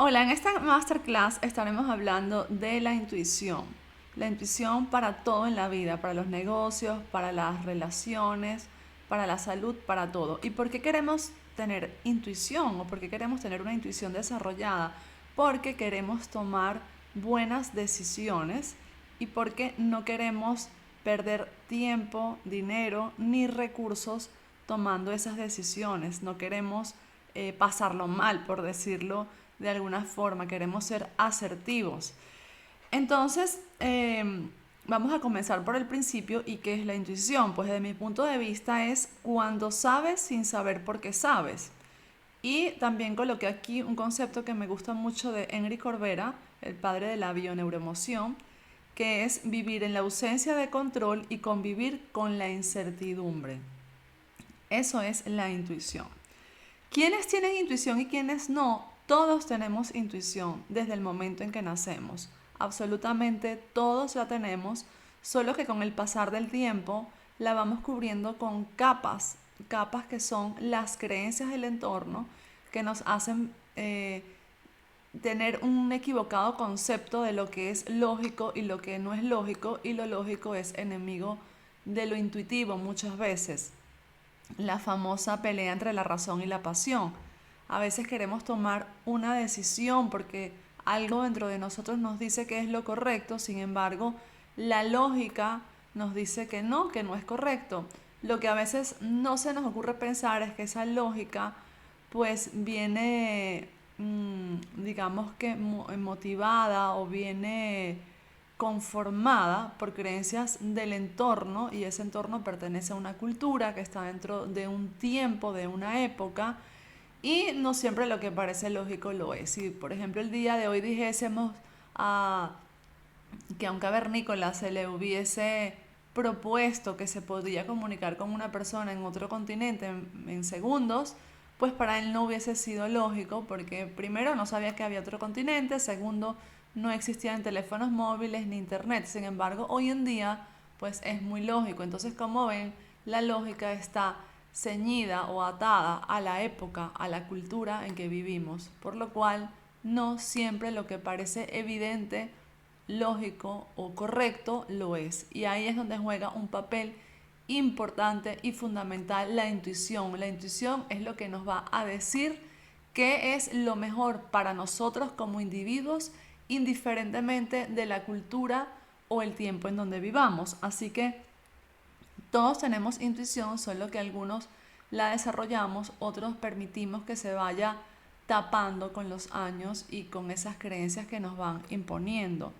Hola, en esta masterclass estaremos hablando de la intuición. La intuición para todo en la vida, para los negocios, para las relaciones, para la salud, para todo. ¿Y por qué queremos tener intuición o por qué queremos tener una intuición desarrollada? Porque queremos tomar buenas decisiones y porque no queremos perder tiempo, dinero ni recursos tomando esas decisiones. No queremos pasarlo mal, por decirlo de alguna forma, queremos ser asertivos. Entonces, vamos a comenzar por el principio. ¿Y qué es la intuición? Pues desde mi punto de vista es cuando sabes sin saber por qué sabes. Y también coloqué aquí un concepto que me gusta mucho de Henry Corbera, el padre de la bioneuroemoción, que es vivir en la ausencia de control y convivir con la incertidumbre. Eso es la intuición. ¿Quiénes tienen intuición y quiénes no? Todos tenemos intuición desde el momento en que nacemos. Absolutamente todos la tenemos, solo que con el pasar del tiempo la vamos cubriendo con capas, capas que son las creencias del entorno que nos hacen tener un equivocado concepto de lo que es lógico y lo que no es lógico, y lo lógico es enemigo de lo intuitivo muchas veces. La famosa pelea entre la razón y la pasión. A veces queremos tomar una decisión porque algo dentro de nosotros nos dice que es lo correcto, sin embargo, la lógica nos dice que no es correcto. Lo que a veces no se nos ocurre pensar es que esa lógica pues viene, digamos que motivada o viene conformada por creencias del entorno, y ese entorno pertenece a una cultura que está dentro de un tiempo, de una época, y no siempre lo que parece lógico lo es. Si por ejemplo el día de hoy dijésemos a que a un cavernícola se le hubiese propuesto que se podía comunicar con una persona en otro continente en segundos, pues para él no hubiese sido lógico, porque primero no sabía que había otro continente, segundo no existían teléfonos móviles ni internet. Sin embargo, hoy en día pues es muy lógico. Entonces, como ven, la lógica está ceñida o atada a la época, a la cultura en que vivimos, por lo cual no siempre lo que parece evidente, lógico o correcto lo es. Y ahí es donde juega un papel importante y fundamental la intuición. La intuición es lo que nos va a decir qué es lo mejor para nosotros como individuos, indiferentemente de la cultura o el tiempo en donde vivamos. Así que todos tenemos intuición, solo que algunos la desarrollamos, otros permitimos que se vaya tapando con los años y con esas creencias que nos van imponiendo.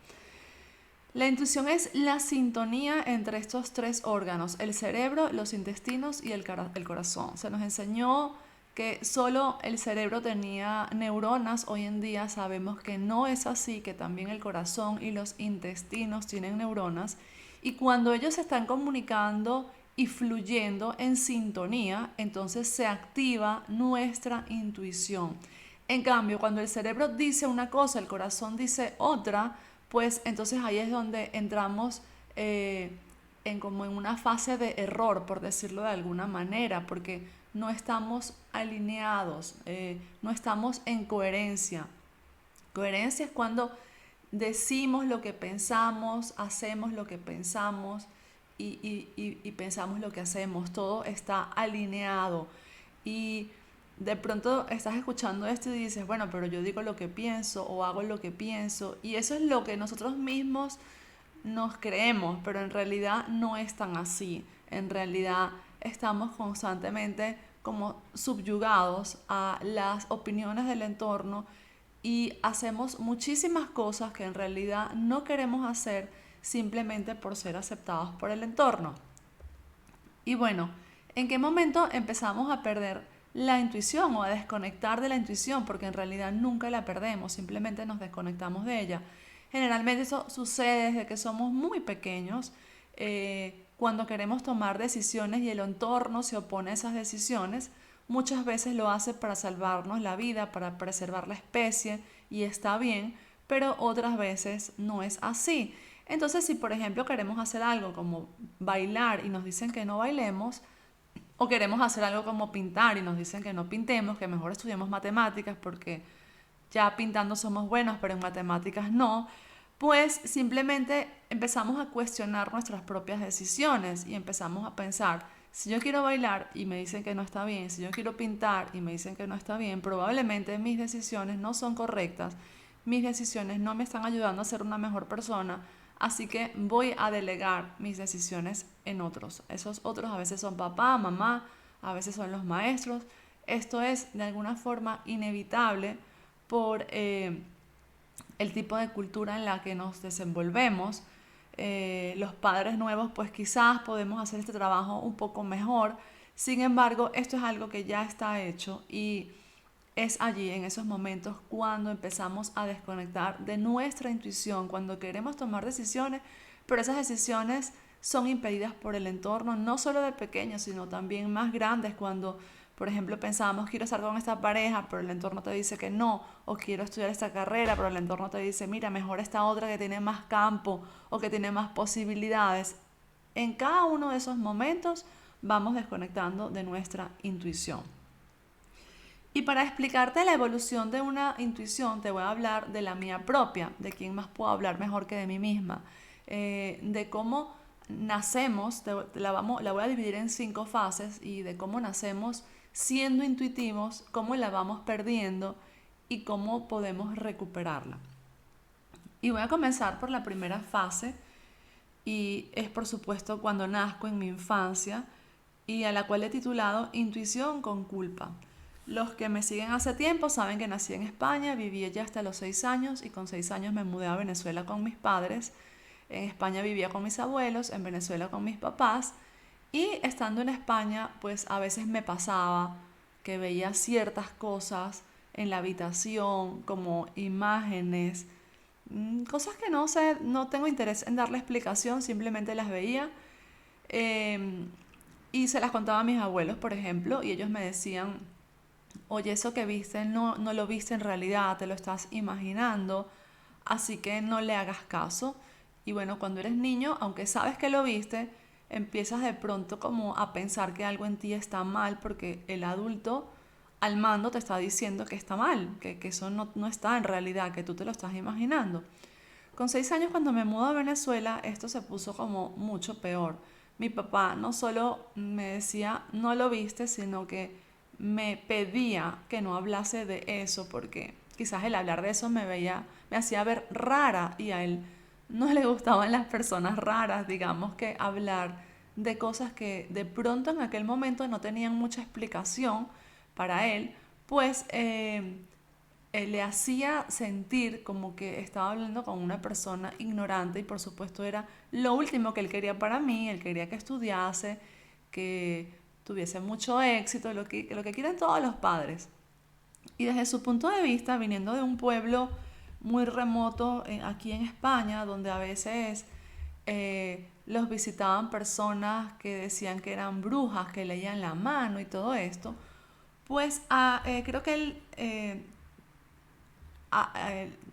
La intuición es la sintonía entre estos tres órganos: el cerebro, los intestinos y el corazón. Se nos enseñó que solo el cerebro tenía neuronas. Hoy en día sabemos que no es así, que también el corazón y los intestinos tienen neuronas, y cuando ellos se están comunicando y fluyendo en sintonía, entonces se activa nuestra intuición. En cambio, cuando el cerebro dice una cosa, el corazón dice otra, pues entonces ahí es donde entramos en como en una fase de error, por decirlo de alguna manera, porque no estamos alineados, no estamos en coherencia. Coherencia es cuando decimos lo que pensamos, hacemos lo que pensamos y pensamos lo que hacemos. Todo está alineado. Y de pronto estás escuchando esto y dices, bueno, pero yo digo lo que pienso o hago lo que pienso. Y eso es lo que nosotros mismos nos creemos, pero en realidad no es tan así. En realidad estamos constantemente como subyugados a las opiniones del entorno y hacemos muchísimas cosas que en realidad no queremos hacer simplemente por ser aceptados por el entorno. Y bueno, ¿en qué momento empezamos a perder la intuición o a desconectar de la intuición? Porque en realidad nunca la perdemos, simplemente nos desconectamos de ella. Generalmente eso sucede desde que somos muy pequeños, cuando queremos tomar decisiones y el entorno se opone a esas decisiones. Muchas veces lo hace para salvarnos la vida, para preservar la especie, y está bien, pero otras veces no es así. Entonces, si por ejemplo queremos hacer algo como bailar y nos dicen que no bailemos, o queremos hacer algo como pintar y nos dicen que no pintemos, que mejor estudiemos matemáticas porque ya pintando somos buenos, pero en matemáticas no, pues simplemente empezamos a cuestionar nuestras propias decisiones y empezamos a pensar, si yo quiero bailar y me dicen que no está bien, si yo quiero pintar y me dicen que no está bien, probablemente mis decisiones no son correctas, mis decisiones no me están ayudando a ser una mejor persona, así que voy a delegar mis decisiones en otros. Esos otros a veces son papá, mamá, a veces son los maestros. Esto es de alguna forma inevitable por el tipo de cultura en la que nos desenvolvemos. Los padres nuevos pues quizás podemos hacer este trabajo un poco mejor. Sin embargo, esto es algo que ya está hecho y es allí, en esos momentos, cuando empezamos a desconectar de nuestra intuición, cuando queremos tomar decisiones, pero esas decisiones son impedidas por el entorno, no solo de pequeños, sino también más grandes, cuando, por ejemplo, pensamos, quiero estar con esta pareja, pero el entorno te dice que no, o quiero estudiar esta carrera, pero el entorno te dice, mira, mejor esta otra que tiene más campo o que tiene más posibilidades. En cada uno de esos momentos vamos desconectando de nuestra intuición. Y para explicarte la evolución de una intuición, te voy a hablar de la mía propia, de quién más puedo hablar mejor que de mí misma, de cómo nacemos, la voy a dividir en 5 fases y de cómo nacemos siendo intuitivos, cómo la vamos perdiendo y cómo podemos recuperarla. Y voy a comenzar por la primera fase y es por supuesto cuando nazco en mi infancia y a la cual he titulado Intuición con culpa. Los que me siguen hace tiempo saben que nací en España, viví allá hasta los 6 años y con 6 años me mudé a Venezuela con mis padres. En España vivía con mis abuelos, en Venezuela con mis papás y estando en España pues a veces me pasaba que veía ciertas cosas en la habitación como imágenes, cosas que no sé, no tengo interés en darle explicación, simplemente las veía eh, y se las contaba a mis abuelos, por ejemplo, y ellos me decían, oye, eso que viste no lo viste en realidad, te lo estás imaginando, así que no le hagas caso. Y bueno, cuando eres niño, aunque sabes que lo viste, empiezas de pronto como a pensar que algo en ti está mal porque el adulto al mando te está diciendo que está mal, que eso no está en realidad, que tú te lo estás imaginando. Con 6 años cuando me mudo a Venezuela, esto se puso como mucho peor. Mi papá no solo me decía no lo viste, sino que me pedía que no hablase de eso porque quizás el hablar de eso me hacía ver rara y a él no le gustaban las personas raras, digamos que hablar de cosas que de pronto en aquel momento no tenían mucha explicación para él, pues le hacía sentir como que estaba hablando con una persona ignorante y por supuesto era lo último que él quería para mí, él quería que estudiase, que tuviese mucho éxito, lo que quieren todos los padres. Y desde su punto de vista, viniendo de un pueblo muy remoto aquí en España, donde a veces los visitaban personas que decían que eran brujas, que leían la mano y todo esto, pues creo que él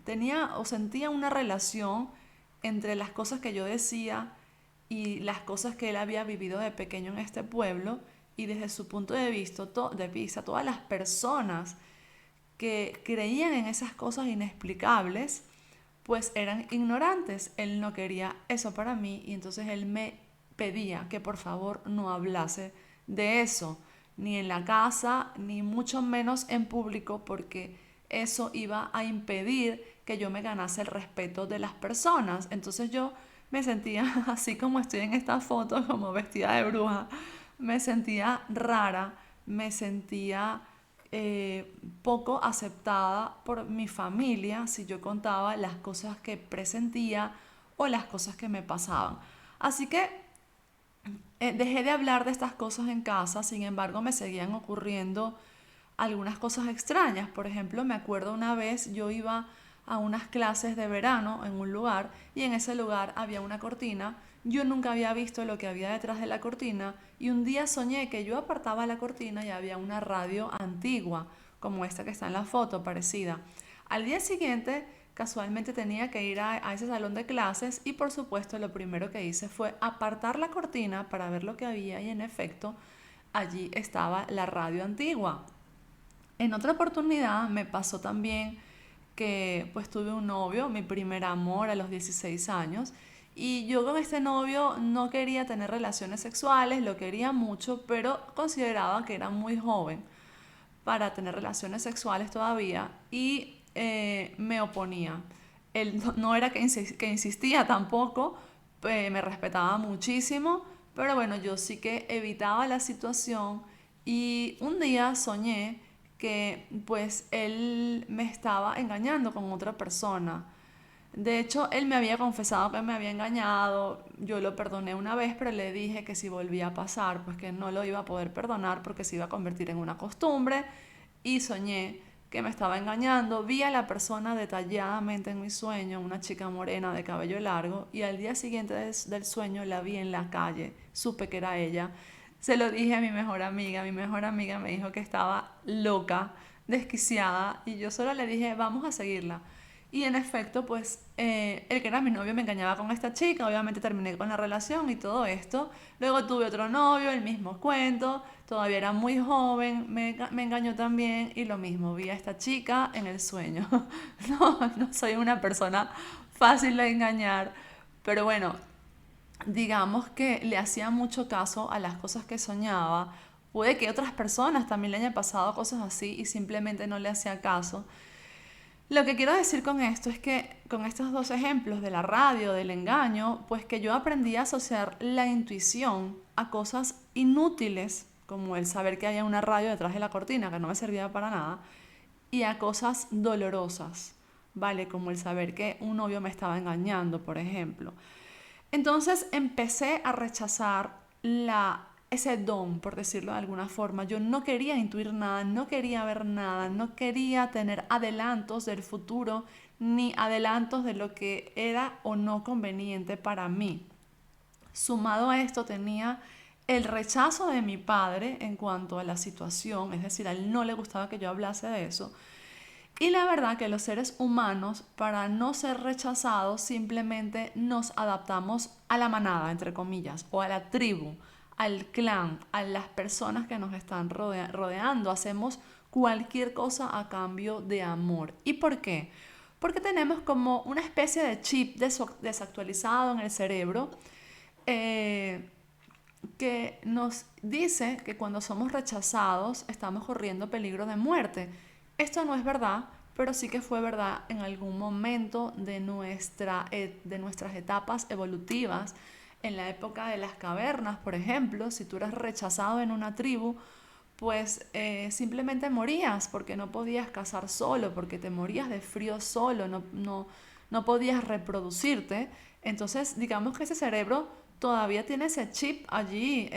tenía o sentía una relación entre las cosas que yo decía y las cosas que él había vivido de pequeño en este pueblo y desde su punto de vista todas las personas que creían en esas cosas inexplicables pues eran ignorantes. Él no quería eso para mí y entonces él me pedía que por favor no hablase de eso, ni en la casa, ni mucho menos en público, porque eso iba a impedir que yo me ganase el respeto de las personas. Entonces yo me sentía así como estoy en esta foto, como vestida de bruja, me sentía rara, me sentía poco aceptada por mi familia si yo contaba las cosas que presentía o las cosas que me pasaban. Así que dejé de hablar de estas cosas en casa, sin embargo me seguían ocurriendo algunas cosas extrañas. Por ejemplo, me acuerdo una vez yo iba a unas clases de verano en un lugar y en ese lugar había una cortina. Yo nunca había visto lo que había detrás de la cortina y un día soñé que yo apartaba la cortina y había una radio antigua, como esta que está en la foto, parecida. Al día siguiente, casualmente tenía que ir a ese salón de clases y por supuesto lo primero que hice fue apartar la cortina para ver lo que había y en efecto allí estaba la radio antigua. En otra oportunidad me pasó también que pues tuve un novio, mi primer amor a los 16 años. Y yo con este novio no quería tener relaciones sexuales, lo quería mucho, pero consideraba que era muy joven para tener relaciones sexuales todavía y me oponía. Él no era que insistía tampoco, me respetaba muchísimo, pero bueno, yo sí que evitaba la situación y un día soñé que pues él me estaba engañando con otra persona. De hecho, él me había confesado que me había engañado, yo lo perdoné una vez, pero le dije que si volvía a pasar, pues que no lo iba a poder perdonar porque se iba a convertir en una costumbre y soñé que me estaba engañando. Vi a la persona detalladamente en mi sueño, una chica morena de cabello largo, y al día siguiente del sueño la vi en la calle, supe que era ella. Se lo dije a mi mejor amiga me dijo que estaba loca, desquiciada, y yo solo le dije, vamos a seguirla. Y en efecto, pues el que era mi novio me engañaba con esta chica, obviamente terminé con la relación y todo esto. Luego tuve otro novio, el mismo cuento, todavía era muy joven, me engañó también y lo mismo, vi a esta chica en el sueño. No, no soy una persona fácil de engañar, pero bueno, digamos que le hacía mucho caso a las cosas que soñaba. Puede que otras personas también le hayan pasado cosas así y simplemente no le hacía caso. Lo que quiero decir con esto es que con estos dos ejemplos de la radio, del engaño, pues que yo aprendí a asociar la intuición a cosas inútiles, como el saber que había una radio detrás de la cortina que no me servía para nada, y a cosas dolorosas, ¿vale? Como el saber que un novio me estaba engañando, por ejemplo. Entonces empecé a rechazar ese don, por decirlo de alguna forma. Yo no quería intuir nada, no quería ver nada, no quería tener adelantos del futuro ni adelantos de lo que era o no conveniente para mí. Sumado a esto tenía el rechazo de mi padre en cuanto a la situación, es decir, a él no le gustaba que yo hablase de eso. Y la verdad que los seres humanos, para no ser rechazados, simplemente nos adaptamos a la manada, entre comillas, o a la tribu, al clan, a las personas que nos están rodeando. Hacemos cualquier cosa a cambio de amor. ¿Y por qué? Porque tenemos como una especie de chip desactualizado en el cerebro eh, que nos dice que cuando somos rechazados estamos corriendo peligro de muerte. Esto no es verdad, pero sí que fue verdad en algún momento de nuestras etapas evolutivas. En la época de las cavernas, por ejemplo, si tú eras rechazado en una tribu, pues simplemente morías porque no podías cazar solo, porque te morías de frío solo, no podías reproducirte. Entonces, digamos que ese cerebro todavía tiene ese chip allí,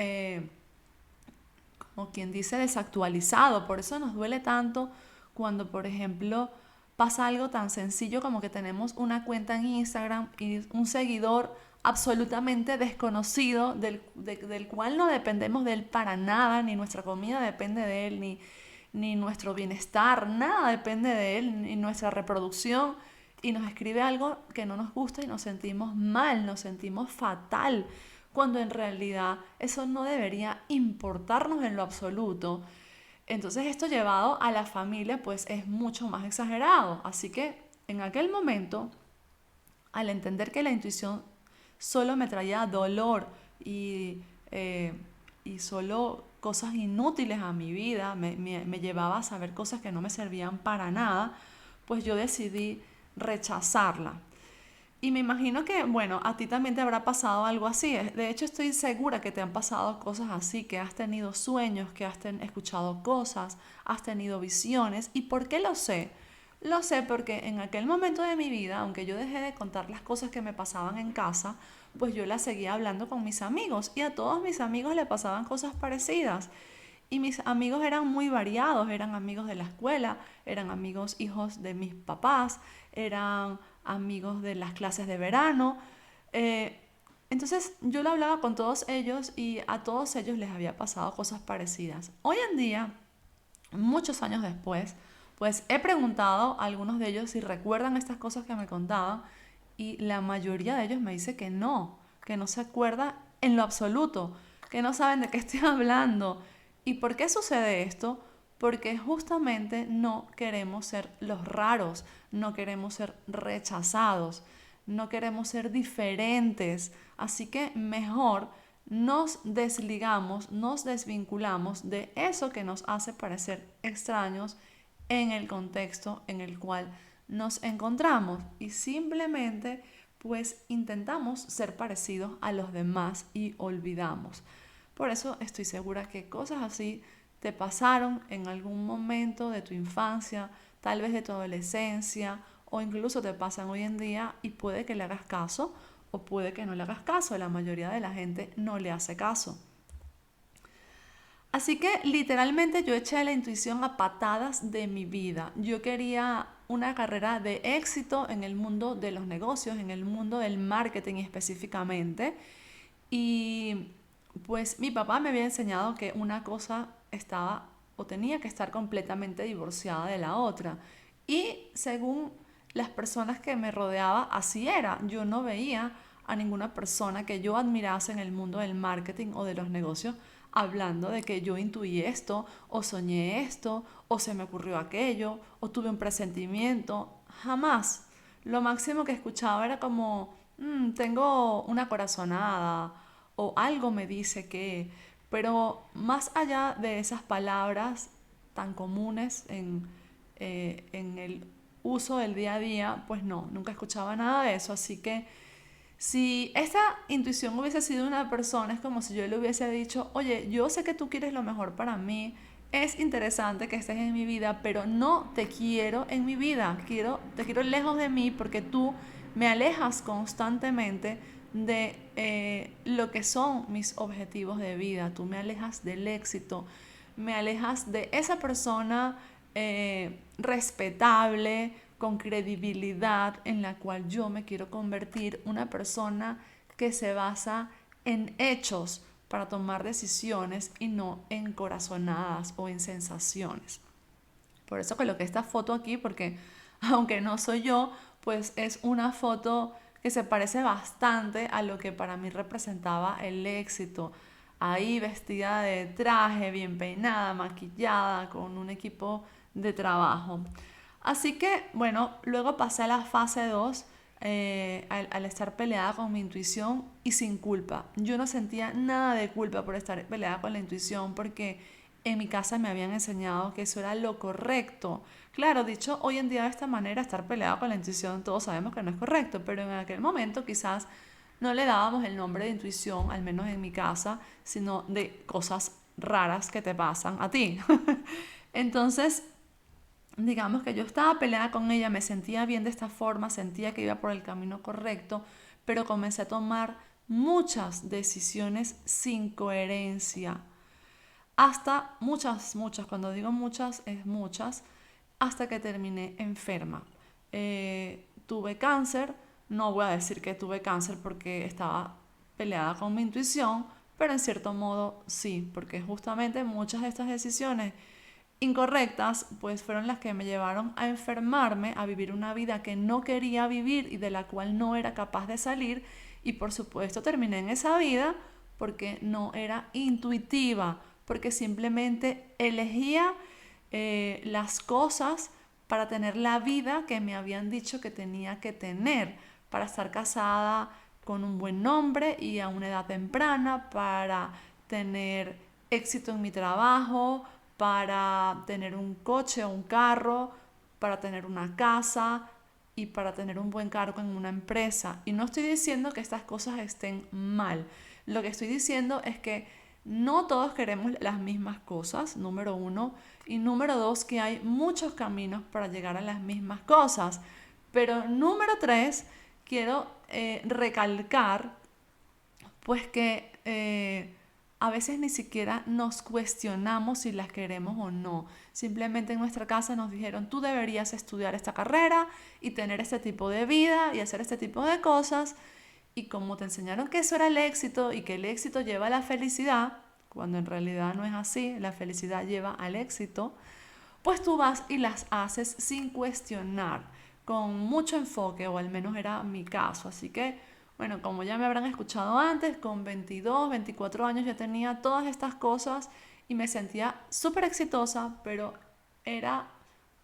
como quien dice, desactualizado. Por eso nos duele tanto cuando, por ejemplo, pasa algo tan sencillo como que tenemos una cuenta en Instagram y un seguidor absolutamente desconocido del cual no dependemos de él para nada, ni nuestra comida depende de él, ni nuestro bienestar, nada depende de él, ni nuestra reproducción, y nos escribe algo que no nos gusta y nos sentimos mal, nos sentimos fatal, cuando en realidad eso no debería importarnos en lo absoluto. Entonces esto llevado a la familia pues es mucho más exagerado. Así que en aquel momento, al entender que la intuición solo me traía dolor y, eh, y solo cosas inútiles a mi vida, me llevaba a saber cosas que no me servían para nada, pues yo decidí rechazarla. Y me imagino que, bueno, a ti también te habrá pasado algo así. De hecho, estoy segura que te han pasado cosas así, que has tenido sueños, que has escuchado cosas, has tenido visiones. ¿Y por qué lo sé? Lo sé porque en aquel momento de mi vida, aunque yo dejé de contar las cosas que me pasaban en casa, pues yo las seguía hablando con mis amigos y a todos mis amigos le pasaban cosas parecidas. Y mis amigos eran muy variados, eran amigos de la escuela, eran amigos hijos de mis papás, eran amigos de las clases de verano. Eh, entonces yo lo hablaba con todos ellos y a todos ellos les había pasado cosas parecidas. Hoy en día, muchos años después, pues he preguntado a algunos de ellos si recuerdan estas cosas que me contaban y la mayoría de ellos me dice que no se acuerda en lo absoluto, que no saben de qué estoy hablando. ¿Y por qué sucede esto? porque justamente no queremos ser los raros, no queremos ser rechazados, no queremos ser diferentes. Así que mejor nos desligamos, nos desvinculamos de eso que nos hace parecer extraños en el contexto en el cual nos encontramos y simplemente pues intentamos ser parecidos a los demás y olvidamos. Por eso estoy segura que cosas así te pasaron en algún momento de tu infancia, tal vez de tu adolescencia o incluso te pasan hoy en día y puede que le hagas caso o puede que no le hagas caso. La mayoría de la gente no le hace caso. Así que literalmente yo eché la intuición a patadas de mi vida. Yo quería una carrera de éxito en el mundo de los negocios, en el mundo del marketing específicamente. Y pues mi papá me había enseñado que una cosa estaba o tenía que estar completamente divorciada de la otra. Y según las personas que me rodeaba, así era. Yo no veía a ninguna persona que yo admirase en el mundo del marketing o de los negocios hablando de que yo intuí esto, o soñé esto, o se me ocurrió aquello, o tuve un presentimiento. Jamás. Lo máximo que escuchaba era como, tengo una corazonada, o algo me dice que... Pero más allá de esas palabras tan comunes en el uso del día a día, pues no, nunca escuchaba nada de eso. Así que si esta intuición hubiese sido una persona, es como si yo le hubiese dicho, oye, yo sé que tú quieres lo mejor para mí, es interesante que estés en mi vida, pero no te quiero en mi vida, te quiero lejos de mí porque tú me alejas constantemente de lo que son mis objetivos de vida, tú me alejas del éxito, me alejas de esa persona respetable, con credibilidad, en la cual yo me quiero convertir, una persona que se basa en hechos para tomar decisiones y no en corazonadas o en sensaciones. Por eso coloqué esta foto aquí porque aunque no soy yo, pues es una foto que se parece bastante a lo que para mí representaba el éxito. Ahí vestida de traje, bien peinada, maquillada, con un equipo de trabajo. Así que, bueno, luego pasé a la fase 2 al estar peleada con mi intuición y sin culpa. Yo no sentía nada de culpa por estar peleada con la intuición porque en mi casa me habían enseñado que eso era lo correcto. Claro, dicho hoy en día de esta manera, estar peleado con la intuición, todos sabemos que no es correcto, pero en aquel momento quizás no le dábamos el nombre de intuición, al menos en mi casa, sino de cosas raras que te pasan a ti. Entonces, digamos que yo estaba peleada con ella, me sentía bien de esta forma, sentía que iba por el camino correcto, pero comencé a tomar muchas decisiones sin coherencia. Hasta muchas, cuando digo muchas, es muchas, hasta que terminé enferma. Tuve cáncer, no voy a decir que tuve cáncer porque estaba peleada con mi intuición, pero en cierto modo sí, porque justamente muchas de estas decisiones incorrectas pues fueron las que me llevaron a enfermarme, a vivir una vida que no quería vivir y de la cual no era capaz de salir, y por supuesto terminé en esa vida porque no era intuitiva, porque simplemente elegía las cosas para tener la vida que me habían dicho que tenía que tener, para estar casada con un buen nombre y a una edad temprana, para tener éxito en mi trabajo, para tener un coche o un carro, para tener una casa y para tener un buen cargo en una empresa. Y no estoy diciendo que estas cosas estén mal. Lo que estoy diciendo es que no todos queremos las mismas cosas, número uno. Y número dos, que hay muchos caminos para llegar a las mismas cosas. Pero número tres, quiero recalcar pues que a veces ni siquiera nos cuestionamos si las queremos o no. Simplemente en nuestra casa nos dijeron, tú deberías estudiar esta carrera y tener este tipo de vida y hacer este tipo de cosas. Y como te enseñaron que eso era el éxito y que el éxito lleva a la felicidad, cuando en realidad no es así, la felicidad lleva al éxito, pues tú vas y las haces sin cuestionar, con mucho enfoque, o al menos era mi caso. Así que, bueno, como ya me habrán escuchado antes, con 22, 24 años ya tenía todas estas cosas y me sentía súper exitosa, pero era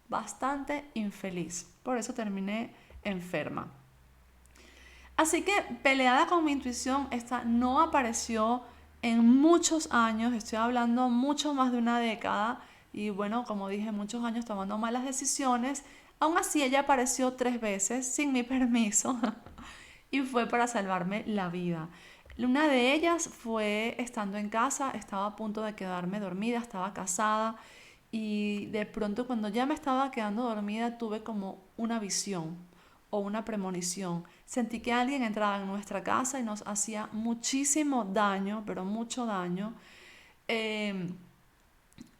bastante infeliz. Por eso terminé enferma. Así que peleada con mi intuición, esta no apareció en muchos años, estoy hablando mucho más de una década y bueno, como dije, muchos años tomando malas decisiones. Aún así, ella apareció 3 veces sin mi permiso y fue para salvarme la vida. Una de ellas fue estando en casa, estaba a punto de quedarme dormida, estaba casada y de pronto cuando ya me estaba quedando dormida tuve como una visión o una premonición. Sentí que alguien entraba en nuestra casa y nos hacía muchísimo daño, pero mucho daño. Eh,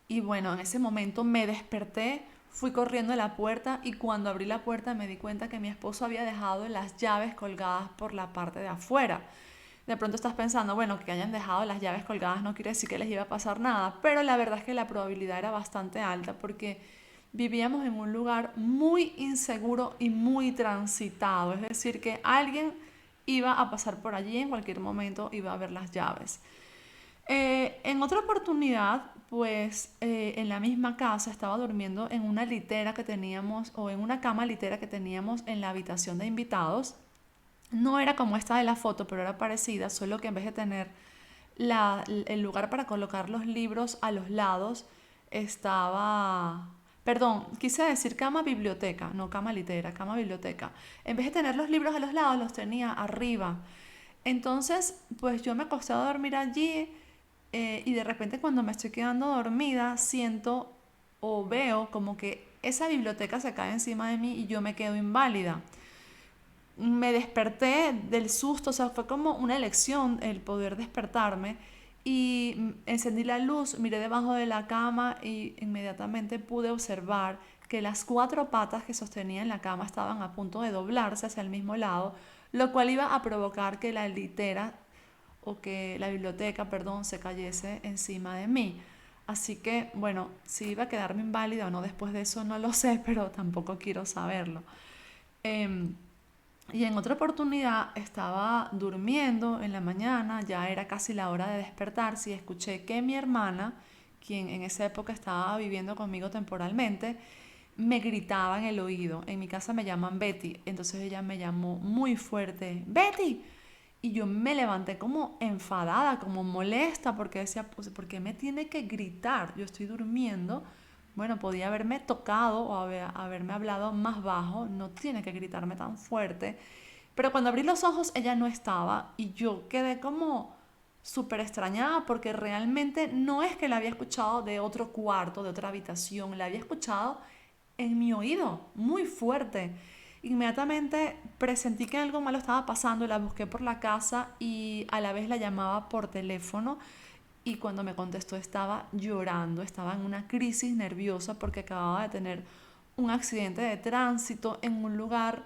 y bueno, en ese momento me desperté, fui corriendo a la puerta y cuando abrí la puerta me di cuenta que mi esposo había dejado las llaves colgadas por la parte de afuera. De pronto estás pensando, bueno, que hayan dejado las llaves colgadas no quiere decir que les iba a pasar nada, pero la verdad es que la probabilidad era bastante alta porque vivíamos en un lugar muy inseguro y muy transitado, es decir, que alguien iba a pasar por allí en cualquier momento, iba a ver las llaves. En otra oportunidad, pues en la misma casa estaba durmiendo en una litera que teníamos, o en una cama litera que teníamos en la habitación de invitados. No era como esta de la foto, pero era parecida, solo que en vez de tener el lugar para colocar los libros a los lados, estaba... Perdón, quise decir cama biblioteca, no cama litera, cama biblioteca. En vez de tener los libros a los lados, los tenía arriba. Entonces, pues yo me acosté a dormir allí y de repente cuando me estoy quedando dormida, siento o veo como que esa biblioteca se cae encima de mí y yo me quedo inválida. Me desperté del susto, o sea, fue como una elección el poder despertarme y encendí la luz, miré debajo de la cama y inmediatamente pude observar que las 4 patas que sostenían la cama estaban a punto de doblarse hacia el mismo lado, lo cual iba a provocar que la litera o que la biblioteca, perdón, se cayese encima de mí. Así que, bueno, si iba a quedarme inválida o no después de eso no lo sé, pero tampoco quiero saberlo. Eh, y en otra oportunidad estaba durmiendo en la mañana, ya era casi la hora de despertarse y escuché que mi hermana, quien en esa época estaba viviendo conmigo temporalmente, me gritaba en el oído. En mi casa me llaman Betty, entonces ella me llamó muy fuerte, Betty. Y yo me levanté como enfadada, como molesta, porque decía, pues, ¿por qué me tiene que gritar? Yo estoy durmiendo. Bueno, podía haberme tocado o haberme hablado más bajo, no tiene que gritarme tan fuerte. Pero cuando abrí los ojos, ella no estaba y yo quedé como súper extrañada porque realmente no es que la había escuchado de otro cuarto, de otra habitación, la había escuchado en mi oído, muy fuerte. Inmediatamente presentí que algo malo estaba pasando, la busqué por la casa y a la vez la llamaba por teléfono y cuando me contestó estaba llorando, estaba en una crisis nerviosa porque acababa de tener un accidente de tránsito en un lugar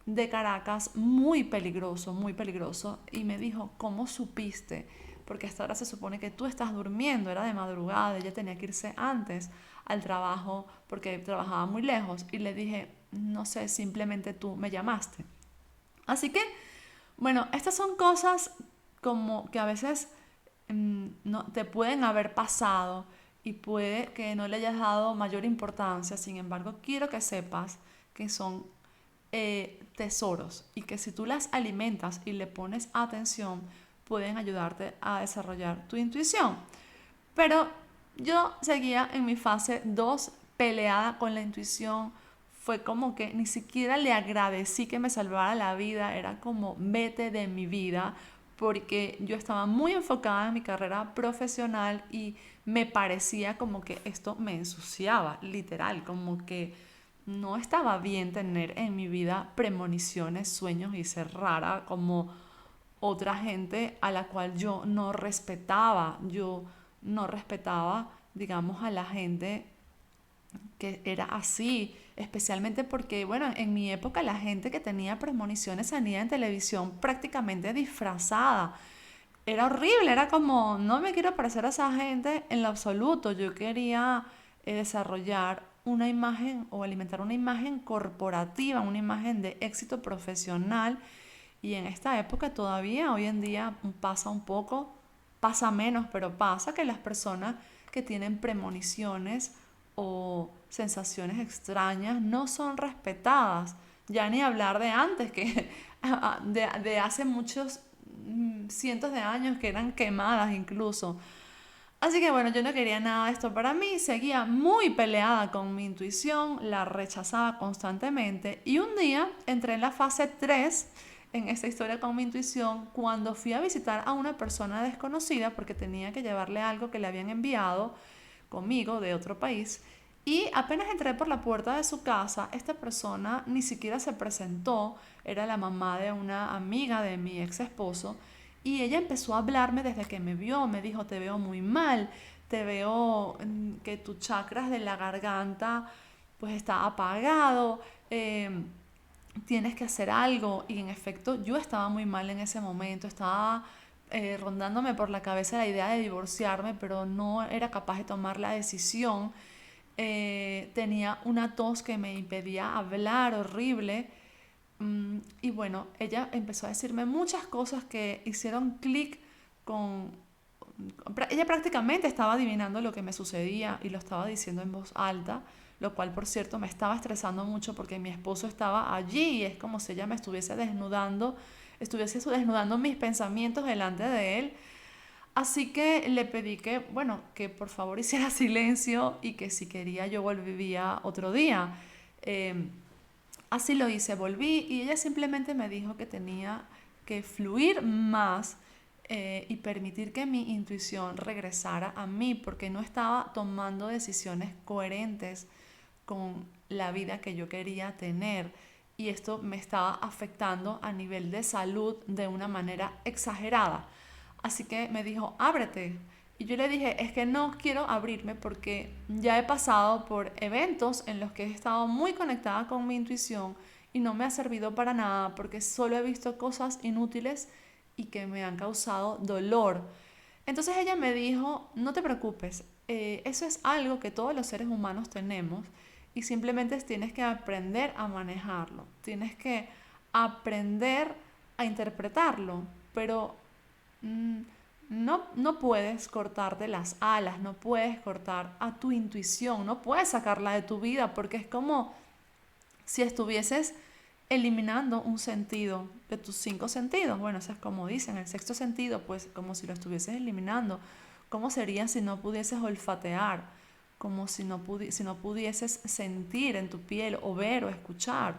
de Caracas muy peligroso y me dijo, ¿cómo supiste? Porque hasta ahora se supone que tú estás durmiendo, era de madrugada, ella tenía que irse antes al trabajo porque trabajaba muy lejos y le dije, no sé, simplemente tú me llamaste. Así que, bueno, estas son cosas como que a veces no, te pueden haber pasado y puede que no le hayas dado mayor importancia. Sin embargo, quiero que sepas que son tesoros y que si tú las alimentas y le pones atención, pueden ayudarte a desarrollar tu intuición. Pero yo seguía en mi fase 2 peleada con la intuición. Fue como que ni siquiera le agradecí que me salvara la vida. Era como vete de mi vida porque yo estaba muy enfocada en mi carrera profesional y me parecía como que esto me ensuciaba, literal, como que no estaba bien tener en mi vida premoniciones, sueños y ser rara como otra gente a la cual yo no respetaba. Yo no respetaba, digamos, a la gente que era así, especialmente porque, bueno, en mi época la gente que tenía premoniciones salía en televisión prácticamente disfrazada. Era horrible, era como, no me quiero parecer a esa gente en lo absoluto. Yo quería desarrollar una imagen o alimentar una imagen corporativa, una imagen de éxito profesional y en esta época todavía, hoy en día pasa un poco, pasa menos, pero pasa que las personas que tienen premoniciones o sensaciones extrañas no son respetadas. Ya ni hablar de antes, que de hace muchos cientos de años que eran quemadas incluso. Así que bueno, yo no quería nada de esto para mí, seguía muy peleada con mi intuición, la rechazaba constantemente y un día entré en la fase 3 en esta historia con mi intuición cuando fui a visitar a una persona desconocida porque tenía que llevarle algo que le habían enviado conmigo de otro país y apenas entré por la puerta de su casa, esta persona ni siquiera se presentó, era la mamá de una amiga de mi ex esposo y ella empezó a hablarme desde que me vio, me dijo, te veo muy mal, te veo que tus chakras de la garganta pues está apagado, tienes que hacer algo. Y en efecto yo estaba muy mal en ese momento, estaba rondándome por la cabeza la idea de divorciarme, pero no era capaz de tomar la decisión. Tenía una tos que me impedía hablar horrible. Y bueno, ella empezó a decirme muchas cosas que hicieron clic con... Ella prácticamente estaba adivinando lo que me sucedía y lo estaba diciendo en voz alta, lo cual por cierto me estaba estresando mucho porque mi esposo estaba allí y es como si ella me estuviese desnudando mis pensamientos delante de él. Así que le pedí que, bueno, que por favor hiciera silencio y que si quería yo volvía otro día. Eh, Así lo hice, volví y ella simplemente me dijo que tenía que fluir más y permitir que mi intuición regresara a mí porque no estaba tomando decisiones coherentes con la vida que yo quería tener y esto me estaba afectando a nivel de salud de una manera exagerada. Así que me dijo, ábrete. Y yo le dije, es que no quiero abrirme porque ya he pasado por eventos en los que he estado muy conectada con mi intuición y no me ha servido para nada porque solo he visto cosas inútiles y que me han causado dolor. Entonces ella me dijo, no te preocupes, eso es algo que todos los seres humanos tenemos y simplemente tienes que aprender a manejarlo, tienes que aprender a interpretarlo, pero mm, no puedes cortar de las alas, no puedes cortar a tu intuición, no puedes sacarla de tu vida porque es como si estuvieses eliminando un sentido de tus 5 sentidos. Bueno, eso es como dicen, el sexto sentido, pues como si lo estuvieses eliminando. ¿Cómo sería si no pudieses olfatear? Como si no pudieses sentir en tu piel o ver o escuchar.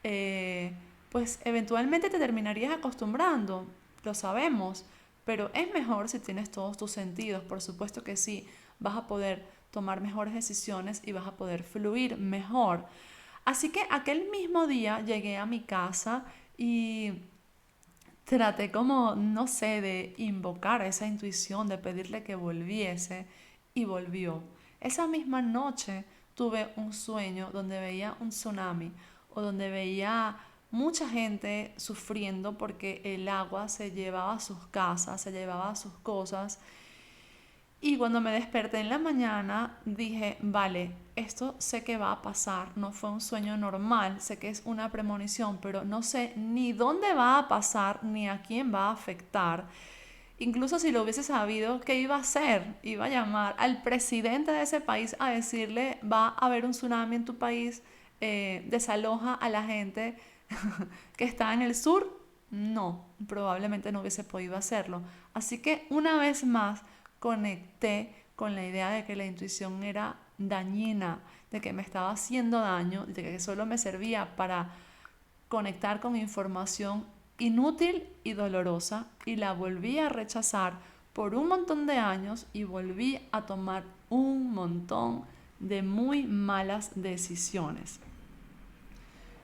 Eh, pues eventualmente te terminarías acostumbrando, lo sabemos, pero es mejor si tienes todos tus sentidos. Por supuesto que sí, vas a poder tomar mejores decisiones y vas a poder fluir mejor. Así que aquel mismo día llegué a mi casa y traté como, no sé, de invocar esa intuición, de pedirle que volviese y volvió. Esa misma noche tuve un sueño donde veía un tsunami o donde veía mucha gente sufriendo porque el agua se llevaba sus casas, se llevaba sus cosas y cuando me desperté en la mañana dije, vale, esto sé que va a pasar, no fue un sueño normal, sé que es una premonición, pero no sé ni dónde va a pasar ni a quién va a afectar. Incluso si lo hubiese sabido, ¿qué iba a hacer? Iba a llamar al presidente de ese país a decirle, va a haber un tsunami en tu país, desaloja a la gente que está en el sur. No, probablemente no hubiese podido hacerlo. Así que una vez más conecté con la idea de que la intuición era dañina, de que me estaba haciendo daño, de que solo me servía para conectar con información inútil y dolorosa y la volví a rechazar por un montón de años y volví a tomar un montón de muy malas decisiones.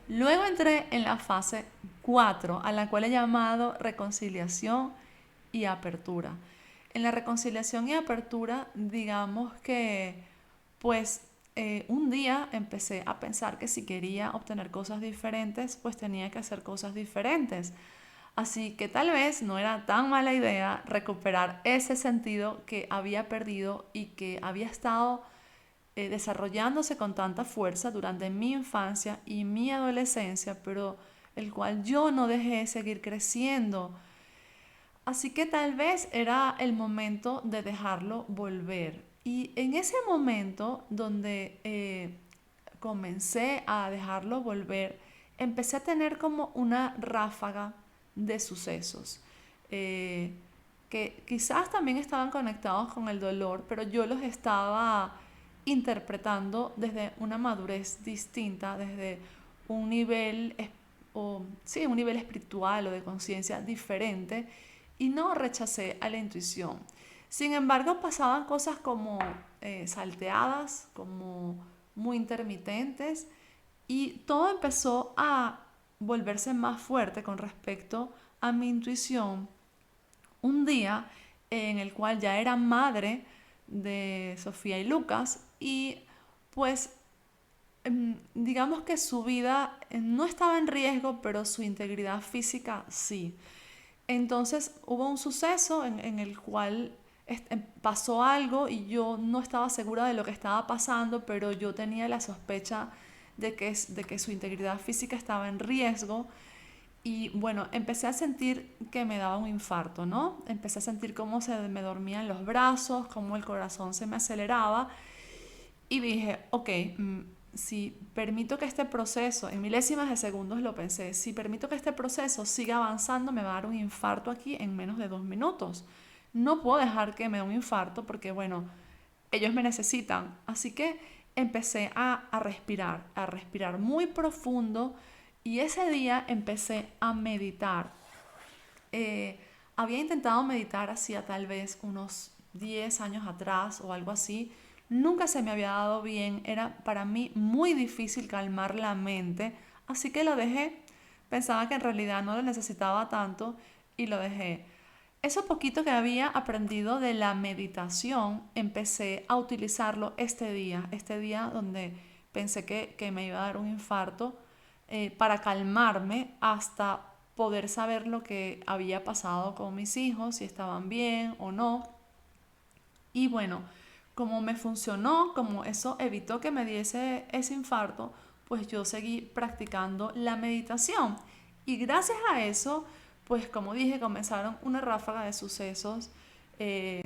Luego entré en la fase 4 a la cual he llamado reconciliación y apertura. En la reconciliación y apertura, digamos que, pues, un día empecé a pensar que si quería obtener cosas diferentes, pues tenía que hacer cosas diferentes. Así que tal vez no era tan mala idea recuperar ese sentido que había perdido y que había estado desarrollándose con tanta fuerza durante mi infancia y mi adolescencia, pero el cual yo no dejé seguir creciendo. Así que tal vez era el momento de dejarlo volver. Y en ese momento donde comencé a dejarlo volver, empecé a tener como una ráfaga de sucesos eh, que quizás también estaban conectados con el dolor, pero yo los estaba interpretando desde una madurez distinta, desde un nivel, sí, un nivel espiritual o de conciencia diferente, y no rechacé a la intuición. Sin embargo, pasaban cosas como salteadas, como muy intermitentes, y todo empezó a volverse más fuerte con respecto a mi intuición un día en el cual ya era madre de Sofía y Lucas y pues digamos que su vida no estaba en riesgo, pero su integridad física sí. Entonces hubo un suceso en el cual pasó algo y yo no estaba segura de lo que estaba pasando, pero yo tenía la sospecha de que su integridad física estaba en riesgo. Y bueno, empecé a sentir que me daba un infarto, ¿no? Empecé a sentir cómo se me dormían los brazos, cómo el corazón se me aceleraba y dije, ok, si permito que este proceso, en milésimas de segundos lo pensé, si permito que este proceso siga avanzando, me va a dar un infarto aquí en menos de 2 minutos. No puedo dejar que me dé un infarto porque, bueno, ellos me necesitan. Así que empecé a respirar muy profundo y ese día empecé a meditar. Eh, Había intentado meditar hacía tal vez unos 10 años atrás o algo así. Nunca se me había dado bien. Era para mí muy difícil calmar la mente. Así que lo dejé. Pensaba que en realidad no lo necesitaba tanto y lo dejé. Eso poquito que había aprendido de la meditación, empecé a utilizarlo este día donde pensé que me iba a dar un infarto, para calmarme hasta poder saber lo que había pasado con mis hijos, si estaban bien o no. Y bueno, como me funcionó, como eso evitó que me diese ese infarto, pues yo seguí practicando la meditación. Y gracias a eso, pues como dije, comenzaron una ráfaga de sucesos eh,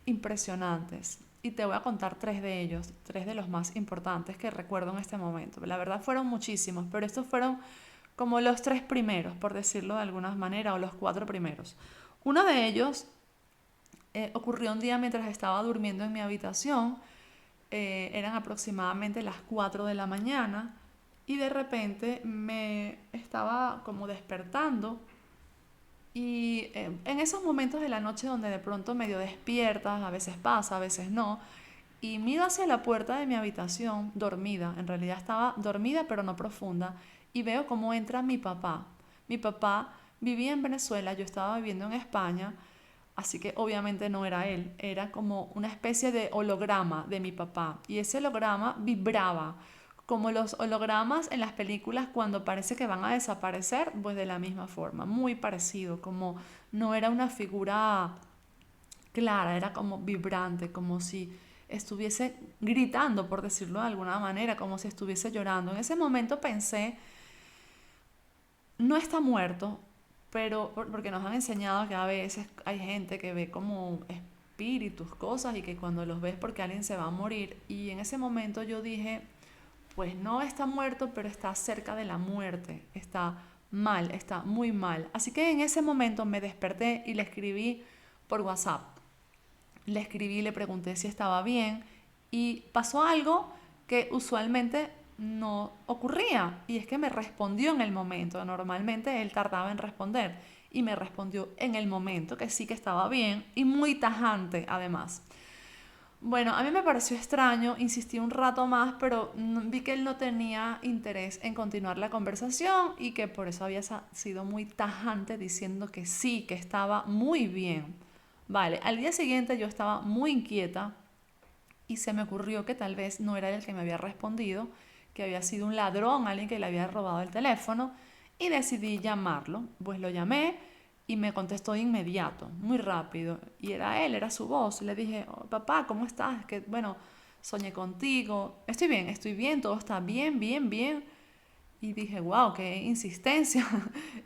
impresionantes. Y te voy a contar tres de ellos, tres de los más importantes que recuerdo en este momento. La verdad fueron muchísimos, pero estos fueron como los tres primeros, por decirlo de alguna manera, o los cuatro primeros. Uno de ellos ocurrió un día mientras estaba durmiendo en mi habitación. Eran aproximadamente las 4 de la mañana y de repente me estaba como despertando y en esos momentos de la noche donde de pronto medio despiertas, a veces pasa, a veces no, y miro hacia la puerta de mi habitación, dormida, en realidad estaba dormida pero no profunda, y veo cómo entra mi papá. Mi papá vivía en Venezuela, yo estaba viviendo en España, así que obviamente no era él, era como una especie de holograma de mi papá, y ese holograma vibraba, como los hologramas en las películas cuando parece que van a desaparecer, pues de la misma forma, muy parecido, como no era una figura clara, era como vibrante, como si estuviese gritando, por decirlo de alguna manera, como si estuviese llorando. En ese momento pensé, no está muerto, pero porque nos han enseñado que a veces hay gente que ve como espíritus, cosas, y que cuando los ves porque alguien se va a morir. Y en ese momento yo dije, pues no está muerto, pero está cerca de la muerte, está mal, está muy mal. Así que en ese momento me desperté y le escribí por WhatsApp. Le escribí, le pregunté si estaba bien y pasó algo que usualmente no ocurría y es que me respondió en el momento. Normalmente él tardaba en responder y me respondió en el momento, que sí que estaba bien y muy tajante además. Bueno, a mí me pareció extraño, insistí un rato más, pero vi que él no tenía interés en continuar la conversación y que por eso había sido muy tajante diciendo que sí, que estaba muy bien. Vale, al día siguiente yo estaba muy inquieta y se me ocurrió que tal vez no era él el que me había respondido, que había sido un ladrón, alguien que le había robado el teléfono, y decidí llamarlo. Pues lo llamé y me contestó de inmediato, muy rápido, y era él, era su voz. Le dije, "Oh, papá, ¿cómo estás? Que bueno, soñé contigo, estoy bien, todo está bien, bien, bien". Y dije, wow, qué insistencia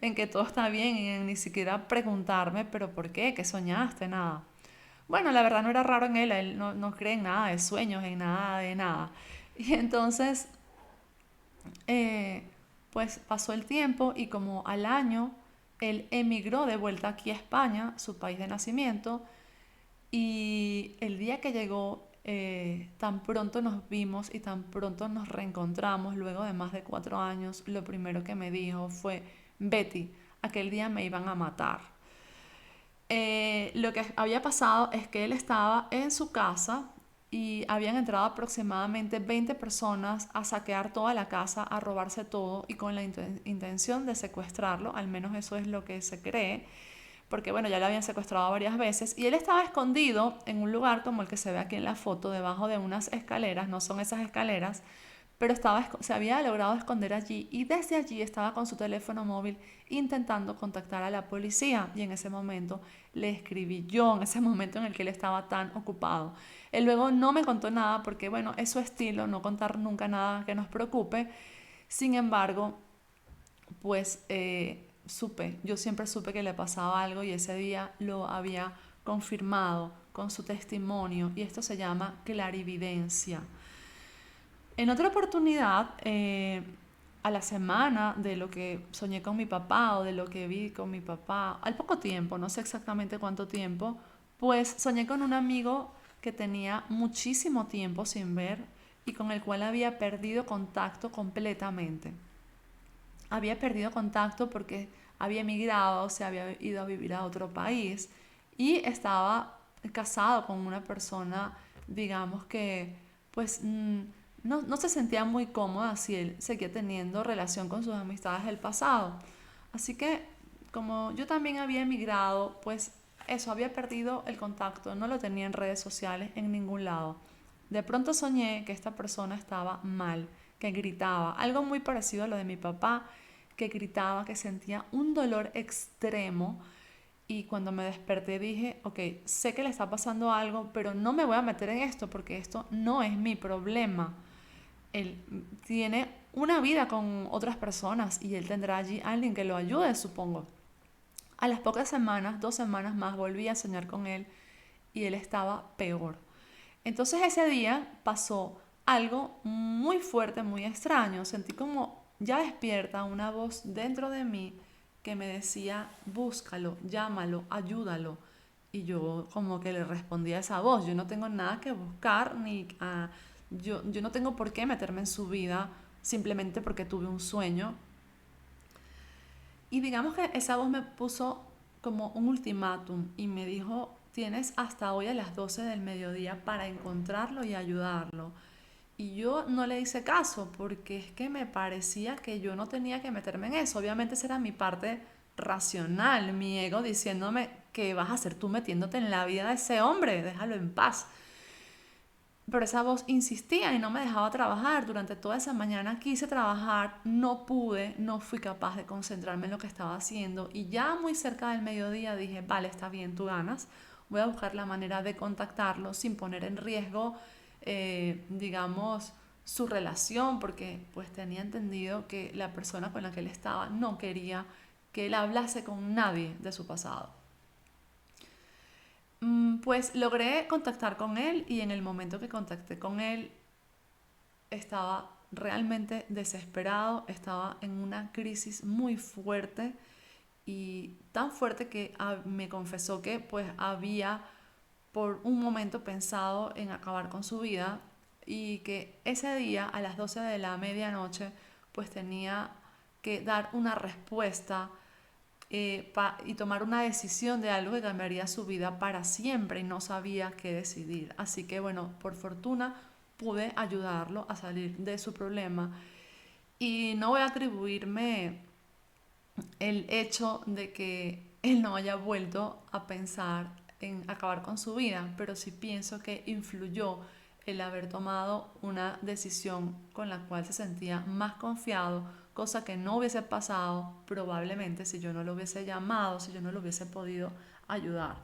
en que todo está bien y en ni siquiera preguntarme, pero ¿por qué? ¿Qué soñaste? Nada. Bueno, la verdad no era raro en él, él no cree en nada de sueños, en nada de nada. Y entonces, eh, pues pasó el tiempo y como al año, él emigró de vuelta aquí a España, su país de nacimiento, y el día que llegó, tan pronto nos vimos y tan pronto nos reencontramos, luego de más de 4 años, lo primero que me dijo fue, Betty, aquel día me iban a matar. Lo que había pasado es que él estaba en su casa y habían entrado aproximadamente 20 personas a saquear toda la casa, a robarse todo y con la intención de secuestrarlo, al menos eso es lo que se cree, porque bueno, ya lo habían secuestrado varias veces y él estaba escondido en un lugar como el que se ve aquí en la foto, debajo de unas escaleras, no son esas escaleras, pero se había logrado esconder allí y desde allí estaba con su teléfono móvil intentando contactar a la policía y en ese momento le escribí yo, en ese momento en el que él estaba tan ocupado. Él luego no me contó nada porque bueno, es su estilo, no contar nunca nada que nos preocupe. Sin embargo, pues yo siempre supe que le pasaba algo y ese día lo había confirmado con su testimonio y esto se llama clarividencia. En otra oportunidad, a la semana de lo que soñé con mi papá o de lo que vi con mi papá, al poco tiempo, no sé exactamente cuánto tiempo, pues soñé con un amigo que tenía muchísimo tiempo sin ver y con el cual había perdido contacto completamente. Había perdido contacto porque había emigrado, se había ido a vivir a otro país y estaba casado con una persona, digamos que, pues no se sentía muy cómoda si él seguía teniendo relación con sus amistades del pasado. Así que como yo también había emigrado, pues eso, había perdido el contacto, no lo tenía en redes sociales, en ningún lado. De pronto soñé que esta persona estaba mal, que gritaba, algo muy parecido a lo de mi papá, que gritaba, que sentía un dolor extremo y cuando me desperté dije, ok, sé que le está pasando algo, pero no me voy a meter en esto porque esto no es mi problema. Él tiene una vida con otras personas y él tendrá allí alguien que lo ayude, supongo. A las pocas semanas, 2 semanas más, volví a soñar con él y él estaba peor. Entonces ese día pasó algo muy fuerte, muy extraño. Sentí como ya despierta una voz dentro de mí que me decía, búscalo, llámalo, ayúdalo. Y yo como que le respondí a esa voz, yo no tengo nada que buscar, yo no tengo por qué meterme en su vida simplemente porque tuve un sueño. Y digamos que esa voz me puso como un ultimátum y me dijo, tienes hasta hoy a las 12 del mediodía para encontrarlo y ayudarlo. Y yo no le hice caso porque es que me parecía que yo no tenía que meterme en eso. Obviamente esa era mi parte racional, mi ego diciéndome que vas a hacer tú metiéndote en la vida de ese hombre, déjalo en paz. Pero esa voz insistía y no me dejaba trabajar. Durante toda esa mañana quise trabajar, no pude, no fui capaz de concentrarme en lo que estaba haciendo. Y ya muy cerca del mediodía dije, vale, está bien, tú ganas. Voy a buscar la manera de contactarlo sin poner en riesgo, digamos, su relación, porque pues tenía entendido que la persona con la que él estaba no quería que él hablase con nadie de su pasado. Pues logré contactar con él y en el momento que contacté con él estaba realmente desesperado, estaba en una crisis muy fuerte y tan fuerte que me confesó que pues había por un momento pensado en acabar con su vida y que ese día a las 12 de la medianoche pues tenía que dar una respuesta y tomar una decisión de algo que cambiaría su vida para siempre y no sabía qué decidir. Así que bueno, por fortuna pude ayudarlo a salir de su problema y no voy a atribuirme el hecho de que él no haya vuelto a pensar en acabar con su vida, pero sí pienso que influyó el haber tomado una decisión con la cual se sentía más confiado, cosa que no hubiese pasado probablemente si yo no lo hubiese llamado, si yo no lo hubiese podido ayudar.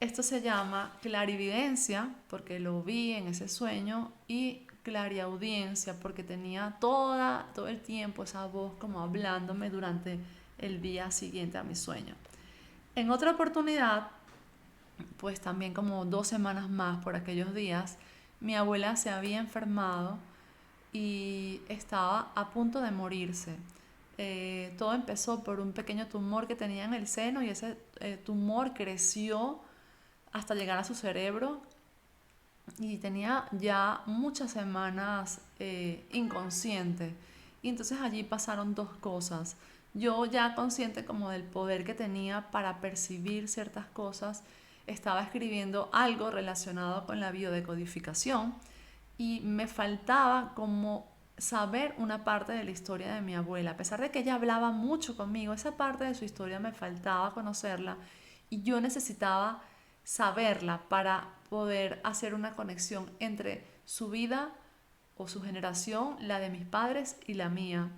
Esto se llama clarividencia porque lo vi en ese sueño y clariaudiencia porque tenía todo el tiempo esa voz como hablándome durante el día siguiente a mi sueño. En otra oportunidad pues también como 2 semanas más por aquellos días, mi abuela se había enfermado y estaba a punto de morirse. Todo empezó por un pequeño tumor que tenía en el seno y ese tumor creció hasta llegar a su cerebro y tenía ya muchas semanas inconsciente. Y entonces allí pasaron dos cosas. Yo ya consciente como del poder que tenía para percibir ciertas cosas, estaba escribiendo algo relacionado con la biodecodificación y me faltaba como saber una parte de la historia de mi abuela. A pesar de que ella hablaba mucho conmigo, esa parte de su historia me faltaba conocerla y yo necesitaba saberla para poder hacer una conexión entre su vida o su generación, la de mis padres y la mía.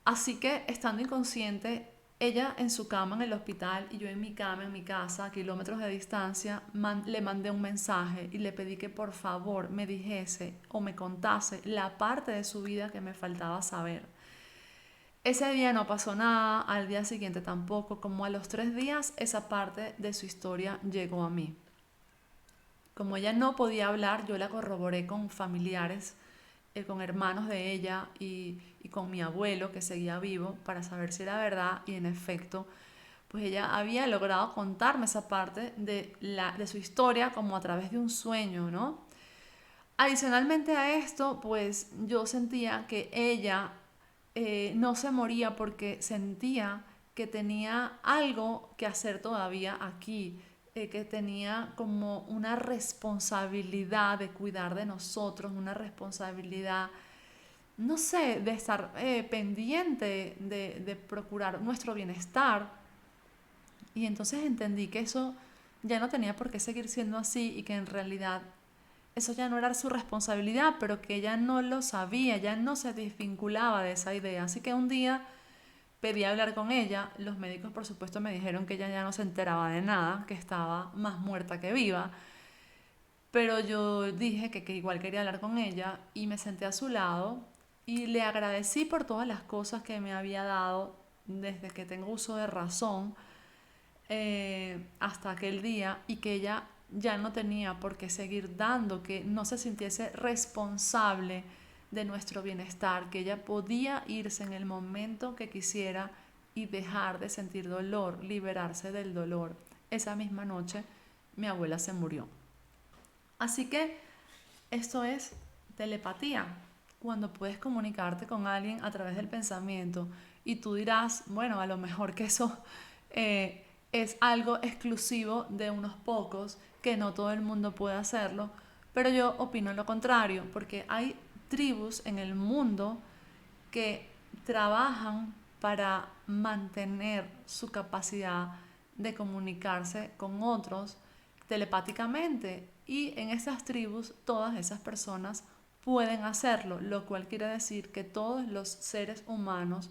Así que estando inconsciente, ella en su cama en el hospital y yo en mi cama en mi casa, a kilómetros de distancia, le mandé un mensaje y le pedí que por favor me dijese o me contase la parte de su vida que me faltaba saber. Ese día no pasó nada, al día siguiente tampoco, como a los 3 días esa parte de su historia llegó a mí. Como ella no podía hablar, yo la corroboré con familiares, con hermanos de ella y con mi abuelo que seguía vivo para saber si era verdad y en efecto, pues ella había logrado contarme esa parte de su historia como a través de un sueño, ¿no? Adicionalmente a esto, pues yo sentía que ella no se moría porque sentía que tenía algo que hacer todavía aquí, que tenía como una responsabilidad de cuidar de nosotros, una responsabilidad, no sé, de estar pendiente de procurar nuestro bienestar. Y entonces entendí que eso ya no tenía por qué seguir siendo así y que en realidad eso ya no era su responsabilidad, pero que ella no lo sabía, ya no se desvinculaba de esa idea. Así que un día pedí hablar con ella, los médicos por supuesto me dijeron que ella ya no se enteraba de nada, que estaba más muerta que viva, pero yo dije que igual quería hablar con ella y me senté a su lado y le agradecí por todas las cosas que me había dado desde que tengo uso de razón hasta aquel día y que ella ya no tenía por qué seguir dando, que no se sintiese responsable de nuestro bienestar, que ella podía irse en el momento que quisiera y dejar de sentir dolor, liberarse del dolor. Esa misma noche mi abuela se murió. Así que esto es telepatía, cuando puedes comunicarte con alguien a través del pensamiento y tú dirás, bueno, a lo mejor que eso es algo exclusivo de unos pocos, que no todo el mundo puede hacerlo, pero yo opino lo contrario, porque hay tribus en el mundo que trabajan para mantener su capacidad de comunicarse con otros telepáticamente y en esas tribus todas esas personas pueden hacerlo, lo cual quiere decir que todos los seres humanos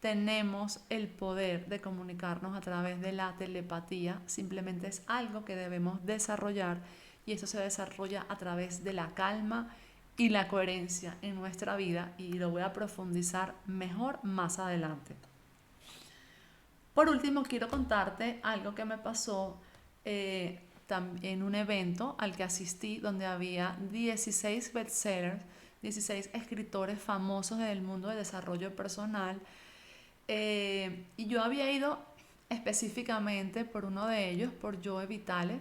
tenemos el poder de comunicarnos a través de la telepatía, simplemente es algo que debemos desarrollar y eso se desarrolla a través de la calma y la coherencia en nuestra vida y lo voy a profundizar mejor más adelante. Por último, quiero contarte algo que me pasó en un evento al que asistí donde había 16 bestsellers, 16 escritores famosos del mundo del desarrollo personal y yo había ido específicamente por uno de ellos, por Joe Vitale,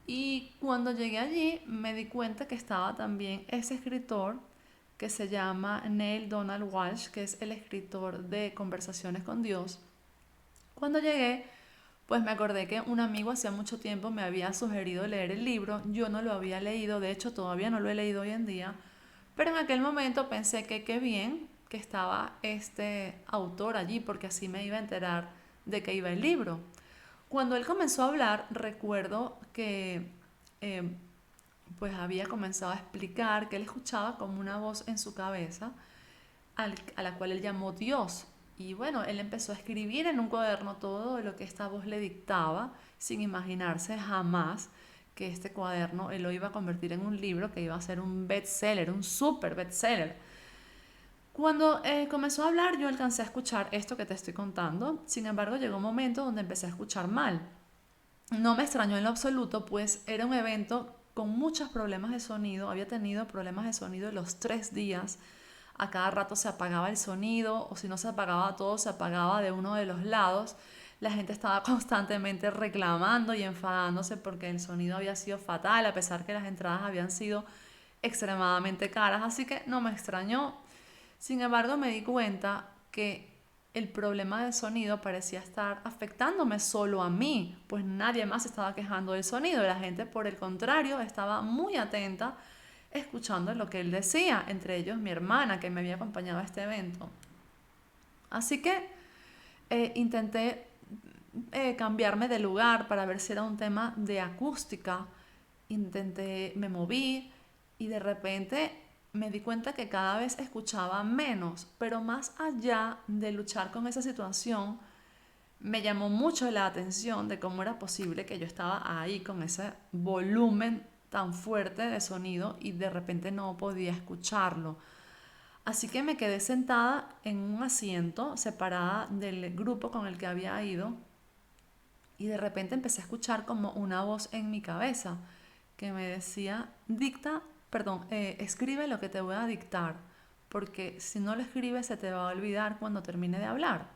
y cuando llegué allí me di cuenta que estaba también ese escritor que se llama Neil Donald Walsh, que es el escritor de Conversaciones con Dios. Cuando llegué, pues me acordé que un amigo hacía mucho tiempo me había sugerido leer el libro, yo no lo había leído, de hecho todavía no lo he leído hoy en día, pero en aquel momento pensé que qué bien que estaba este autor allí, porque así me iba a enterar de qué iba el libro. Cuando él comenzó a hablar, recuerdo que eh, pues había comenzado a explicar que él escuchaba como una voz en su cabeza a la cual él llamó Dios. Y bueno, él empezó a escribir en un cuaderno todo lo que esta voz le dictaba, sin imaginarse jamás que este cuaderno él lo iba a convertir en un libro que iba a ser un bestseller, un super bestseller. Cuando comenzó a hablar yo alcancé a escuchar esto que te estoy contando, sin embargo llegó un momento donde empecé a escuchar mal. no me extrañó en lo absoluto, pues era un evento con muchos problemas de sonido. Había tenido problemas de sonido los 3 días. A cada rato se apagaba el sonido, o si no se apagaba todo, se apagaba de uno de los lados. La gente estaba constantemente reclamando y enfadándose porque el sonido había sido fatal, a pesar que las entradas habían sido extremadamente caras. Así que no me extrañó. Sin embargo, me di cuenta que el problema del sonido parecía estar afectándome solo a mí, pues nadie más estaba quejando del sonido. La gente, por el contrario, estaba muy atenta escuchando lo que él decía, entre ellos mi hermana que me había acompañado a este evento. Así que intenté cambiarme de lugar para ver si era un tema de acústica. Me moví y de repente me di cuenta que cada vez escuchaba menos, pero más allá de luchar con esa situación, me llamó mucho la atención de cómo era posible que yo estaba ahí con ese volumen tan fuerte de sonido y de repente no podía escucharlo. Así que me quedé sentada en un asiento separada del grupo con el que había ido y de repente empecé a escuchar como una voz en mi cabeza que me decía, escribe lo que te voy a dictar, porque si no lo escribes se te va a olvidar cuando termine de hablar.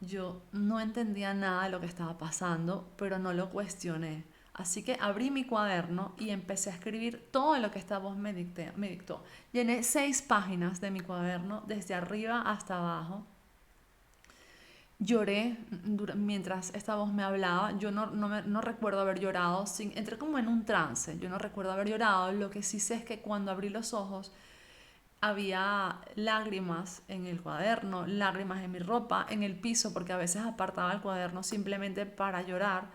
Yo no entendía nada de lo que estaba pasando, pero no lo cuestioné. Así que abrí mi cuaderno y empecé a escribir todo lo que esta voz me dictó. Llené 6 páginas de mi cuaderno, desde arriba hasta abajo. Lloré mientras esta voz me hablaba. Yo no recuerdo haber llorado. Entré como en un trance. Yo no recuerdo haber llorado. Lo que sí sé es que cuando abrí los ojos había lágrimas en el cuaderno, lágrimas en mi ropa, en el piso, porque a veces apartaba el cuaderno simplemente para llorar.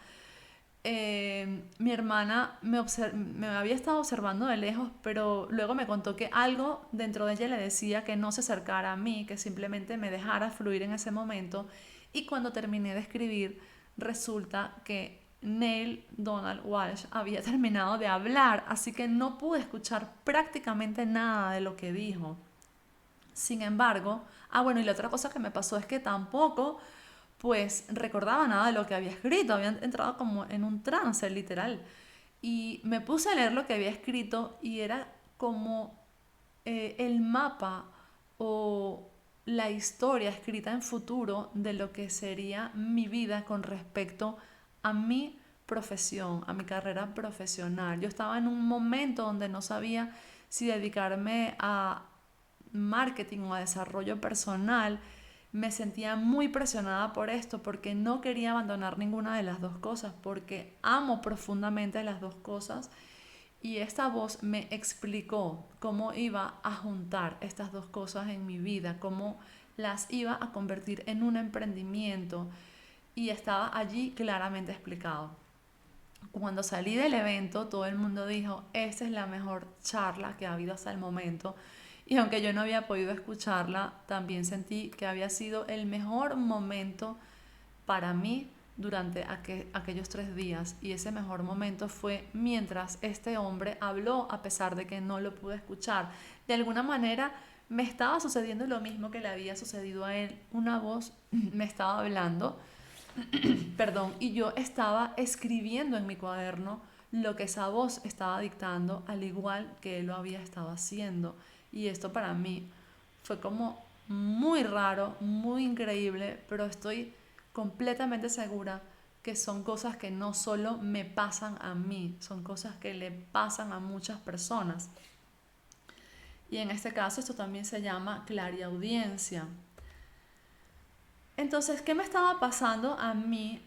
Mi hermana me había estado observando de lejos, pero luego me contó que algo dentro de ella le decía que no se acercara a mí, que simplemente me dejara fluir en ese momento. Y cuando terminé de escribir, resulta que Neil Donald Walsh había terminado de hablar, así que no pude escuchar prácticamente nada de lo que dijo. Sin embargo, bueno, y la otra cosa que me pasó es que tampoco pues recordaba nada de lo que había escrito, había entrado como en un trance literal. Y me puse a leer lo que había escrito y era como el mapa o la historia escrita en futuro de lo que sería mi vida con respecto a mi profesión, a mi carrera profesional. Yo estaba en un momento donde no sabía si dedicarme a marketing o a desarrollo personal. Me sentía muy presionada por esto porque no quería abandonar ninguna de las dos cosas, porque amo profundamente las dos cosas. Y esta voz me explicó cómo iba a juntar estas dos cosas en mi vida, cómo las iba a convertir en un emprendimiento, y estaba allí claramente explicado. Cuando salí del evento, todo el mundo dijo, esta es la mejor charla que ha habido hasta el momento. Y aunque yo no había podido escucharla, también sentí que había sido el mejor momento para mí durante aquellos 3 días. Y ese mejor momento fue mientras este hombre habló, a pesar de que no lo pude escuchar. De alguna manera me estaba sucediendo lo mismo que le había sucedido a él. Una voz me estaba hablando, perdón, y yo estaba escribiendo en mi cuaderno lo que esa voz estaba dictando, al igual que él lo había estado haciendo. Y esto para mí fue como muy raro, muy increíble, pero estoy completamente segura que son cosas que no solo me pasan a mí, son cosas que le pasan a muchas personas. Y en este caso esto también se llama clariaudiencia. Entonces, ¿qué me estaba pasando a mí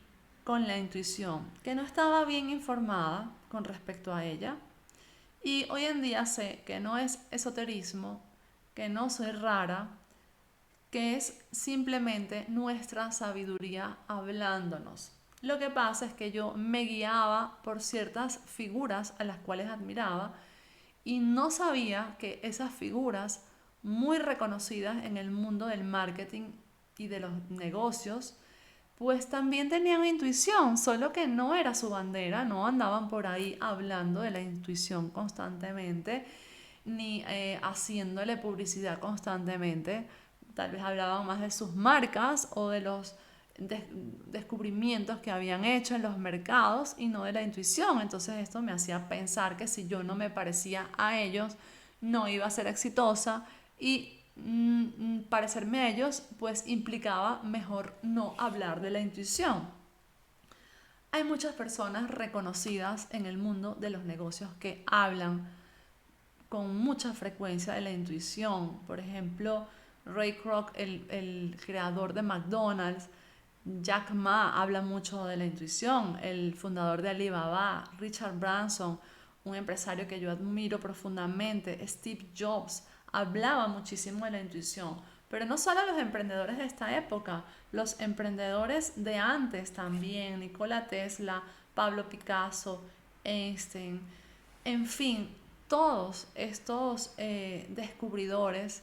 con la intuición? Que no estaba bien informada con respecto a ella. Y hoy en día sé que no es esoterismo, que no soy rara, que es simplemente nuestra sabiduría hablándonos. Lo que pasa es que yo me guiaba por ciertas figuras a las cuales admiraba y no sabía que esas figuras muy reconocidas en el mundo del marketing y de los negocios, pues también tenían intuición, solo que no era su bandera, no andaban por ahí hablando de la intuición constantemente, ni haciéndole publicidad constantemente. Tal vez hablaban más de sus marcas o de los des- descubrimientos que habían hecho en los mercados y no de la intuición. Entonces esto me hacía pensar que si yo no me parecía a ellos, no iba a ser exitosa y parecerme a ellos pues implicaba mejor no hablar de la intuición. Hay muchas personas reconocidas en el mundo de los negocios que hablan con mucha frecuencia de la intuición. Por ejemplo, Ray Kroc, el creador de McDonald's, Jack Ma habla mucho de la intuición, el fundador de Alibaba, Richard Branson, un empresario que yo admiro profundamente, Steve Jobs, hablaba muchísimo de la intuición. Pero no solo los emprendedores de esta época, los emprendedores de antes también, Nikola Tesla, Pablo Picasso, Einstein, en fin, todos estos descubridores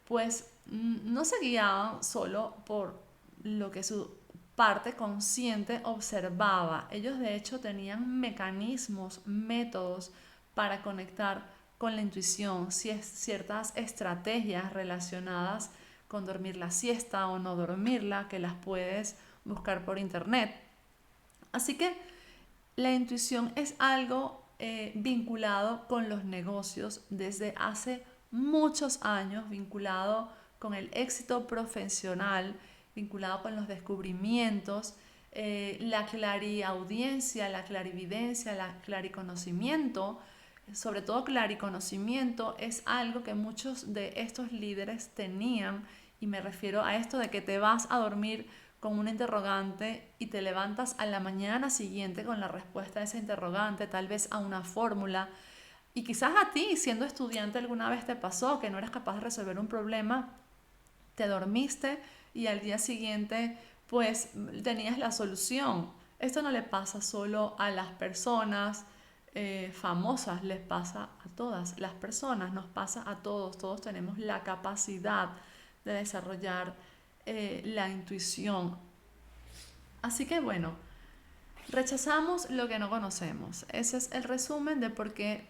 pues no se guiaban solo por lo que su parte consciente observaba. Ellos de hecho tenían mecanismos, métodos para conectar con la intuición, ciertas estrategias relacionadas con dormir la siesta o no dormirla, que las puedes buscar por internet. Así que la intuición es algo vinculado con los negocios desde hace muchos años, vinculado con el éxito profesional, vinculado con los descubrimientos, la clariaudiencia, la clarividencia, la clariconocimiento. Sobre todo clariconocimiento es algo que muchos de estos líderes tenían, y me refiero a esto de que te vas a dormir con una interrogante y te levantas a la mañana siguiente con la respuesta a esa interrogante, tal vez a una fórmula. Y quizás a ti, siendo estudiante, alguna vez te pasó que no eras capaz de resolver un problema, te dormiste y al día siguiente pues tenías la solución. Esto no le pasa solo a las personas famosas, les pasa a todas las personas, nos pasa a todos. Todos tenemos la capacidad de desarrollar la intuición. Así que bueno, rechazamos lo que no conocemos. Ese es el resumen de por qué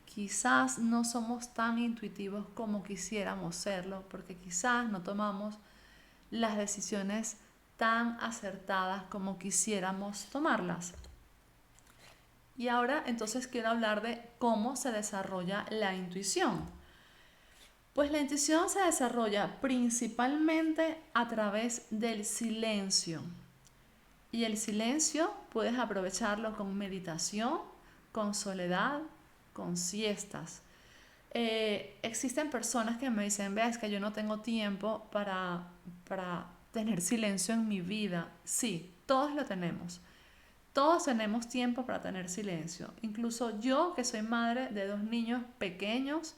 quizás no somos tan intuitivos como quisiéramos serlo, porque quizás no tomamos las decisiones tan acertadas como quisiéramos tomarlas. Y ahora entonces quiero hablar de cómo se desarrolla la intuición. Pues la intuición se desarrolla principalmente a través del silencio. Y el silencio puedes aprovecharlo con meditación, con soledad, con siestas. Existen personas que me dicen, vea, es que yo no tengo tiempo para tener silencio en mi vida. Sí, todos lo tenemos. Todos tenemos tiempo para tener silencio. Incluso yo, que soy madre de dos niños pequeños,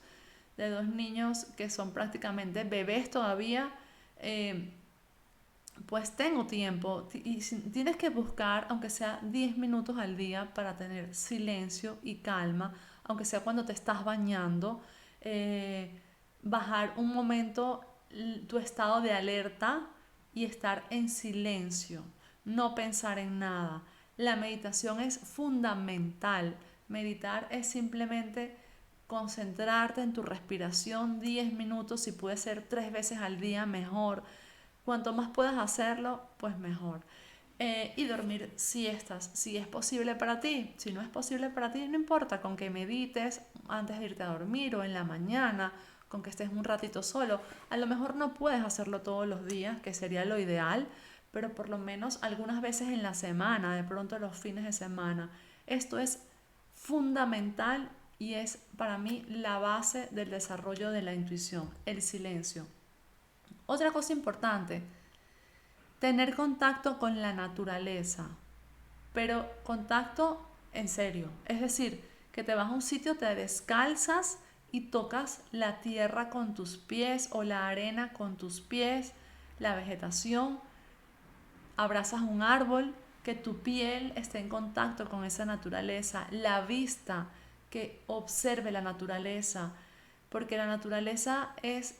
de dos niños que son prácticamente bebés todavía, pues tengo tiempo y tienes que buscar, aunque sea 10 minutos al día, para tener silencio y calma, aunque sea cuando te estás bañando, eh, bajar un momento tu estado de alerta y estar en silencio, no pensar en nada. La meditación es fundamental. Meditar es simplemente concentrarte en tu respiración 10 minutos, si puede ser 3 veces al día, mejor. Cuanto más puedas hacerlo, pues mejor. Y dormir siestas, si es posible para ti. Si no es posible para ti, no importa, con que medites antes de irte a dormir o en la mañana, con que estés un ratito solo. A lo mejor no puedes hacerlo todos los días, que sería lo ideal, pero por lo menos algunas veces en la semana, de pronto los fines de semana. Esto es fundamental y es para mí la base del desarrollo de la intuición, el silencio. Otra cosa importante, tener contacto con la naturaleza, pero contacto en serio. Es decir, que te vas a un sitio, te descalzas y tocas la tierra con tus pies o la arena con tus pies, la vegetación, abrazas un árbol, que tu piel esté en contacto con esa naturaleza, la vista, que observe la naturaleza, porque la naturaleza es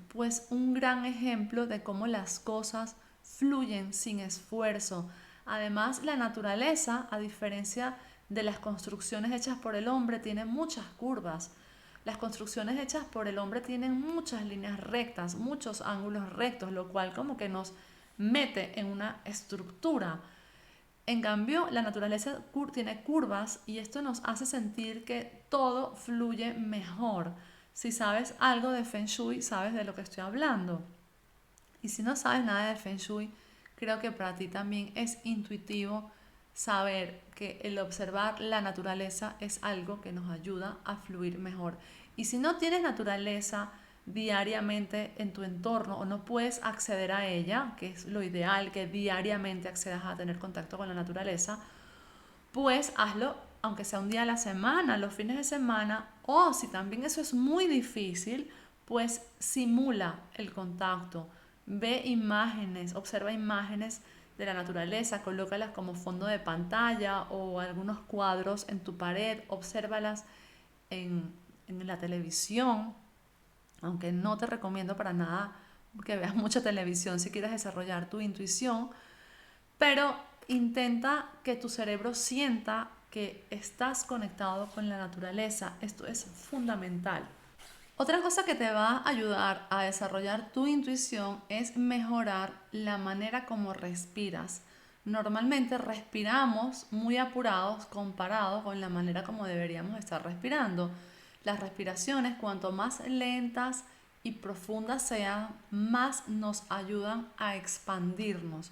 pues un gran ejemplo de cómo las cosas fluyen sin esfuerzo. Además, la naturaleza, a diferencia de las construcciones hechas por el hombre, tiene muchas curvas. Las construcciones hechas por el hombre tienen muchas líneas rectas, muchos ángulos rectos, lo cual como que nos mete en una estructura. En cambio, la naturaleza tiene curvas y esto nos hace sentir que todo fluye mejor. Si sabes algo de Feng Shui, sabes de lo que estoy hablando. Y si no sabes nada de Feng Shui, creo que para ti también es intuitivo saber que el observar la naturaleza es algo que nos ayuda a fluir mejor. Y si no tienes naturaleza diariamente en tu entorno o no puedes acceder a ella, que es lo ideal, que diariamente accedas a tener contacto con la naturaleza, pues hazlo aunque sea un día a la semana, los fines de semana, o si también eso es muy difícil, pues simula el contacto, ve imágenes, observa imágenes de la naturaleza, colócalas como fondo de pantalla o algunos cuadros en tu pared, obsérvalas en, en la televisión, aunque no te recomiendo para nada que veas mucha televisión si quieres desarrollar tu intuición, pero intenta que tu cerebro sienta que estás conectado con la naturaleza. Esto es fundamental. Otra cosa que te va a ayudar a desarrollar tu intuición es mejorar la manera como respiras. Normalmente respiramos muy apurados comparado con la manera como deberíamos estar respirando. Las respiraciones, cuanto más lentas y profundas sean, más nos ayudan a expandirnos,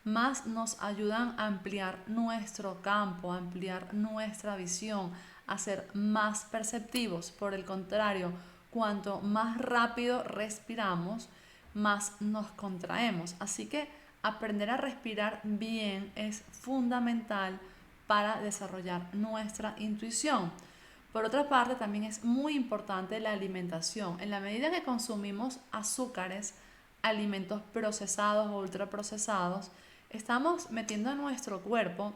más nos ayudan a ampliar nuestro campo, a ampliar nuestra visión, a ser más perceptivos. Por el contrario, cuanto más rápido respiramos, más nos contraemos. Así que aprender a respirar bien es fundamental para desarrollar nuestra intuición. Por otra parte, también es muy importante la alimentación. En la medida que consumimos azúcares, alimentos procesados o ultraprocesados, estamos metiendo en nuestro cuerpo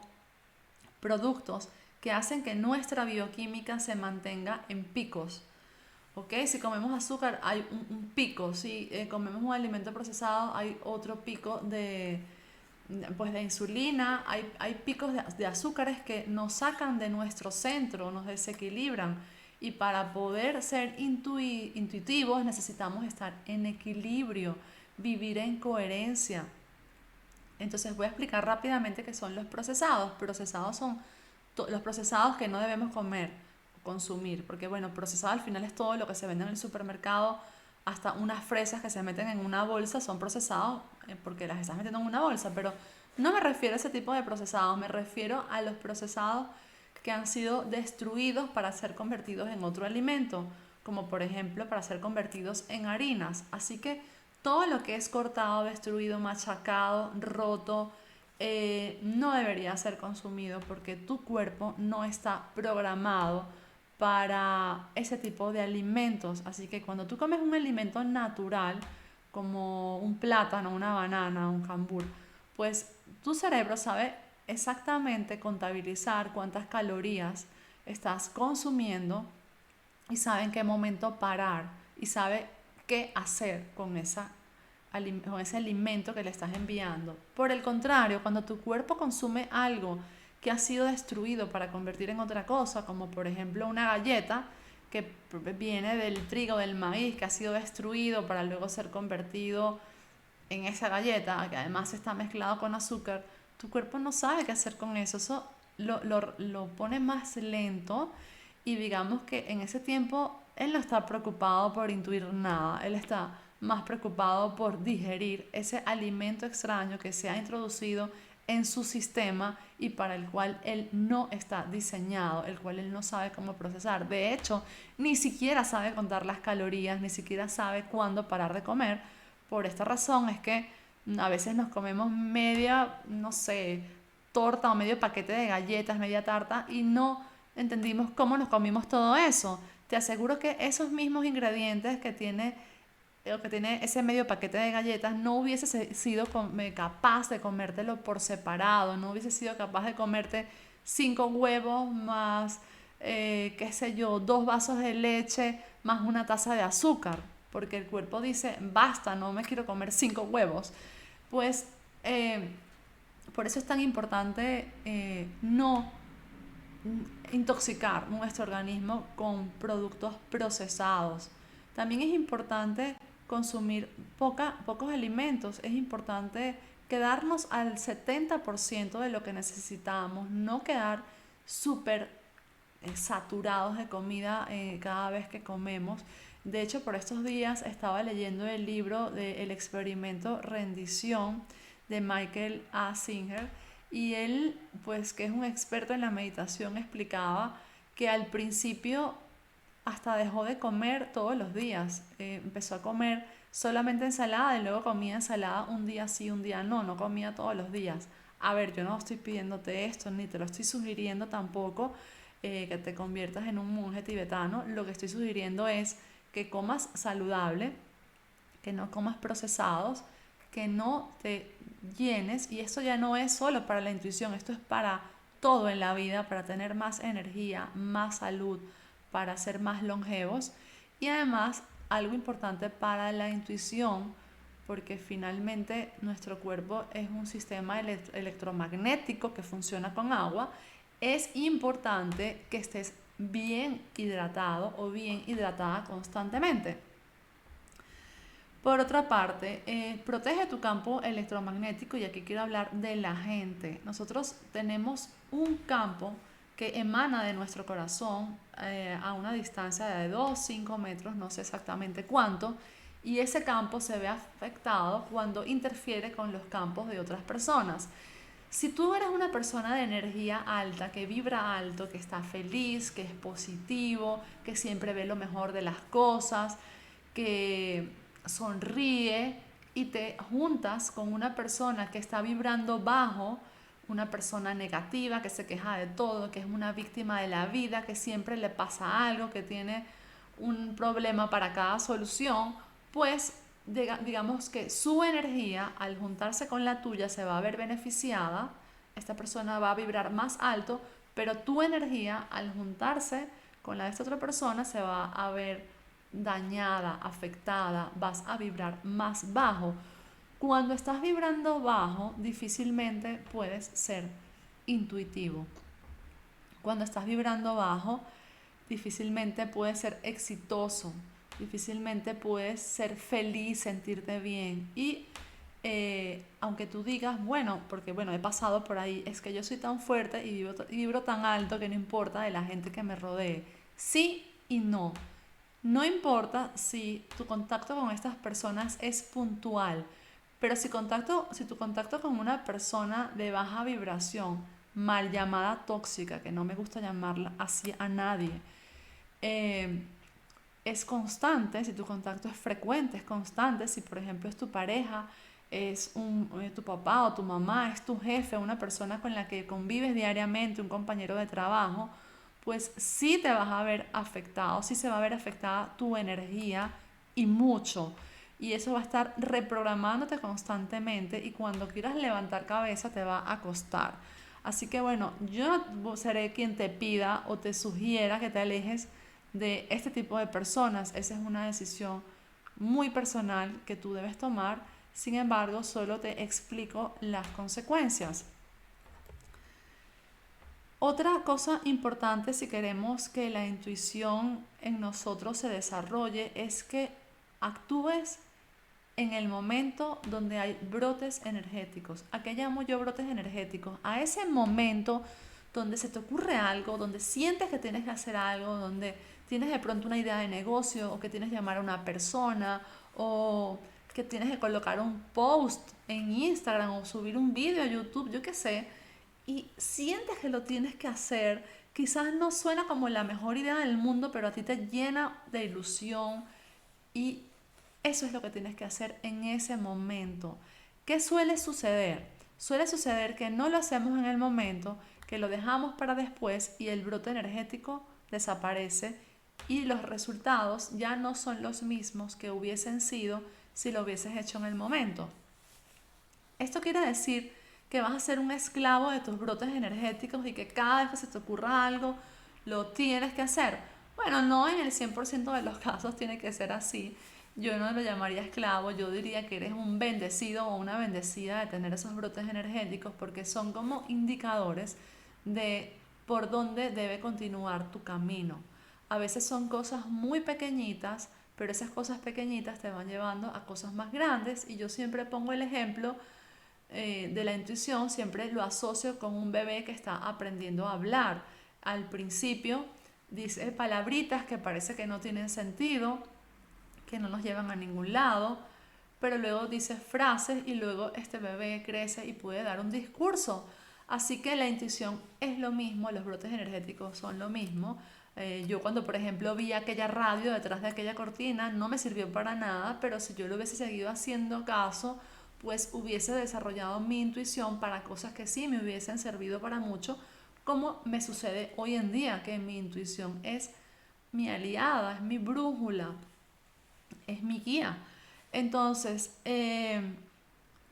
productos que hacen que nuestra bioquímica se mantenga en picos. ¿Ok? Si comemos azúcar hay un pico, si comemos un alimento procesado hay otro pico pues de insulina, hay picos de azúcares que nos sacan de nuestro centro, nos desequilibran. Y para poder ser intuitivos necesitamos estar en equilibrio, vivir en coherencia. Entonces voy a explicar rápidamente qué son los procesados. Procesados son los procesados que no debemos comer, consumir, porque bueno, procesado al final es todo lo que se vende en el supermercado, hasta unas fresas que se meten en una bolsa son procesados porque las estás metiendo en una bolsa, pero no me refiero a ese tipo de procesados, me refiero a los procesados que han sido destruidos para ser convertidos en otro alimento, como por ejemplo para ser convertidos en harinas. Así que todo lo que es cortado, destruido, machacado, roto, no debería ser consumido porque tu cuerpo no está programado para ese tipo de alimentos. Así que cuando tú comes un alimento natural, como un plátano, una banana, un cambur, pues tu cerebro sabe exactamente contabilizar cuántas calorías estás consumiendo y sabe en qué momento parar y sabe qué hacer con ese alimento que le estás enviando. Por el contrario, cuando tu cuerpo consume algo que ha sido destruido para convertir en otra cosa, como por ejemplo una galleta que viene del trigo, del maíz, que ha sido destruido para luego ser convertido en esa galleta, que además está mezclado con azúcar, tu cuerpo no sabe qué hacer con eso. Eso lo pone más lento y digamos que en ese tiempo él no está preocupado por intuir nada, él está más preocupado por digerir ese alimento extraño que se ha introducido en su sistema y para el cual él no está diseñado, el cual él no sabe cómo procesar. De hecho, ni siquiera sabe contar las calorías, ni siquiera sabe cuándo parar de comer. Por esta razón es que a veces nos comemos media, no sé, torta o medio paquete de galletas, media tarta y no entendimos cómo nos comimos todo eso. Te aseguro que esos mismos ingredientes que tiene ese medio paquete de galletas, no hubiese sido capaz de comértelo por separado, no hubiese sido capaz de comerte 5 huevos más, qué sé yo, 2 vasos de leche más una taza de azúcar, porque el cuerpo dice, basta, no me quiero comer 5 huevos. Pues por eso es tan importante no intoxicar nuestro organismo con productos procesados. También es importante consumir pocos alimentos, es importante quedarnos al 70% de lo que necesitamos, no quedar súper saturados de comida cada vez que comemos. De hecho, por estos días estaba leyendo el libro de El experimento rendición de Michael A. Singer, y él, pues que es un experto en la meditación, explicaba que al principio hasta dejó de comer todos los días. Empezó a comer solamente ensalada y luego comía ensalada un día sí, un día no, no comía todos los días. A ver, yo no estoy pidiéndote esto, ni te lo estoy sugiriendo tampoco, que te conviertas en un monje tibetano. Lo que estoy sugiriendo es que comas saludable, que no comas procesados, que no te llenes, y esto ya no es solo para la intuición, esto es para todo en la vida, para tener más energía, más salud, para ser más longevos, y además algo importante para la intuición, porque finalmente nuestro cuerpo es un sistema electromagnético que funciona con agua. Es importante que estés bien hidratado o bien hidratada constantemente. Por otra parte, protege tu campo electromagnético, y aquí quiero hablar de la gente. Nosotros tenemos un campo que emana de nuestro corazón a una distancia de 2, 5 metros, no sé exactamente cuánto, y ese campo se ve afectado cuando interfiere con los campos de otras personas. Si tú eres una persona de energía alta, que vibra alto, que está feliz, que es positivo, que siempre ve lo mejor de las cosas, que sonríe, y te juntas con una persona que está vibrando bajo, una persona negativa, que se queja de todo, que es una víctima de la vida, que siempre le pasa algo, que tiene un problema para cada solución, pues digamos que su energía al juntarse con la tuya se va a ver beneficiada. Esta persona va a vibrar más alto, pero tu energía al juntarse con la de esta otra persona se va a ver dañada, afectada, vas a vibrar más bajo. Cuando estás vibrando bajo, difícilmente puedes ser intuitivo. Cuando estás vibrando bajo, difícilmente puedes ser exitoso, difícilmente puedes ser feliz, sentirte bien. Y aunque tú digas, bueno, porque bueno, he pasado por ahí, es que yo soy tan fuerte y vibro tan alto que no importa de la gente que me rodee. Sí y no. No importa si tu contacto con estas personas es puntual, pero si tu contacto con una persona de baja vibración, mal llamada tóxica, que no me gusta llamarla así a nadie, eh, es constante, si tu contacto es frecuente, es constante, si por ejemplo es tu pareja, es tu papá o tu mamá, es tu jefe, una persona con la que convives diariamente, un compañero de trabajo, pues sí te vas a ver afectado, sí se va a ver afectada tu energía, y mucho. Y eso va a estar reprogramándote constantemente, y cuando quieras levantar cabeza te va a costar. Así que bueno, yo no seré quien te pida o te sugiera que te alejes de este tipo de personas. Esa es una decisión muy personal que tú debes tomar. Sin embargo, solo te explico las consecuencias. Otra cosa importante si queremos que la intuición en nosotros se desarrolle es que actúes en el momento donde hay brotes energéticos. ¿A qué llamo yo brotes energéticos? A ese momento donde se te ocurre algo, donde sientes que tienes que hacer algo, donde tienes de pronto una idea de negocio, o que tienes que llamar a una persona, o que tienes que colocar un post en Instagram o subir un video a YouTube, yo qué sé, y sientes que lo tienes que hacer. Quizás no suena como la mejor idea del mundo, pero a ti te llena de ilusión, y eso es lo que tienes que hacer en ese momento. ¿Qué suele suceder? Suele suceder que no lo hacemos en el momento, que lo dejamos para después, y el brote energético desaparece, y los resultados ya no son los mismos que hubiesen sido si lo hubieses hecho en el momento. Esto quiere decir que vas a ser un esclavo de tus brotes energéticos, y que cada vez que se te ocurra algo, lo tienes que hacer. Bueno, no en el 100% de los casos tiene que ser así. Yo no lo llamaría esclavo, yo diría que eres un bendecido o una bendecida de tener esos brotes energéticos, porque son como indicadores de por dónde debe continuar tu camino. A veces son cosas muy pequeñitas, pero esas cosas pequeñitas te van llevando a cosas más grandes, y yo siempre pongo el ejemplo de la intuición, siempre lo asocio con un bebé que está aprendiendo a hablar. Al principio dice palabritas que parece que no tienen sentido, que no nos llevan a ningún lado, pero luego dice frases y luego este bebé crece y puede dar un discurso. Así que la intuición es lo mismo, los brotes energéticos son lo mismo. Yo cuando por ejemplo vi aquella radio detrás de aquella cortina no me sirvió para nada, pero si yo lo hubiese seguido haciendo caso, pues hubiese desarrollado mi intuición para cosas que sí me hubiesen servido para mucho, como me sucede hoy en día, que mi intuición es mi aliada, es mi brújula, es mi guía. Entonces,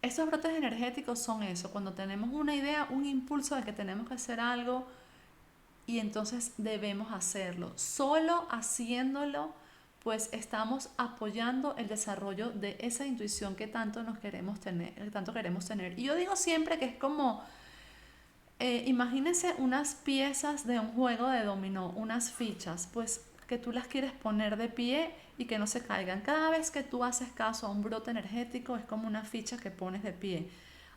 estos brotes energéticos son eso, cuando tenemos una idea, un impulso de que tenemos que hacer algo y entonces debemos hacerlo. Solo haciéndolo, pues estamos apoyando el desarrollo de esa intuición que tanto nos queremos tener, que tanto queremos tener. Y yo digo siempre que es como, imagínense unas piezas de un juego de dominó, unas fichas, pues que tú las quieres poner de pie y que no se caigan. Cada vez que tú haces caso a un brote energético es como una ficha que pones de pie.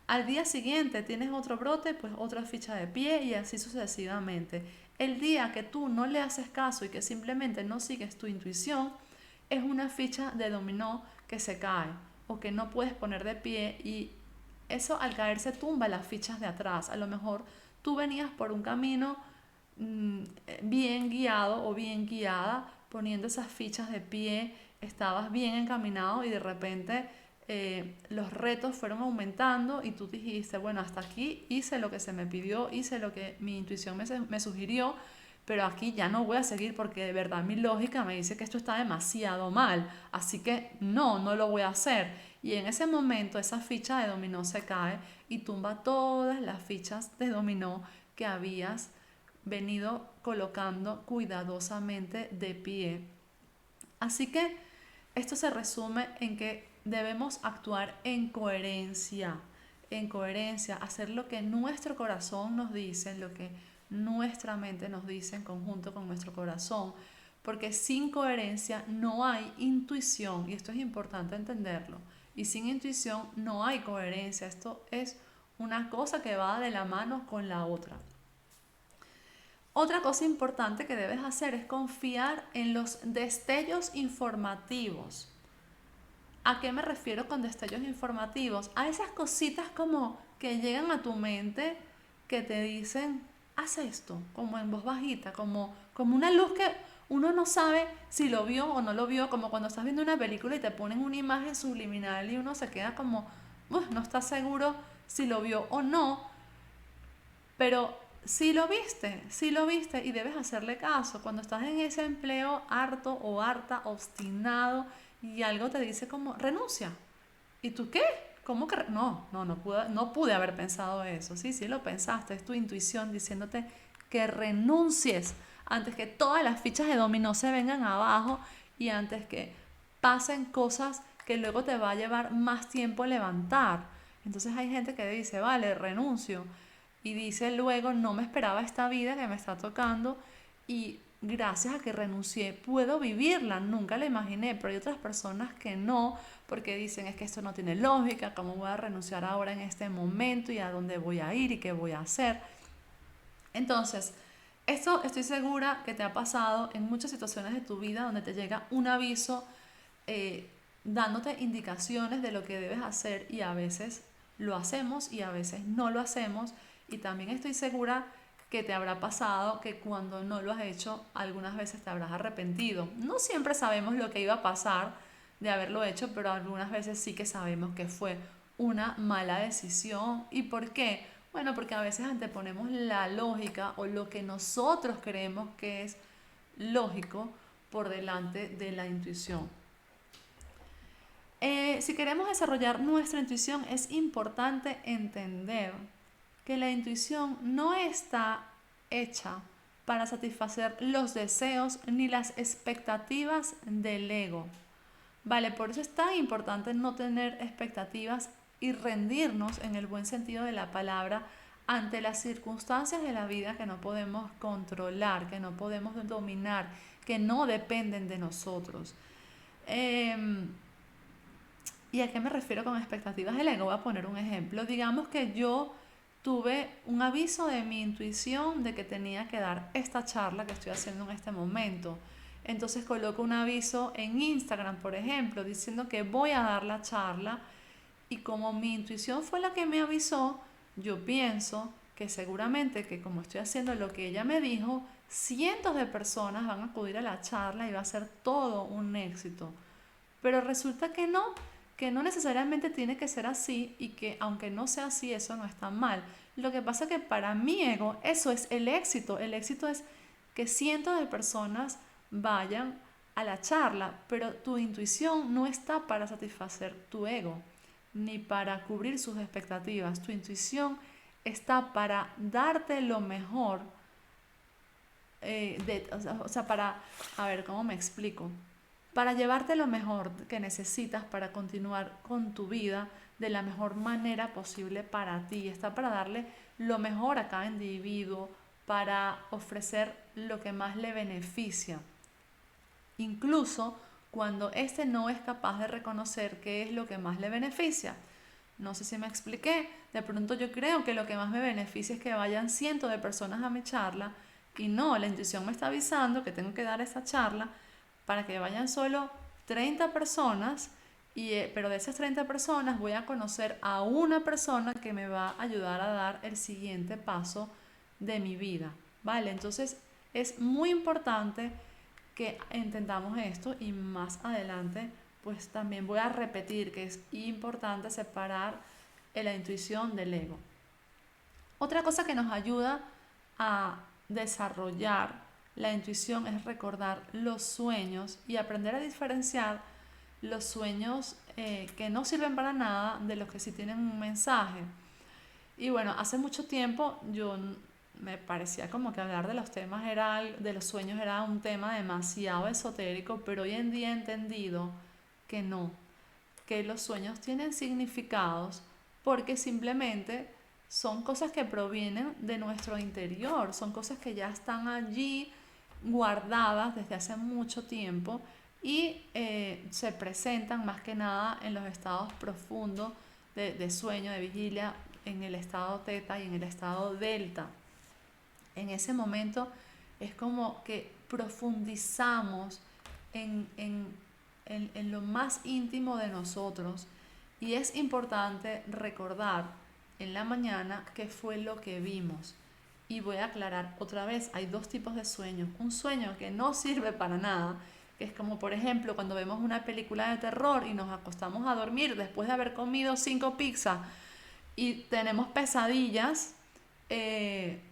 Al día siguiente tienes otro brote, pues otra ficha de pie y así sucesivamente. El día que tú no le haces caso y que simplemente no sigues tu intuición, es una ficha de dominó que se cae o que no puedes poner de pie, y eso al caer se tumba las fichas de atrás. A lo mejor tú venías por un camino bien guiado o bien guiada, poniendo esas fichas de pie, estabas bien encaminado y de repente los retos fueron aumentando y tú dijiste, bueno, hasta aquí hice lo que se me pidió, hice lo que mi intuición me sugirió, pero aquí ya no voy a seguir porque de verdad mi lógica me dice que esto está demasiado mal, así que no lo voy a hacer. Y en ese momento esa ficha de dominó se cae y tumba todas las fichas de dominó que habías venido colocando cuidadosamente de pie. Así que esto se resume en que debemos actuar en coherencia, hacer lo que nuestro corazón nos dice, lo que nuestra mente nos dice en conjunto con nuestro corazón, porque sin coherencia no hay intuición, y esto es importante entenderlo, y sin intuición no hay coherencia, esto es una cosa que va de la mano con la otra. Otra cosa importante que debes hacer es confiar en los destellos informativos. ¿A qué me refiero con destellos informativos? A esas cositas como que llegan a tu mente que te dicen, haz esto, como en voz bajita, como una luz que uno no sabe si lo vio o no lo vio, como cuando estás viendo una película y te ponen una imagen subliminal y uno se queda como, no está seguro si lo vio o no, pero sí lo viste y debes hacerle caso. Cuando estás en ese empleo harto o harta, obstinado, y algo te dice como, renuncia. ¿Y tú qué? ¿Cómo que? No pude haber pensado eso. Sí lo pensaste. Es tu intuición diciéndote que renuncies antes que todas las fichas de dominó se vengan abajo y antes que pasen cosas que luego te va a llevar más tiempo levantar. Entonces hay gente que dice, vale, renuncio, y dice luego, no me esperaba esta vida que me está tocando y gracias a que renuncié puedo vivirla, nunca la imaginé. Pero hay otras personas que no, porque dicen, es que esto no tiene lógica, ¿cómo voy a renunciar ahora en este momento y a dónde voy a ir y qué voy a hacer? Entonces, esto estoy segura que te ha pasado en muchas situaciones de tu vida donde te llega un aviso eh, dándote indicaciones de lo que debes hacer, y a veces lo hacemos y a veces no lo hacemos. Y también estoy segura que te habrá pasado que cuando no lo has hecho algunas veces te habrás arrepentido. No siempre sabemos lo que iba a pasar de haberlo hecho, pero algunas veces sí que sabemos que fue una mala decisión. ¿Y por qué? Bueno, porque a veces anteponemos la lógica o lo que nosotros creemos que es lógico por delante de la intuición. Si queremos desarrollar nuestra intuición, es importante entender que la intuición no está hecha para satisfacer los deseos ni las expectativas del ego. Vale, por eso es tan importante no tener expectativas y rendirnos, en el buen sentido de la palabra, ante las circunstancias de la vida que no podemos controlar, que no podemos dominar, que no dependen de nosotros. Em, ¿Y a qué me refiero con expectativas del ego? Voy a poner un ejemplo. Digamos que yo tuve un aviso de mi intuición de que tenía que dar esta charla que estoy haciendo en este momento. Entonces coloco un aviso en Instagram, por ejemplo, diciendo que voy a dar la charla, y como mi intuición fue la que me avisó, yo pienso que seguramente que como estoy haciendo lo que ella me dijo, cientos de personas van a acudir a la charla y va a ser todo un éxito. Pero resulta que no necesariamente tiene que ser así, y que aunque no sea así, eso no está mal. Lo que pasa es que para mi ego eso es el éxito. El éxito es que cientos de personas vayan a la charla, pero tu intuición no está para satisfacer tu ego ni para cubrir sus expectativas. Tu intuición está para darte lo mejor, para, a ver, ¿cómo me explico? Para llevarte lo mejor que necesitas para continuar con tu vida de la mejor manera posible para ti. Está para darle lo mejor a cada individuo, para ofrecer lo que más le beneficia, incluso cuando éste no es capaz de reconocer qué es lo que más le beneficia. No sé si me expliqué. De pronto yo creo que lo que más me beneficia es que vayan cientos de personas a mi charla, y no, la intuición me está avisando que tengo que dar esa charla para que vayan solo 30 personas, pero de esas 30 personas voy a conocer a una persona que me va a ayudar a dar el siguiente paso de mi vida, ¿vale? Entonces es muy importante que entendamos esto, y más adelante pues también voy a repetir que es importante separar la intuición del ego. Otra cosa que nos ayuda a desarrollar la intuición es recordar los sueños y aprender a diferenciar los sueños que no sirven para nada de los que sí tienen un mensaje. Y bueno, hace mucho tiempo yo me parecía como que hablar de los temas de los sueños era un tema demasiado esotérico, pero hoy en día he entendido que no, que los sueños tienen significados porque simplemente son cosas que provienen de nuestro interior, son cosas que ya están allí guardadas desde hace mucho tiempo, y se presentan más que nada en los estados profundos de sueño, de vigilia, en el estado teta y en el estado delta. En ese momento es como que profundizamos en lo más íntimo de nosotros, y es importante recordar en la mañana qué fue lo que vimos. Y voy a aclarar otra vez, hay dos tipos de sueños. Un sueño que no sirve para nada, que es como por ejemplo cuando vemos una película de terror y nos acostamos a dormir después de haber comido 5 pizzas y tenemos pesadillas,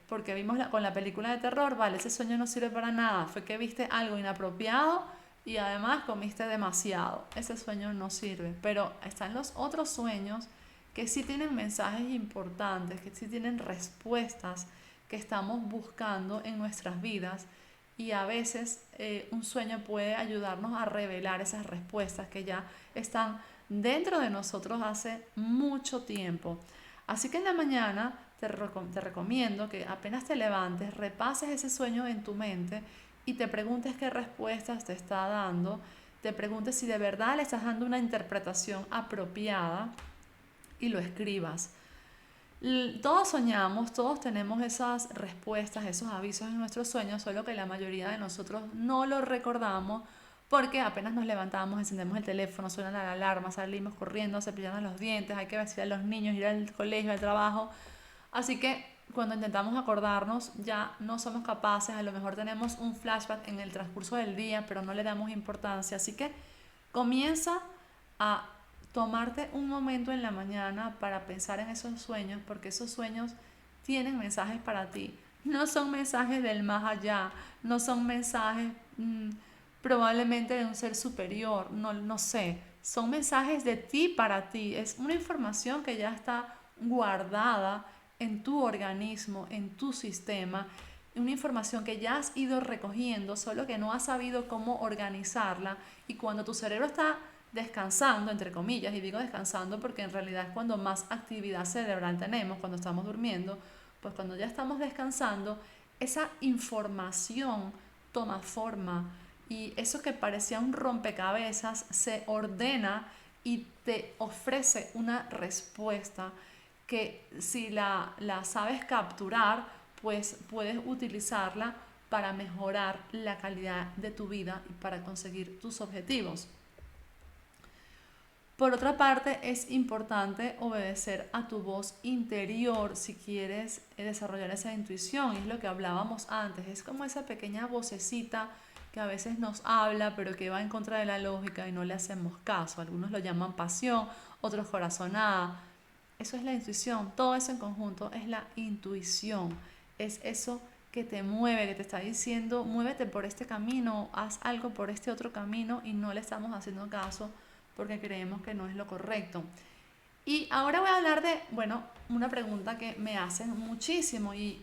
porque vimos con la película de terror. Vale, ese sueño no sirve para nada, fue que viste algo inapropiado y además comiste demasiado. Ese sueño no sirve. Pero están los otros sueños que sí tienen mensajes importantes, que sí tienen respuestas que estamos buscando en nuestras vidas, y a veces un sueño puede ayudarnos a revelar esas respuestas que ya están dentro de nosotros hace mucho tiempo. Así que en la mañana te recomiendo que apenas te levantes, repases ese sueño en tu mente y te preguntes qué respuestas te está dando, te preguntes si de verdad le estás dando una interpretación apropiada, y lo escribas. Todos soñamos, todos tenemos esas respuestas, esos avisos en nuestros sueños, solo que la mayoría de nosotros no lo recordamos porque apenas nos levantamos, encendemos el teléfono, suena la alarma, salimos corriendo, cepillando los dientes, hay que vestir a los niños, ir al colegio, al trabajo. Así que cuando intentamos acordarnos ya no somos capaces, a lo mejor tenemos un flashback en el transcurso del día, pero no le damos importancia. Así que comienza a tomarte un momento en la mañana para pensar en esos sueños, porque esos sueños tienen mensajes para ti. No son mensajes del más allá, no son mensajes probablemente de un ser superior, no sé, son mensajes de ti para ti, es una información que ya está guardada en tu organismo, en tu sistema, una información que ya has ido recogiendo, solo que no has sabido cómo organizarla, y cuando tu cerebro está descansando, entre comillas, y digo descansando porque en realidad es cuando más actividad cerebral tenemos, cuando estamos durmiendo, pues cuando ya estamos descansando, esa información toma forma y eso que parecía un rompecabezas se ordena y te ofrece una respuesta que si la sabes capturar, pues puedes utilizarla para mejorar la calidad de tu vida y para conseguir tus objetivos. Por otra parte, es importante obedecer a tu voz interior si quieres desarrollar esa intuición. Y es lo que hablábamos antes. Es como esa pequeña vocecita que a veces nos habla, pero que va en contra de la lógica y no le hacemos caso. Algunos lo llaman pasión, otros corazonada. Eso es la intuición. Todo eso en conjunto es la intuición. Es eso que te mueve, que te está diciendo, muévete por este camino, haz algo por este otro camino y no le estamos haciendo caso porque creemos que no es lo correcto. Y ahora voy a hablar de, bueno, una pregunta que me hacen muchísimo y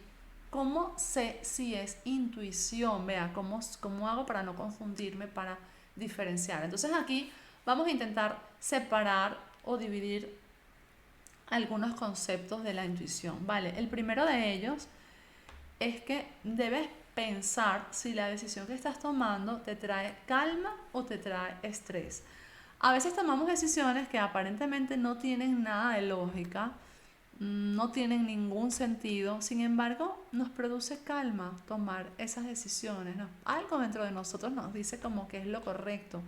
¿cómo sé si es intuición? Vea, ¿cómo hago para no confundirme, para diferenciar? Entonces aquí vamos a intentar separar o dividir algunos conceptos de la intuición, ¿vale? El primero de ellos es que debes pensar si la decisión que estás tomando te trae calma o te trae estrés. A veces tomamos decisiones que aparentemente no tienen nada de lógica, no tienen ningún sentido, sin embargo nos produce calma tomar esas decisiones, ¿no? Algo dentro de nosotros nos dice como que es lo correcto.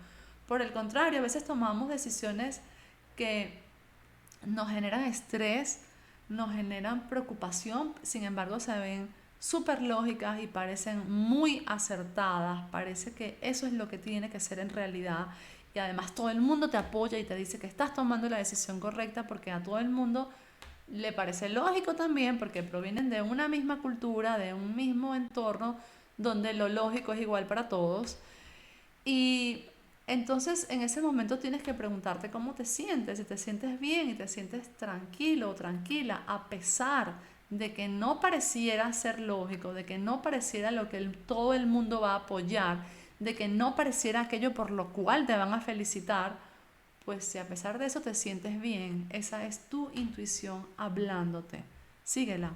Por el contrario, a veces tomamos decisiones que nos generan estrés, nos generan preocupación, sin embargo se ven súper lógicas y parecen muy acertadas, parece que eso es lo que tiene que ser en realidad y además todo el mundo te apoya y te dice que estás tomando la decisión correcta porque a todo el mundo le parece lógico también porque provienen de una misma cultura, de un mismo entorno donde lo lógico es igual para todos y entonces en ese momento tienes que preguntarte cómo te sientes, si te sientes bien y te sientes tranquilo o tranquila, a pesar de que no pareciera ser lógico, de que no pareciera lo que todo el mundo va a apoyar, de que no pareciera aquello por lo cual te van a felicitar, pues si a pesar de eso te sientes bien, esa es tu intuición hablándote. Síguela.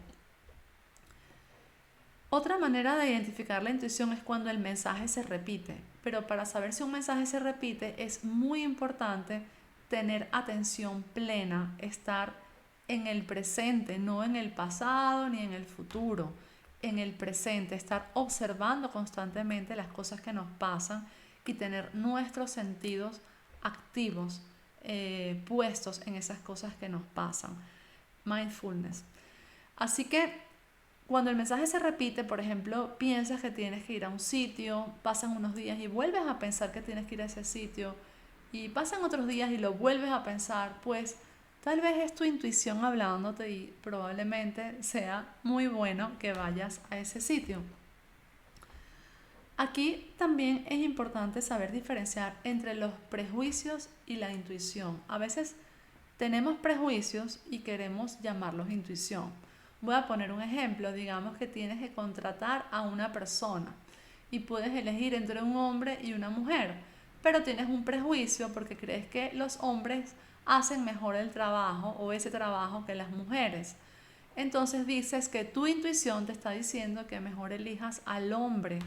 Otra manera de identificar la intuición es cuando el mensaje se repite, pero para saber si un mensaje se repite es muy importante tener atención plena, estar en el presente, no en el pasado ni en el futuro, en el presente, estar observando constantemente las cosas que nos pasan y tener nuestros sentidos activos, puestos en esas cosas que nos pasan. Mindfulness. Así que cuando el mensaje se repite, por ejemplo, piensas que tienes que ir a un sitio, pasan unos días y vuelves a pensar que tienes que ir a ese sitio, y pasan otros días y lo vuelves a pensar, pues tal vez es tu intuición hablándote y probablemente sea muy bueno que vayas a ese sitio. Aquí también es importante saber diferenciar entre los prejuicios y la intuición. A veces tenemos prejuicios y queremos llamarlos intuición. Voy a poner un ejemplo, digamos que tienes que contratar a una persona y puedes elegir entre un hombre y una mujer, pero tienes un prejuicio porque crees que los hombres hacen mejor el trabajo o ese trabajo que las mujeres. Entonces dices que tu intuición te está diciendo que mejor elijas al hombre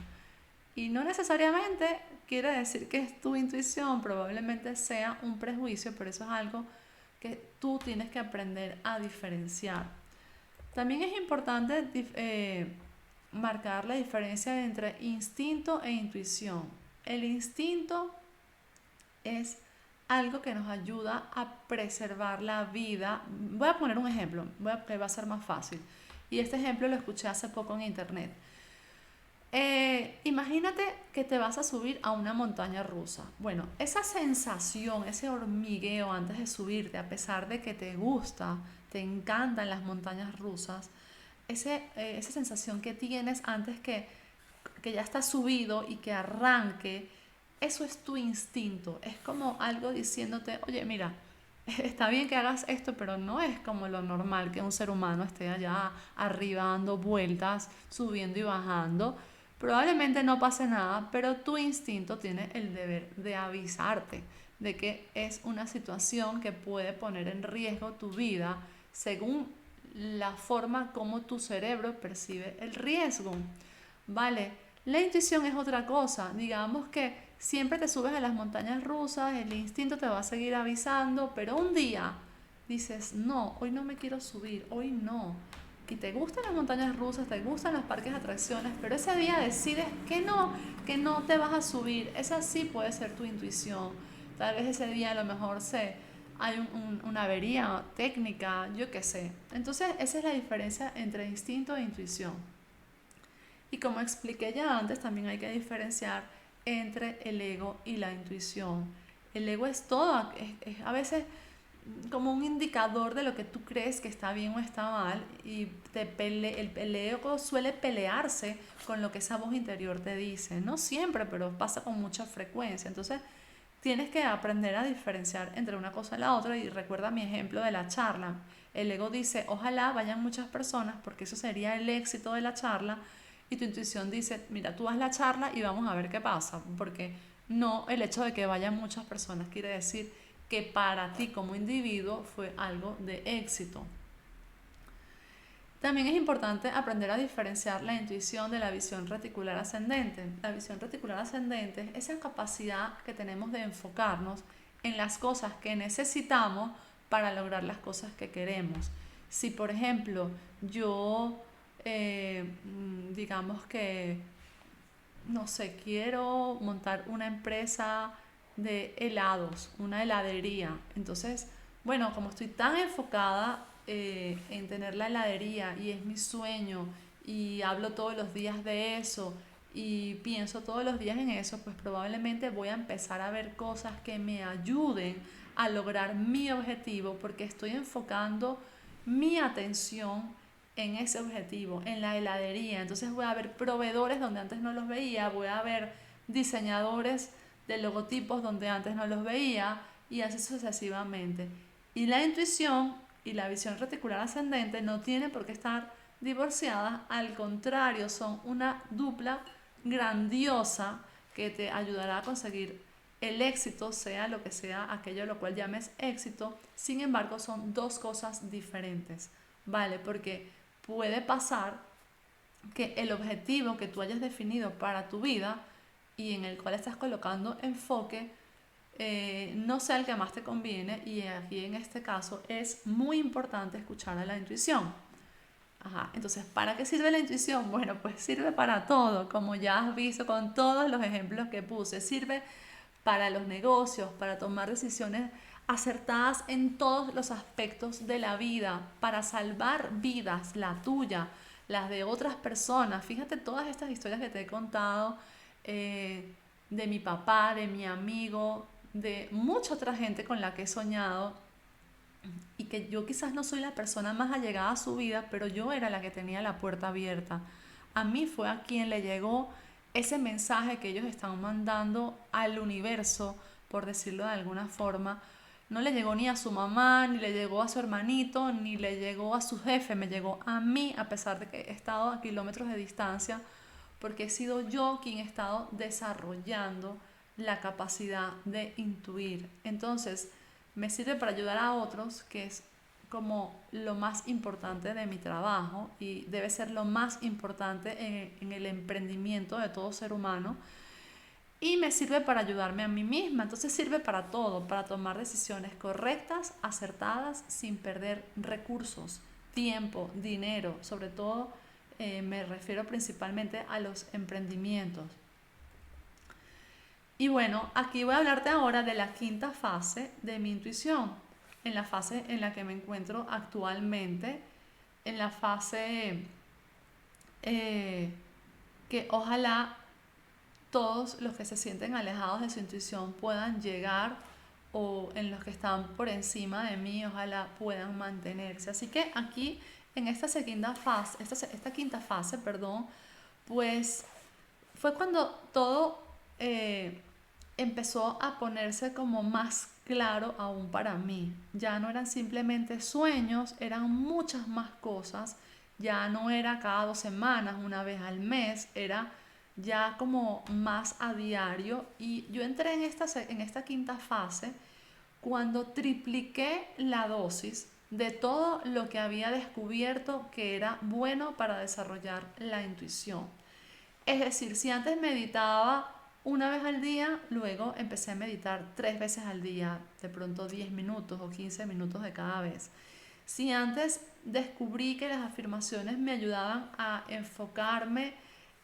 y no necesariamente quiere decir que es tu intuición, probablemente sea un prejuicio, pero eso es algo que tú tienes que aprender a diferenciar. También es importante marcar la diferencia entre instinto e intuición. El instinto es algo que nos ayuda a preservar la vida. Voy a poner un ejemplo, que va a ser más fácil. Y este ejemplo lo escuché hace poco en internet. Imagínate que te vas a subir a una montaña rusa. Bueno, esa sensación, ese hormigueo antes de subirte, a pesar de que te gusta, te encantan las montañas rusas, esa sensación que tienes antes que ya estás subido y que arranque, eso es tu instinto. Es como algo diciéndote, oye, mira, está bien que hagas esto, pero no es como lo normal que un ser humano esté allá arriba dando vueltas, subiendo y bajando. Probablemente no pase nada, pero tu instinto tiene el deber de avisarte de que es una situación que puede poner en riesgo tu vida según la forma como tu cerebro percibe el riesgo, ¿vale? La intuición es otra cosa. Digamos que siempre te subes a las montañas rusas, el instinto te va a seguir avisando, pero un día dices, no, hoy no me quiero subir, hoy no. Y te gustan las montañas rusas, te gustan los parques de atracciones, pero ese día decides que no te vas a subir. Esa sí puede ser tu intuición. Tal vez ese día a lo mejor hay una avería técnica, yo qué sé. Entonces esa es la diferencia entre instinto e intuición. Y como expliqué ya antes, también hay que diferenciar entre el ego y la intuición. El ego es todo, es a veces como un indicador de lo que tú crees que está bien o está mal, y el ego suele pelearse con lo que esa voz interior te dice. No siempre, pero pasa con mucha frecuencia. Entonces tienes que aprender a diferenciar entre una cosa y la otra. Y recuerda mi ejemplo de la charla. El ego dice, ojalá vayan muchas personas porque eso sería el éxito de la charla. Y tu intuición dice, mira, tú haz la charla y vamos a ver qué pasa. Porque no, el hecho de que vayan muchas personas quiere decir que para ti como individuo fue algo de éxito. También es importante aprender a diferenciar la intuición de la visión reticular ascendente. La visión reticular ascendente es esa capacidad que tenemos de enfocarnos en las cosas que necesitamos para lograr las cosas que queremos. Si, por ejemplo, yo, digamos que, no sé, quiero montar una empresa de helados, una heladería, entonces, bueno, como estoy tan enfocada en tener la heladería y es mi sueño y hablo todos los días de eso y pienso todos los días en eso, pues probablemente voy a empezar a ver cosas que me ayuden a lograr mi objetivo porque estoy enfocando mi atención en ese objetivo, en la heladería. Entonces voy a ver proveedores donde antes no los veía, voy a ver diseñadores de logotipos donde antes no los veía y así sucesivamente. Y la intuición y la visión reticular ascendente no tienen por qué estar divorciadas, al contrario, son una dupla grandiosa que te ayudará a conseguir el éxito, sea lo que sea aquello a lo cual llames éxito. Sin embargo, son dos cosas diferentes, ¿vale? Porque puede pasar que el objetivo que tú hayas definido para tu vida y en el cual estás colocando enfoque no sea el que más te conviene, y aquí en este caso es muy importante escuchar a la intuición. Ajá, entonces, ¿para qué sirve la intuición? Bueno, pues sirve para todo, como ya has visto con todos los ejemplos que puse. Sirve para los negocios, para tomar decisiones acertadas en todos los aspectos de la vida, para salvar vidas, la tuya, las de otras personas. Fíjate todas estas historias que te he contado, eh, de mi papá, de mi amigo, de mucha otra gente con la que he soñado, y que yo quizás no soy la persona más allegada a su vida, pero yo era la que tenía la puerta abierta. A mí fue a quien le llegó ese mensaje que ellos están mandando al universo, por decirlo de alguna forma. No le llegó ni a su mamá, ni le llegó a su hermanito, ni le llegó a su jefe, me llegó a mí, a pesar de que he estado a kilómetros de distancia, porque he sido yo quien he estado desarrollando la capacidad de intuir. Entonces, me sirve para ayudar a otros, que es como lo más importante de mi trabajo y debe ser lo más importante en el emprendimiento de todo ser humano. Y me sirve para ayudarme a mí misma. Entonces sirve para todo, para tomar decisiones correctas, acertadas, sin perder recursos, tiempo, dinero. Sobre todo me refiero principalmente a los emprendimientos. Y bueno, aquí voy a hablarte ahora de la quinta fase de mi intuición, en la fase en la que me encuentro actualmente, en la fase eh, que ojalá todos los que se sienten alejados de su intuición puedan llegar, o en los que están por encima de mí, ojalá puedan mantenerse. Así que aquí en esta segunda fase, esta quinta fase, perdón, pues fue cuando todo empezó a ponerse como más claro aún para mí. Ya no eran simplemente sueños, eran muchas más cosas. Ya no era cada 2 semanas, una vez al mes, era ya como más a diario. Y yo entré en esta quinta fase cuando tripliqué la dosis de todo lo que había descubierto que era bueno para desarrollar la intuición. Es decir, si antes meditaba una vez al día, luego empecé a meditar 3 veces al día, de pronto 10 minutos o 15 minutos de cada vez. Si antes descubrí que las afirmaciones me ayudaban a enfocarme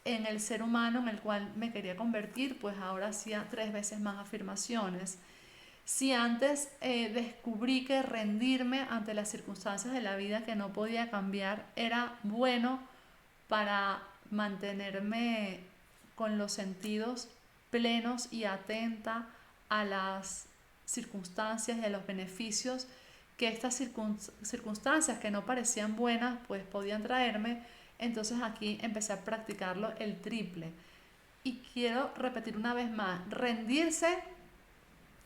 en el ser humano en el cual me quería convertir, pues ahora hacía 3 veces más afirmaciones. Si antes descubrí que rendirme ante las circunstancias de la vida que no podía cambiar era bueno para mantenerme con los sentidos plenos y atenta a las circunstancias y a los beneficios que estas circunstancias que no parecían buenas pues podían traerme, entonces aquí empecé a practicarlo el triple. Y quiero repetir una vez más, rendirse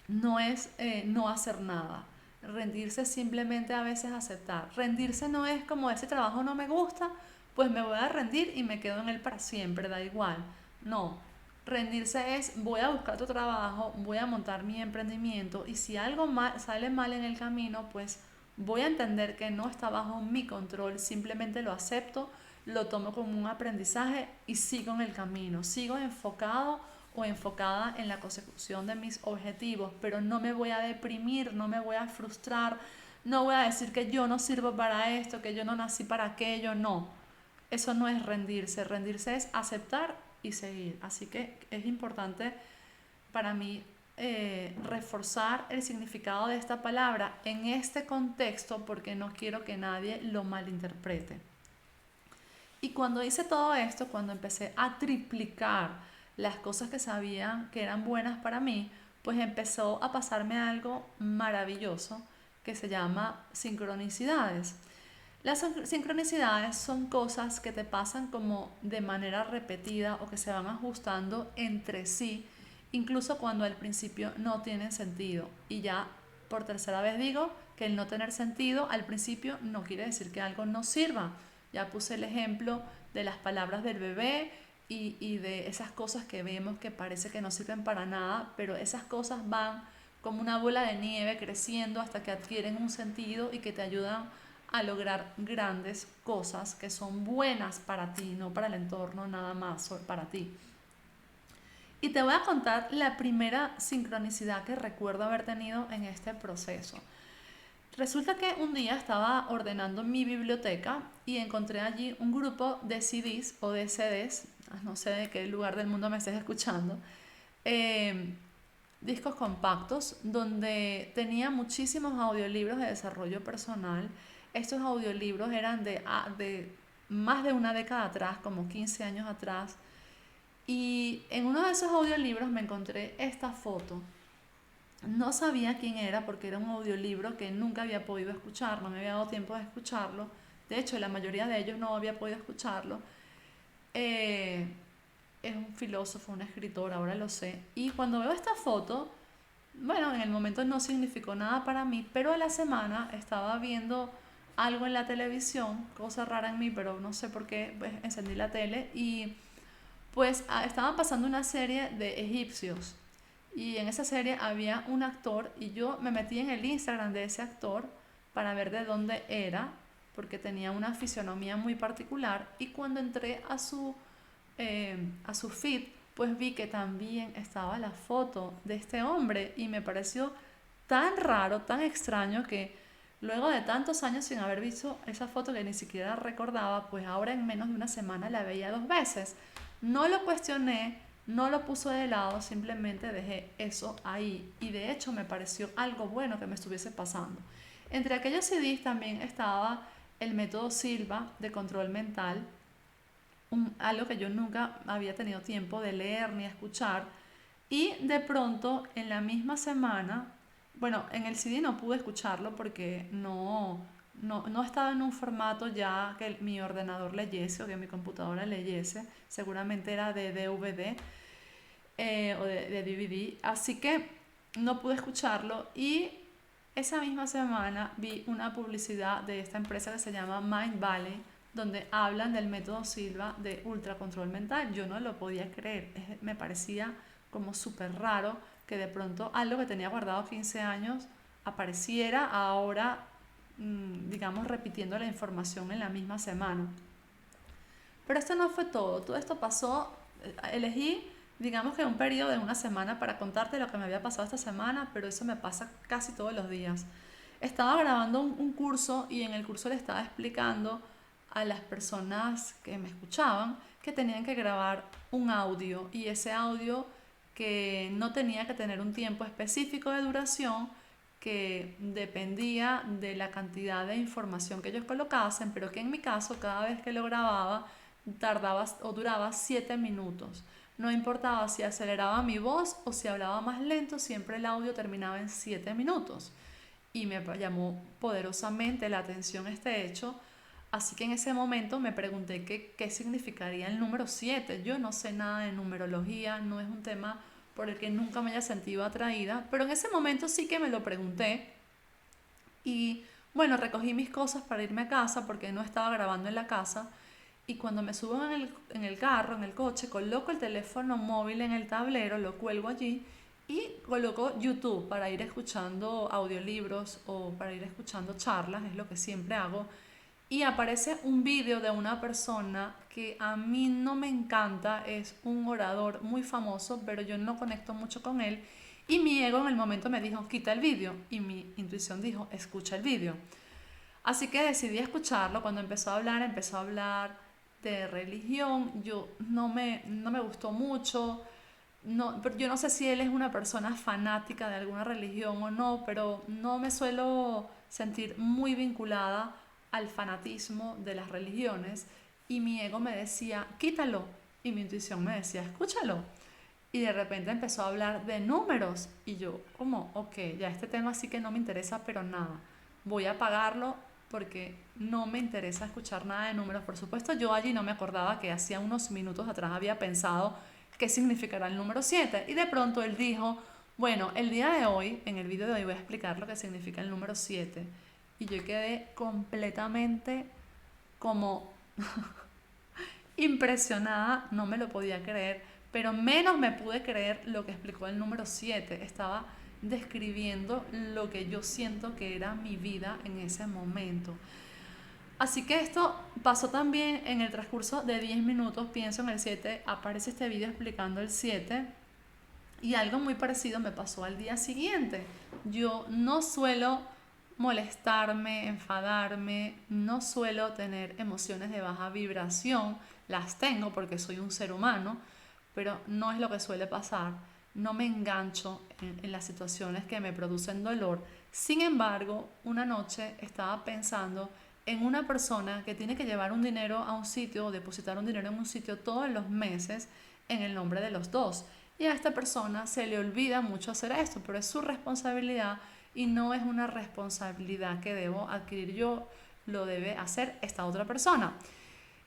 no es no hacer nada. Rendirse es simplemente a veces aceptar. Rendirse no es como ese trabajo no me gusta, pues me voy a rendir y me quedo en él para siempre, da igual. No, rendirse es voy a buscar otro trabajo, voy a montar mi emprendimiento y si algo mal, sale mal en el camino, pues voy a entender que no está bajo mi control, simplemente lo acepto, lo tomo como un aprendizaje y sigo en el camino, sigo enfocado o enfocada en la consecución de mis objetivos, pero no me voy a deprimir, no me voy a frustrar, no voy a decir que yo no sirvo para esto, que yo no nací para aquello, no. Eso no es rendirse, rendirse es aceptar y seguir. Así que es importante para mí reforzar el significado de esta palabra en este contexto porque no quiero que nadie lo malinterprete. Y cuando hice todo esto, cuando empecé a triplicar las cosas que sabía que eran buenas para mí, pues empezó a pasarme algo maravilloso que se llama sincronicidades. Las sincronicidades son cosas que te pasan como de manera repetida o que se van ajustando entre sí, incluso cuando al principio no tienen sentido. Y ya por tercera vez digo que el no tener sentido al principio no quiere decir que algo no sirva. Ya puse el ejemplo de las palabras del bebé y de esas cosas que vemos que parece que no sirven para nada, pero esas cosas van como una bola de nieve creciendo hasta que adquieren un sentido y que te ayudan a lograr grandes cosas que son buenas para ti, no para el entorno, nada más para ti. Y te voy a contar la primera sincronicidad que recuerdo haber tenido en este proceso. Resulta que un día estaba ordenando mi biblioteca y encontré allí un grupo de CDs o de CDs, no sé de qué lugar del mundo me estés escuchando, eh, discos compactos donde tenía muchísimos audiolibros de desarrollo personal. Estos audiolibros eran de más de una década atrás, como 15 años atrás. Y en uno de esos audiolibros me encontré esta foto. No sabía quién era porque era un audiolibro que nunca había podido escuchar, no me había dado tiempo de escucharlo. De hecho, la mayoría de ellos no había podido escucharlo. Eh, es un filósofo, un escritor, ahora lo sé. Y cuando veo esta foto, bueno, en el momento no significó nada para mí, pero a la semana estaba viendo algo en la televisión, cosa rara en mí, pero no sé por qué, pues encendí la tele y pues estaban pasando una serie de egipcios y en esa serie había un actor y yo me metí en el Instagram de ese actor para ver de dónde era, porque tenía una fisionomía muy particular y cuando entré a su feed, pues vi que también estaba la foto de este hombre y me pareció tan raro, tan extraño que luego de tantos años sin haber visto esa foto que ni siquiera recordaba, pues ahora en menos de una semana la veía 2 veces. No lo cuestioné, no lo puso de lado, simplemente dejé eso ahí y de hecho me pareció algo bueno que me estuviese pasando. Entre aquellos CDs también estaba el método Silva de control mental, algo que yo nunca había tenido tiempo de leer ni escuchar. Y de pronto, en la misma semana, bueno, en el CD no pude escucharlo porque no estaba en un formato ya que mi ordenador leyese o que mi computadora leyese. Seguramente era de DVD o de DVD. Así que no pude escucharlo y esa misma semana vi una publicidad de esta empresa que se llama Mind Valley, donde hablan del método Silva de ultracontrol mental. Yo no lo podía creer, me parecía como súper raro que de pronto algo que tenía guardado 15 años apareciera ahora digamos, repitiendo la información en la misma semana. Pero esto no fue todo esto pasó, elegí, digamos que un periodo de una semana para contarte lo que me había pasado esta semana, pero eso me pasa casi todos los días. Estaba grabando un curso y en el curso le estaba explicando a las personas que me escuchaban que tenían que grabar un audio y ese audio que no tenía que tener un tiempo específico de duración, que dependía de la cantidad de información que ellos colocasen, pero que en mi caso cada vez que lo grababa tardaba o duraba 7 minutos. No importaba si aceleraba mi voz o si hablaba más lento, siempre el audio terminaba en 7 minutos. Y me llamó poderosamente la atención este hecho. Así que en ese momento me pregunté qué significaría el número 7. Yo no sé nada de numerología, no es un tema por el que nunca me haya sentido atraída, pero en ese momento sí que me lo pregunté. Y bueno, recogí mis cosas para irme a casa porque no estaba grabando en la casa. Y cuando me subo en el carro, en el coche, coloco el teléfono móvil en el tablero, lo cuelgo allí y coloco YouTube para ir escuchando audiolibros o para ir escuchando charlas, es lo que siempre hago. Y aparece un vídeo de una persona que a mí no me encanta, es un orador muy famoso, pero yo no conecto mucho con él. Y mi ego en el momento me dijo, quita el vídeo. Y mi intuición dijo, escucha el vídeo. Así que decidí escucharlo. Cuando empezó a hablar de religión. No me gustó mucho. No, pero yo no sé si él es una persona fanática de alguna religión o no, pero no me suelo sentir muy vinculada al fanatismo de las religiones. Y mi ego me decía, quítalo. Y mi intuición me decía, escúchalo. Y de repente empezó a hablar de números. Y yo, como, ok, ya este tema sí que no me interesa, pero nada. Voy a apagarlo porque no me interesa escuchar nada de números. Por supuesto, yo allí no me acordaba que hacía unos minutos atrás había pensado qué significará el número 7. Y de pronto él dijo, bueno, el día de hoy, en el video de hoy voy a explicar lo que significa el número 7. Y yo quedé completamente como impresionada, no me lo podía creer, pero menos me pude creer lo que explicó el número 7. Estaba describiendo lo que yo siento que era mi vida en ese momento. Así que esto pasó también en el transcurso de 10 minutos, pienso en el 7, aparece este video explicando el 7 y algo muy parecido me pasó al día siguiente. Yo no suelo molestarme, enfadarme, no suelo tener emociones de baja vibración, las tengo porque soy un ser humano, pero no es lo que suele pasar. No me engancho en las situaciones que me producen dolor. Sin embargo, una noche estaba pensando en una persona que tiene que llevar un dinero a un sitio o depositar un dinero en un sitio todos los meses en el nombre de los dos. Y a esta persona se le olvida mucho hacer esto, pero es su responsabilidad y no es una responsabilidad que debo adquirir yo, lo debe hacer esta otra persona.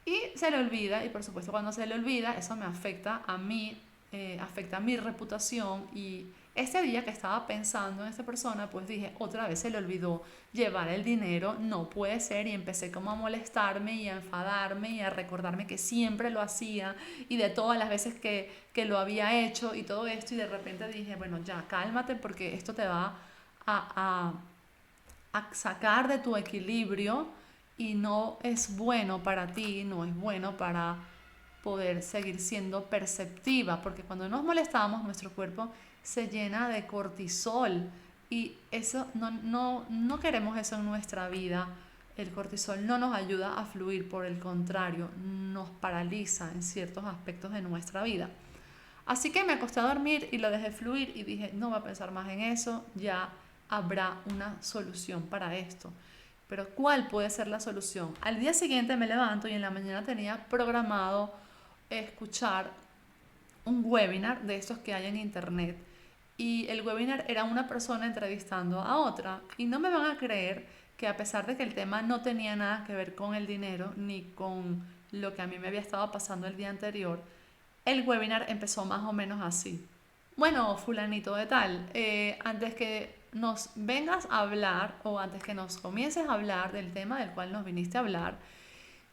Y se le olvida, y por supuesto cuando se le olvida, eso me afecta a mí, afecta a mi reputación. Y este día que estaba pensando en esta persona, pues dije, otra vez se le olvidó llevar el dinero, no puede ser. Y empecé como a molestarme y a enfadarme y a recordarme que siempre lo hacía y de todas las veces que lo había hecho y todo esto. Y de repente dije, bueno, ya cálmate porque esto te va a, a sacar de tu equilibrio y no es bueno para ti, no es bueno para poder seguir siendo perceptiva, porque cuando nos molestamos nuestro cuerpo se llena de cortisol y eso no queremos eso en nuestra vida. El cortisol no nos ayuda a fluir, por el contrario, nos paraliza en ciertos aspectos de nuestra vida. Así que me acosté a dormir y lo dejé fluir y dije, no voy a pensar más en eso, ya habrá una solución para esto. Pero ¿cuál puede ser la solución? Al día siguiente me levanto y en la mañana tenía programado escuchar un webinar de estos que hay en internet. Y el webinar era una persona entrevistando a otra. Y no me van a creer que a pesar de que el tema no tenía nada que ver con el dinero ni con lo que a mí me había estado pasando el día anterior, el webinar empezó más o menos así. Bueno, fulanito de tal, antes que nos vengas a hablar o antes que nos comiences a hablar del tema del cual nos viniste a hablar,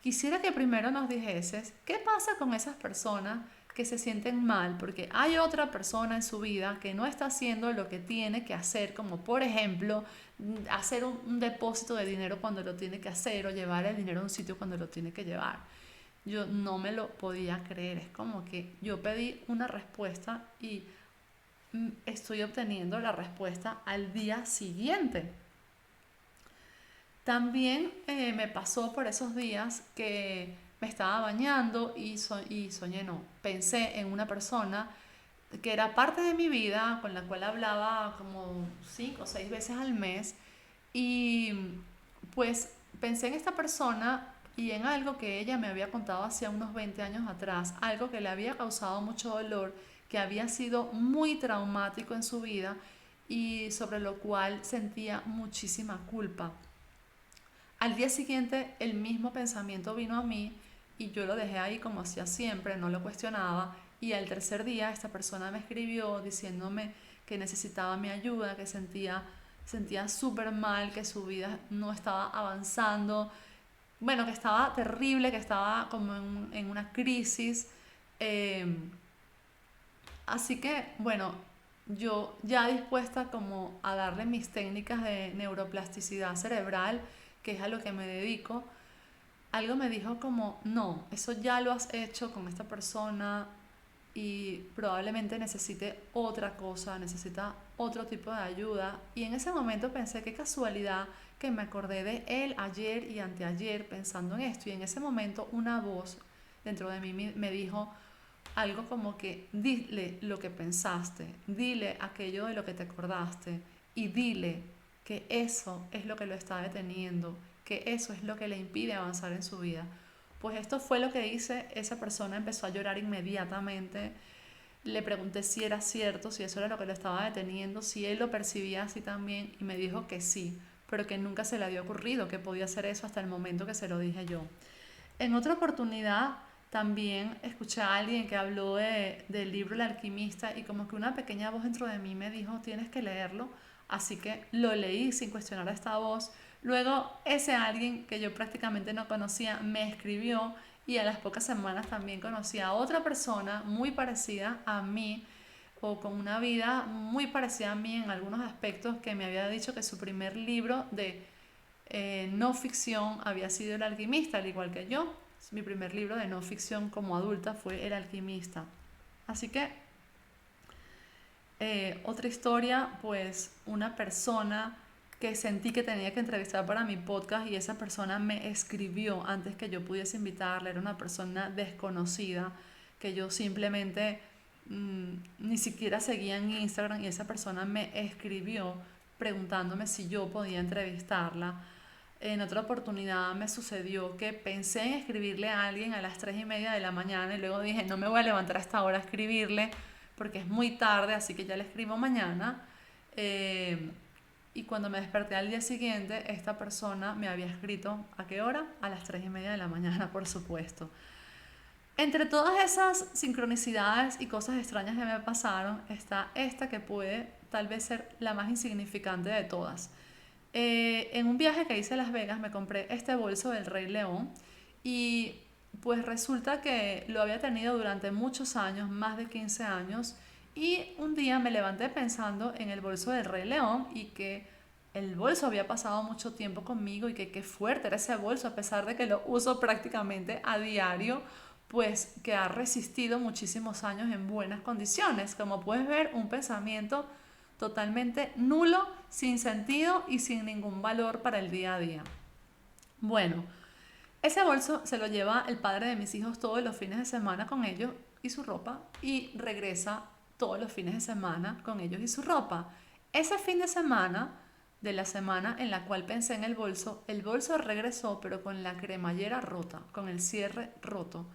quisiera que primero nos dijeses qué pasa con esas personas que se sienten mal porque hay otra persona en su vida que no está haciendo lo que tiene que hacer, como por ejemplo hacer un depósito de dinero cuando lo tiene que hacer o llevar el dinero a un sitio cuando lo tiene que llevar. Yo no me lo podía creer, es como que yo pedí una respuesta y estoy obteniendo la respuesta al día siguiente. También me pasó por esos días que me estaba bañando y soñé, no, pensé en una persona que era parte de mi vida, con la cual hablaba como 5 o 6 veces al mes, y pues pensé en esta persona y en algo que ella me había contado hacía unos 20 años atrás, algo que le había causado mucho dolor, que había sido muy traumático en su vida y sobre lo cual sentía muchísima culpa. Al día siguiente el mismo pensamiento vino a mí y yo lo dejé ahí como hacía siempre, no lo cuestionaba, y al tercer día esta persona me escribió diciéndome que necesitaba mi ayuda, que sentía súper mal, que su vida no estaba avanzando, bueno, que estaba terrible, que estaba como en una crisis. eh, Así que, bueno, yo ya dispuesta como a darle mis técnicas de neuroplasticidad cerebral, que es a lo que me dedico, algo me dijo como, no, eso ya lo has hecho con esta persona y probablemente necesite otra cosa, necesita otro tipo de ayuda. Y en ese momento pensé, qué casualidad que me acordé de él ayer y anteayer pensando en esto. Y en ese momento una voz dentro de mí me dijo algo como que dile lo que pensaste, dile aquello de lo que te acordaste y dile que eso es lo que lo está deteniendo, que eso es lo que le impide avanzar en su vida. Pues esto fue lo que hice, esa persona empezó a llorar inmediatamente, le pregunté si era cierto, si eso era lo que lo estaba deteniendo, si él lo percibía así también y me dijo que sí, pero que nunca se le había ocurrido que podía hacer eso hasta el momento que se lo dije yo. En otra oportunidad también escuché a alguien que habló del libro El alquimista y como que una pequeña voz dentro de mí me dijo tienes que leerlo, así que lo leí sin cuestionar a esta voz. Luego ese alguien que yo prácticamente no conocía me escribió y a las pocas semanas también conocí a otra persona muy parecida a mí o con una vida muy parecida a mí en algunos aspectos, que me había dicho que su primer libro de no ficción había sido El alquimista, al igual que yo. Mi primer libro de no ficción como adulta fue El alquimista. Así que otra historia, pues una persona que sentí que tenía que entrevistar para mi podcast y esa persona me escribió antes que yo pudiese invitarle. Era una persona desconocida que yo simplemente ni siquiera seguía en Instagram y esa persona me escribió preguntándome si yo podía entrevistarla. En otra oportunidad me sucedió que pensé en escribirle a alguien a las 3:30 de la mañana y luego dije, no me voy a levantar a esta hora a escribirle porque es muy tarde, así que ya le escribo mañana. Eh, y cuando me desperté al día siguiente, esta persona me había escrito, ¿a qué hora? A las 3:30 de la mañana, por supuesto. Entre todas esas sincronicidades y cosas extrañas que me pasaron, está esta que puede tal vez ser la más insignificante de todas. En un viaje que hice a Las Vegas me compré este bolso del Rey León y pues resulta que lo había tenido durante muchos años, más de 15 años, y un día me levanté pensando en el bolso del Rey León y que el bolso había pasado mucho tiempo conmigo y que qué fuerte era ese bolso a pesar de que lo uso prácticamente a diario, pues que ha resistido muchísimos años en buenas condiciones. Como puedes ver, un pensamiento totalmente nulo, sin sentido y sin ningún valor para el día a día. Bueno, ese bolso se lo lleva el padre de mis hijos todos los fines de semana con ellos y su ropa y regresa todos los fines de semana con ellos y su ropa. Ese fin de semana, de la semana en la cual pensé en el bolso regresó pero con la cremallera rota, con el cierre roto.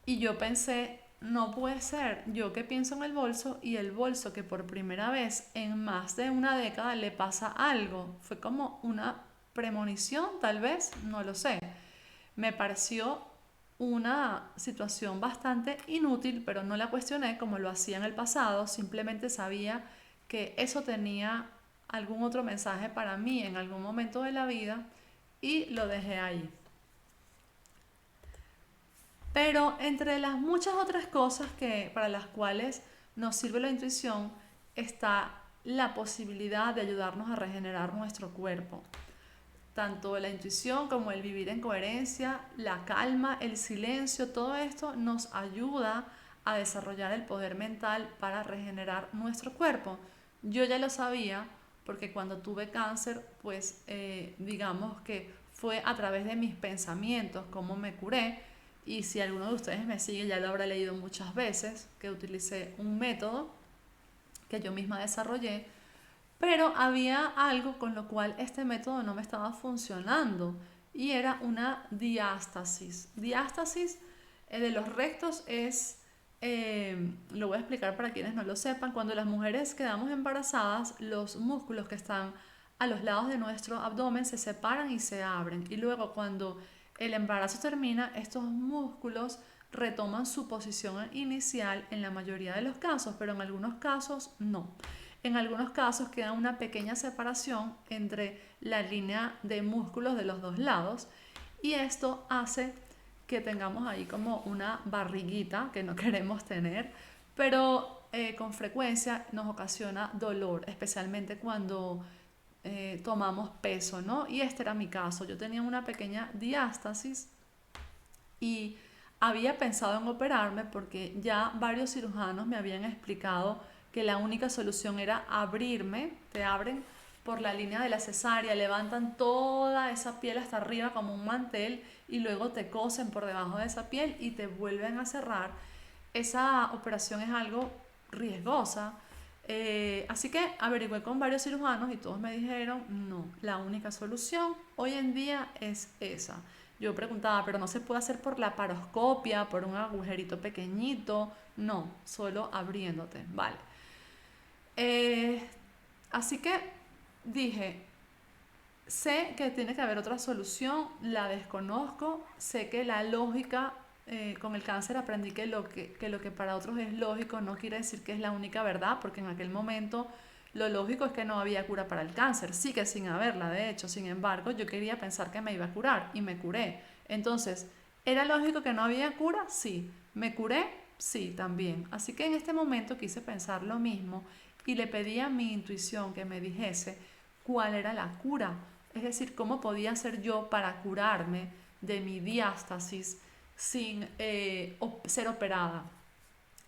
Y yo pensé, no puede ser, yo que pienso en el bolso y el bolso que por primera vez en más de una década le pasa algo. Fue como una premonición, tal vez, no lo sé. Me pareció una situación bastante inútil, pero no la cuestioné como lo hacía en el pasado, simplemente sabía que eso tenía algún otro mensaje para mí en algún momento de la vida y lo dejé ahí. Pero entre las muchas otras cosas para las cuales nos sirve la intuición está la posibilidad de ayudarnos a regenerar nuestro cuerpo. Tanto la intuición como el vivir en coherencia, la calma, el silencio, todo esto nos ayuda a desarrollar el poder mental para regenerar nuestro cuerpo. Yo ya lo sabía porque cuando tuve cáncer, pues digamos que fue a través de mis pensamientos cómo me curé. Y si alguno de ustedes me sigue, ya lo habrá leído muchas veces, que utilicé un método que yo misma desarrollé, pero había algo con lo cual este método no me estaba funcionando y era una diástasis. Diástasis de los rectos es, lo voy a explicar para quienes no lo sepan, cuando las mujeres quedamos embarazadas, los músculos que están a los lados de nuestro abdomen se separan y se abren. Y luego cuando el embarazo termina, estos músculos retoman su posición inicial en la mayoría de los casos, pero en algunos casos no. En algunos casos queda una pequeña separación entre la línea de músculos de los dos lados y esto hace que tengamos ahí como una barriguita que no queremos tener, pero con frecuencia nos ocasiona dolor, especialmente cuando tomamos peso, ¿no? Y este era mi caso. Yo tenía una pequeña diástasis y había pensado en operarme porque ya varios cirujanos me habían explicado que la única solución era abrirme, te abren por la línea de la cesárea, levantan toda esa piel hasta arriba como un mantel y luego te cosen por debajo de esa piel y te vuelven a cerrar. Esa operación es algo riesgosa. Así que averigüé con varios cirujanos y todos me dijeron, no, la única solución hoy en día es esa. Yo preguntaba, pero no se puede hacer por la paroscopia, por un agujerito pequeñito. No, solo abriéndote, vale. Eh, Así que dije, sé que tiene que haber otra solución, la desconozco, sé que la lógica, con el cáncer aprendí que lo que para otros es lógico no quiere decir que es la única verdad, porque en aquel momento lo lógico es que no había cura para el cáncer, sí que sin haberla, de hecho, sin embargo, yo quería pensar que me iba a curar y me curé. Entonces, ¿era lógico que no había cura? Sí. ¿Me curé? Sí, también. Así que en este momento quise pensar lo mismo y le pedí a mi intuición que me dijese cuál era la cura, es decir, cómo podía ser yo para curarme de mi diástasis sin ser operada.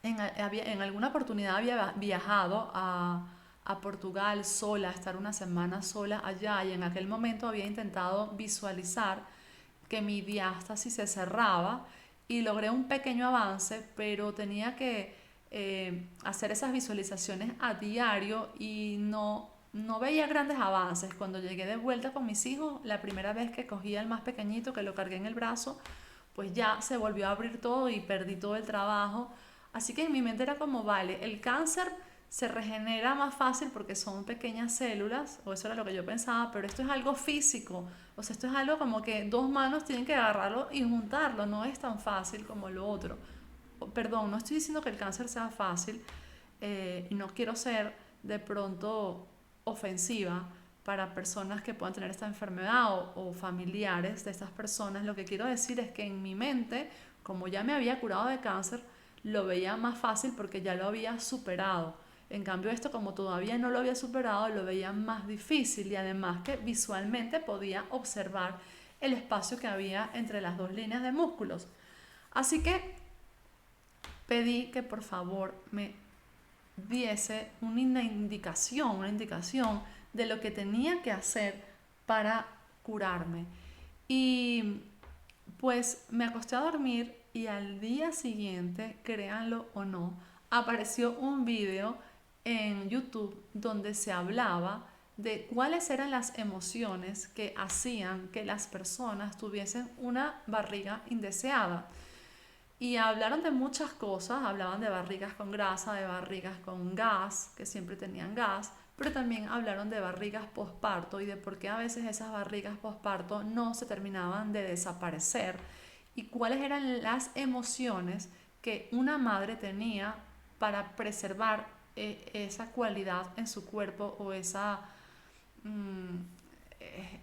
En alguna oportunidad había viajado a Portugal sola, a estar una semana sola allá y en aquel momento había intentado visualizar que mi diástasis se cerraba y logré un pequeño avance, pero tenía que hacer esas visualizaciones a diario y no veía grandes avances. Cuando llegué de vuelta con mis hijos, la primera vez que cogí al más pequeñito, que lo cargué en el brazo, pues ya se volvió a abrir todo y perdí todo el trabajo. Así que en mi mente era como, vale, el cáncer se regenera más fácil porque son pequeñas células, o eso era lo que yo pensaba, pero esto es algo físico, o sea, esto es algo como que dos manos tienen que agarrarlo y juntarlo, no es tan fácil como lo otro. Perdón, no estoy diciendo que el cáncer sea fácil y no quiero ser de pronto ofensiva para personas que puedan tener esta enfermedad o familiares de estas personas. Lo que quiero decir es que en mi mente, como ya me había curado de cáncer, lo veía más fácil porque ya lo había superado. En cambio esto, como todavía no lo había superado, lo veía más difícil y además que visualmente podía observar el espacio que había entre las dos líneas de músculos. Así que pedí que por favor me diese una indicación de lo que tenía que hacer para curarme. Y pues me acosté a dormir y al día siguiente, créanlo o no, apareció un video en YouTube donde se hablaba de cuáles eran las emociones que hacían que las personas tuviesen una barriga indeseada. Y hablaron de muchas cosas, hablaban de barrigas con grasa, de barrigas con gas, que siempre tenían gas, pero también hablaron de barrigas posparto y de por qué a veces esas barrigas posparto no se terminaban de desaparecer y cuáles eran las emociones que una madre tenía para preservar esa cualidad en su cuerpo o mm,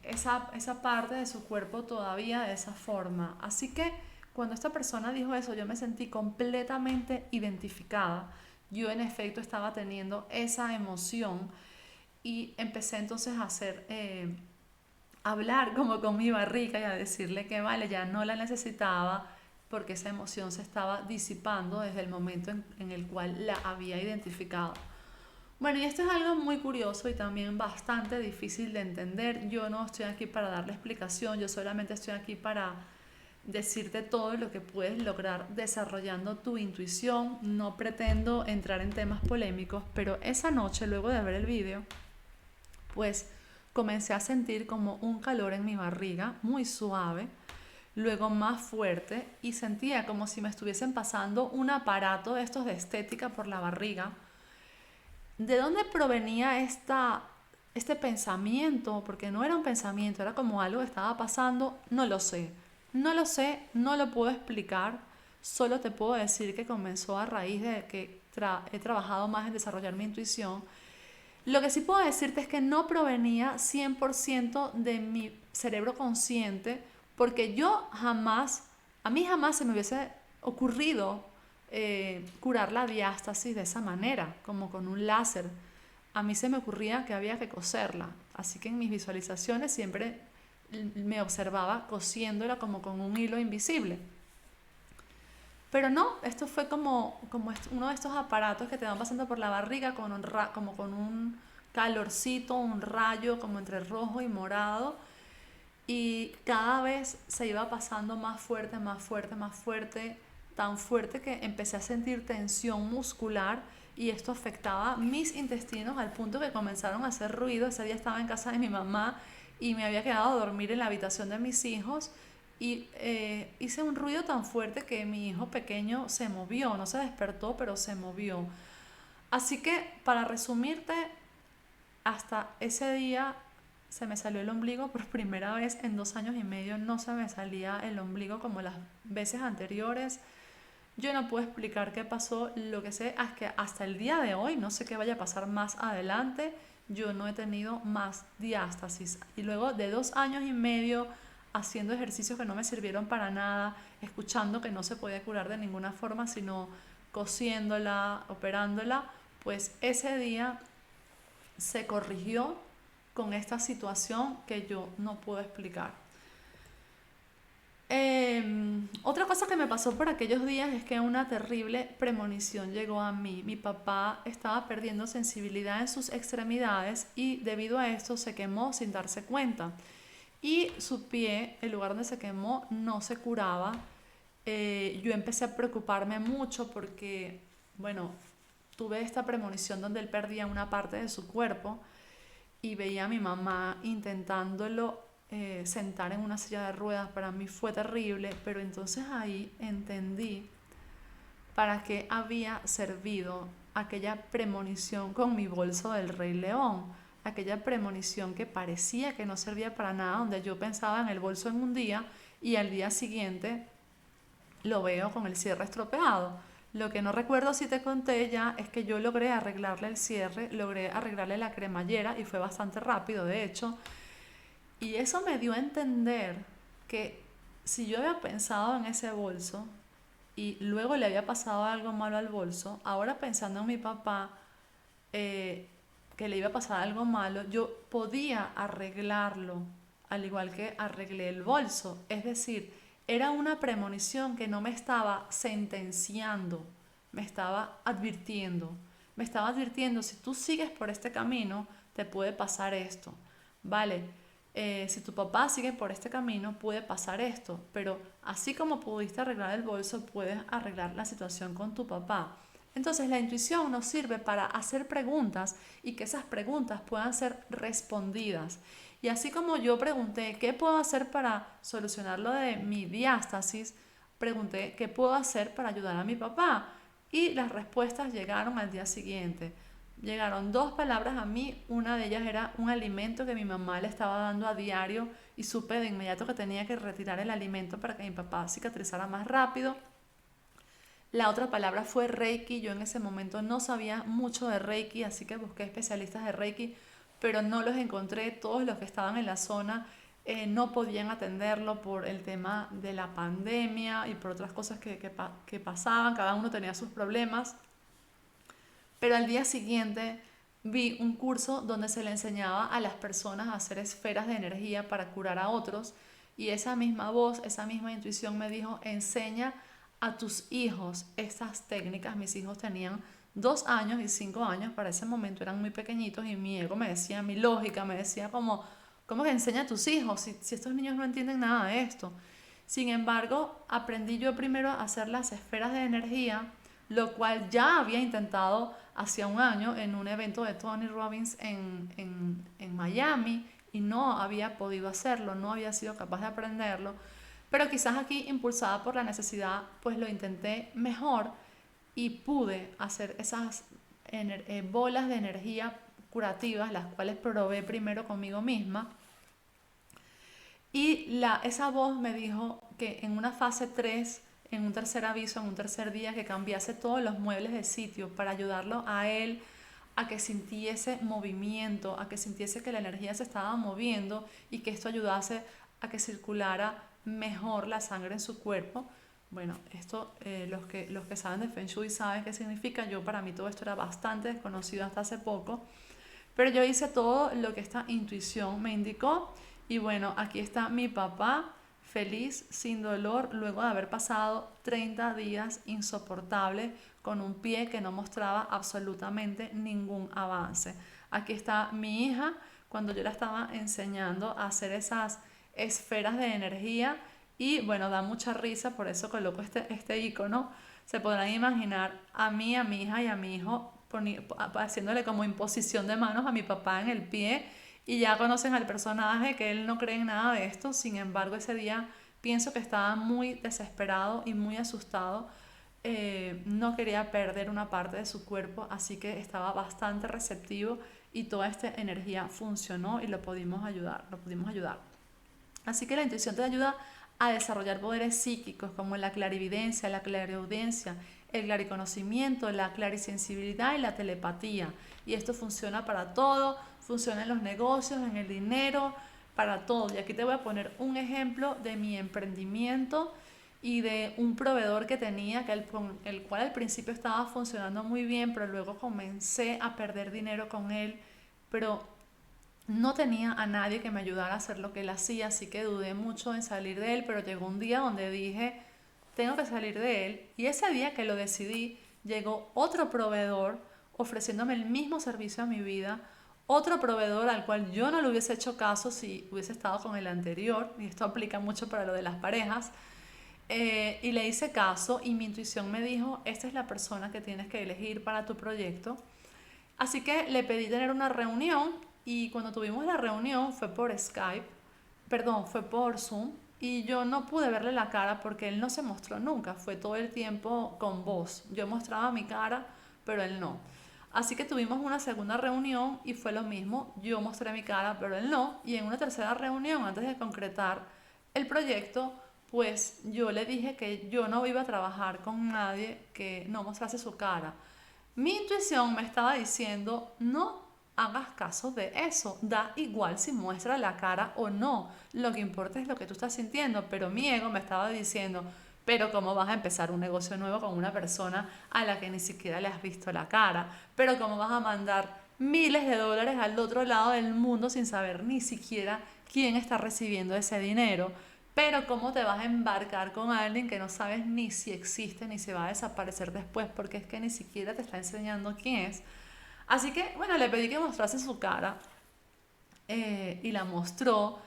esa parte de su cuerpo todavía de esa forma. Así que Cuando esta persona dijo eso, yo me sentí completamente identificada. Yo en efecto estaba teniendo esa emoción y empecé entonces a hablar como con mi barriga y a decirle que vale, ya no la necesitaba porque esa emoción se estaba disipando desde el momento en el cual la había identificado. Bueno, y esto es algo muy curioso y también bastante difícil de entender. Yo no estoy aquí para darle explicación, yo solamente estoy aquí para decirte todo lo que puedes lograr desarrollando tu intuición. No pretendo entrar en temas polémicos, pero esa noche, luego de ver el vídeo, pues comencé a sentir como un calor en mi barriga, muy suave, luego más fuerte, y sentía como si me estuviesen pasando un aparato de estos de estética por la barriga. ¿De dónde provenía este pensamiento? Porque no era un pensamiento, era como algo que estaba pasando, no lo sé. No lo sé, no lo puedo explicar, solo te puedo decir que comenzó a raíz de que he trabajado más en desarrollar mi intuición. Lo que sí puedo decirte es que no provenía 100% de mi cerebro consciente, porque a mí jamás se me hubiese ocurrido curar la diástasis de esa manera, como con un láser. A mí se me ocurría que había que coserla, así que en mis visualizaciones siempre me observaba cosiéndola como con un hilo invisible. Pero no, esto fue como uno de estos aparatos que te van pasando por la barriga como con un calorcito, un rayo como entre rojo y morado. Y cada vez se iba pasando más fuerte, más fuerte, más fuerte, tan fuerte que empecé a sentir tensión muscular y esto afectaba mis intestinos al punto que comenzaron a hacer ruido. Ese día estaba en casa de mi mamá y me había quedado a dormir en la habitación de mis hijos y hice un ruido tan fuerte que mi hijo pequeño se movió, no se despertó, pero se movió. Así que, para resumirte, hasta ese día se me salió el ombligo por primera vez en 2 años y medio. No se me salía el ombligo como las veces anteriores. Yo no puedo explicar qué pasó. Lo que sé es que hasta el día de hoy, no sé qué vaya a pasar más adelante, yo no he tenido más diástasis. Y luego de 2 años y medio haciendo ejercicios que no me sirvieron para nada, escuchando que no se podía curar de ninguna forma, sino cosiéndola, operándola, pues ese día se corrigió con esta situación que yo no puedo explicar. Otra cosa que me pasó por aquellos días es que una terrible premonición llegó a mí. Mi papá estaba perdiendo sensibilidad en sus extremidades y debido a esto se quemó sin darse cuenta. Y su pie, el lugar donde se quemó, no se curaba. Yo empecé a preocuparme mucho porque, bueno, tuve esta premonición donde él perdía una parte de su cuerpo y veía a mi mamá intentándolo sentar en una silla de ruedas. Para mí fue terrible, pero entonces ahí entendí para qué había servido aquella premonición con mi bolso del Rey León, aquella premonición que parecía que no servía para nada, donde yo pensaba en el bolso en un día y al día siguiente lo veo con el cierre estropeado. Lo que no recuerdo si te conté ya es que yo logré arreglarle el cierre, logré arreglarle la cremallera y fue bastante rápido de hecho. Y eso me dio a entender que si yo había pensado en ese bolso y luego le había pasado algo malo al bolso, ahora pensando en mi papá, que le iba a pasar algo malo, yo podía arreglarlo, al igual que arreglé el bolso. Es decir, era una premonición que no me estaba sentenciando, me estaba advirtiendo. Me estaba advirtiendo, si tú sigues por este camino, te puede pasar esto. Vale, si tu papá sigue por este camino, puede pasar esto. Pero así como pudiste arreglar el bolso, puedes arreglar la situación con tu papá. Entonces la intuición nos sirve para hacer preguntas y que esas preguntas puedan ser respondidas. Y así como yo pregunté qué puedo hacer para solucionar lo de mi diástasis, pregunté qué puedo hacer para ayudar a mi papá. Y las respuestas llegaron al día siguiente. Llegaron 2 palabras a mí, una de ellas era un alimento que mi mamá le estaba dando a diario y supe de inmediato que tenía que retirar el alimento para que mi papá cicatrizara más rápido. La otra palabra fue Reiki. Yo en ese momento no sabía mucho de Reiki, así que busqué especialistas de Reiki, pero no los encontré. Todos los que estaban en la zona no podían atenderlo por el tema de la pandemia y por otras cosas que pasaban, cada uno tenía sus problemas, pero al día siguiente vi un curso donde se le enseñaba a las personas a hacer esferas de energía para curar a otros y esa misma voz, esa misma intuición me dijo, enseña a tus hijos estas técnicas. Mis hijos tenían 2 años y 5 años, para ese momento eran muy pequeñitos y mi ego me decía, mi lógica me decía como, ¿cómo que enseña a tus hijos si estos niños no entienden nada de esto? Sin embargo, aprendí yo primero a hacer las esferas de energía, lo cual ya había intentado hacía un año en un evento de Tony Robbins en Miami y no había podido hacerlo, no había sido capaz de aprenderlo, pero quizás aquí impulsada por la necesidad, pues lo intenté mejor y pude hacer esas bolas de energía curativas, las cuales probé primero conmigo misma. Y esa voz me dijo que en una fase 3, en un tercer aviso, en un tercer día, que cambiase todos los muebles de sitio para ayudarlo a él a que sintiese movimiento, a que sintiese que la energía se estaba moviendo y que esto ayudase a que circulara mejor la sangre en su cuerpo. Bueno, esto los que saben de Feng Shui saben qué significa. Yo, para mí todo esto era bastante desconocido hasta hace poco, pero yo hice todo lo que esta intuición me indicó y bueno, aquí está mi papá feliz, sin dolor, luego de haber pasado 30 días insoportables con un pie que no mostraba absolutamente ningún avance. Aquí está mi hija cuando yo la estaba enseñando a hacer esas esferas de energía y bueno, da mucha risa, por eso coloco este icono. Se podrán imaginar a mí, a mi hija y a mi hijo haciéndole como imposición de manos a mi papá en el pie y ya conocen al personaje que él no cree en nada de esto. Sin embargo, ese día pienso que estaba muy desesperado y muy asustado. No quería perder una parte de su cuerpo, así que estaba bastante receptivo y toda esta energía funcionó y lo pudimos ayudar. Así que la intuición te ayuda a desarrollar poderes psíquicos como la clarividencia, la clariaudiencia, el clariconocimiento, la clarisensibilidad y la telepatía. Y esto funciona para todo, funciona en los negocios, en el dinero, para todo. Y aquí te voy a poner un ejemplo de mi emprendimiento y de un proveedor que tenía, con el cual al principio estaba funcionando muy bien, pero luego comencé a perder dinero con él, pero no tenía a nadie que me ayudara a hacer lo que él hacía, así que dudé mucho en salir de él, pero llegó un día donde dije, tengo que salir de él, y ese día que lo decidí, llegó otro proveedor ofreciéndome el mismo servicio a mi vida, otro proveedor al cual yo no le hubiese hecho caso si hubiese estado con el anterior, y esto aplica mucho para lo de las parejas, y le hice caso y mi intuición me dijo, esta es la persona que tienes que elegir para tu proyecto. Así que le pedí tener una reunión y cuando tuvimos la reunión fue por Skype, perdón, fue por Zoom y yo no pude verle la cara porque él no se mostró nunca, fue todo el tiempo con voz. Yo mostraba mi cara, pero él no. Así que tuvimos una segunda reunión y fue lo mismo, yo mostré mi cara, pero él no. Y en una tercera reunión, antes de concretar el proyecto, pues yo le dije que yo no iba a trabajar con nadie que no mostrase su cara. Mi intuición me estaba diciendo, no hagas caso de eso, da igual si muestra la cara o no, lo que importa es lo que tú estás sintiendo, pero mi ego me estaba diciendo, pero cómo vas a empezar un negocio nuevo con una persona a la que ni siquiera le has visto la cara, pero cómo vas a mandar miles de dólares al otro lado del mundo sin saber ni siquiera quién está recibiendo ese dinero. Pero cómo te vas a embarcar con alguien que no sabes ni si existe ni se va a desaparecer después porque es que ni siquiera te está enseñando quién es. Así que, bueno, le pedí que mostrase su cara y la mostró.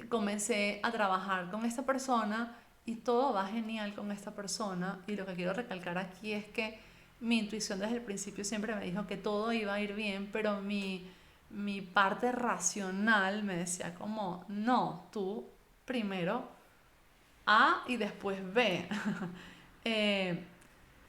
Comencé a trabajar con esta persona y todo va genial con esta persona. Y lo que quiero recalcar aquí es que mi intuición desde el principio siempre me dijo que todo iba a ir bien, pero mi parte racional me decía como, no, tú primero A y después B. Eh,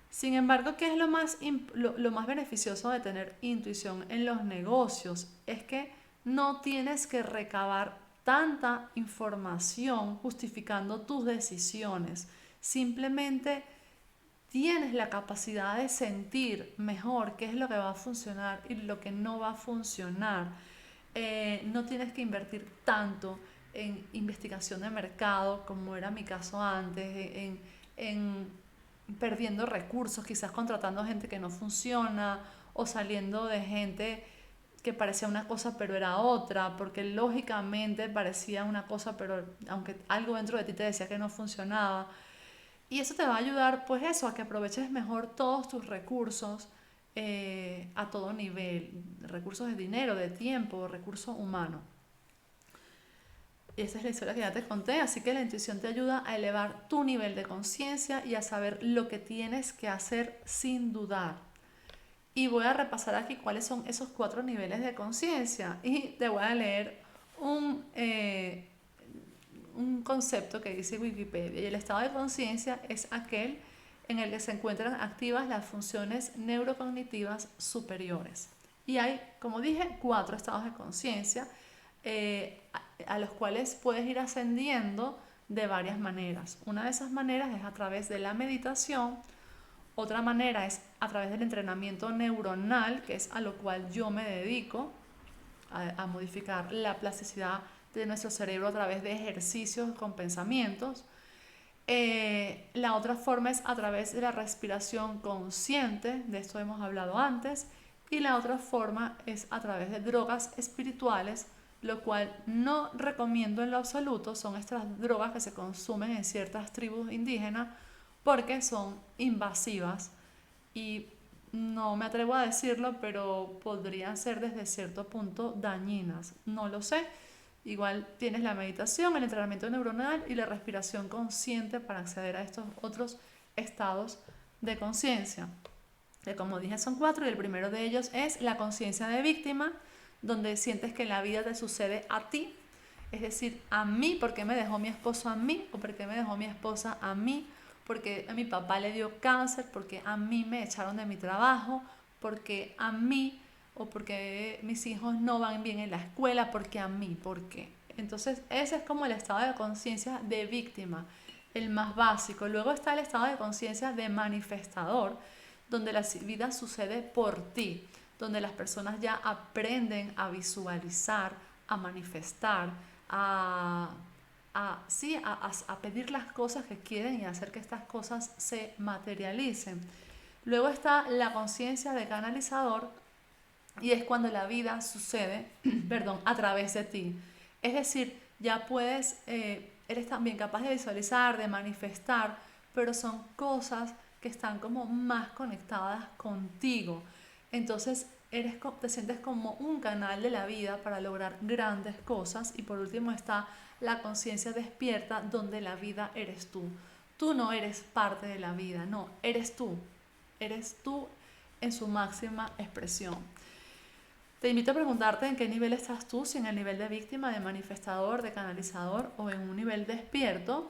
Sin embargo, ¿qué es lo más beneficioso de tener intuición en los negocios? Es que no tienes que recabar tanta información justificando tus decisiones. Simplemente tienes la capacidad de sentir mejor qué es lo que va a funcionar y lo que no va a funcionar. No tienes que invertir tanto en investigación de mercado, como era mi caso antes, en perdiendo recursos, quizás contratando gente que no funciona o saliendo de gente que parecía una cosa pero era otra, porque lógicamente parecía una cosa pero aunque algo dentro de ti te decía que no funcionaba. Y eso te va a ayudar pues eso, a que aproveches mejor todos tus recursos a todo nivel, recursos de dinero, de tiempo, recursos humanos. Y esa es la historia que ya te conté, así que la intuición te ayuda a elevar tu nivel de conciencia y a saber lo que tienes que hacer sin dudar. Y voy a repasar aquí cuáles son esos 4 niveles de conciencia y te voy a leer un concepto que dice Wikipedia. Y el estado de conciencia es aquel en el que se encuentran activas las funciones neurocognitivas superiores. Y hay, como dije, 4 estados de conciencia a los cuales puedes ir ascendiendo de varias maneras. Una de esas maneras es a través de la meditación, otra manera es a través del entrenamiento neuronal, que es a lo cual yo me dedico, a modificar la plasticidad de nuestro cerebro a través de ejercicios con pensamientos. La otra forma es a través de la respiración consciente, de esto hemos hablado antes, y la otra forma es a través de drogas espirituales, lo cual no recomiendo en lo absoluto. Son estas drogas que se consumen en ciertas tribus indígenas porque son invasivas y no me atrevo a decirlo, pero podrían ser desde cierto punto dañinas. No lo sé. Igual tienes la meditación, el entrenamiento neuronal y la respiración consciente para acceder a estos otros estados de conciencia. Que como dije son 4 y el primero de ellos es la conciencia de víctima, donde sientes que la vida te sucede a ti. Es decir, a mí, ¿por qué me dejó mi esposo a mí? ¿O por qué me dejó mi esposa a mí? Porque a mi papá le dio cáncer, porque a mí me echaron de mi trabajo, porque a mí, o porque mis hijos no van bien en la escuela, porque a mí, ¿por qué? Entonces ese es como el estado de conciencia de víctima, el más básico. Luego está el estado de conciencia de manifestador, donde la vida sucede por ti, donde las personas ya aprenden a visualizar, a manifestar, a pedir las cosas que quieren y a hacer que estas cosas se materialicen. Luego está la conciencia de canalizador y es cuando la vida sucede perdón, a través de ti. Es decir, ya puedes, eres también capaz de visualizar, de manifestar, pero son cosas que están como más conectadas contigo. Entonces te sientes como un canal de la vida para lograr grandes cosas. Y por último está la conciencia despierta, donde la vida eres tú. Tú no eres parte de la vida, no, eres tú. Eres tú en su máxima expresión. Te invito a preguntarte en qué nivel estás tú, si en el nivel de víctima, de manifestador, de canalizador o en un nivel despierto.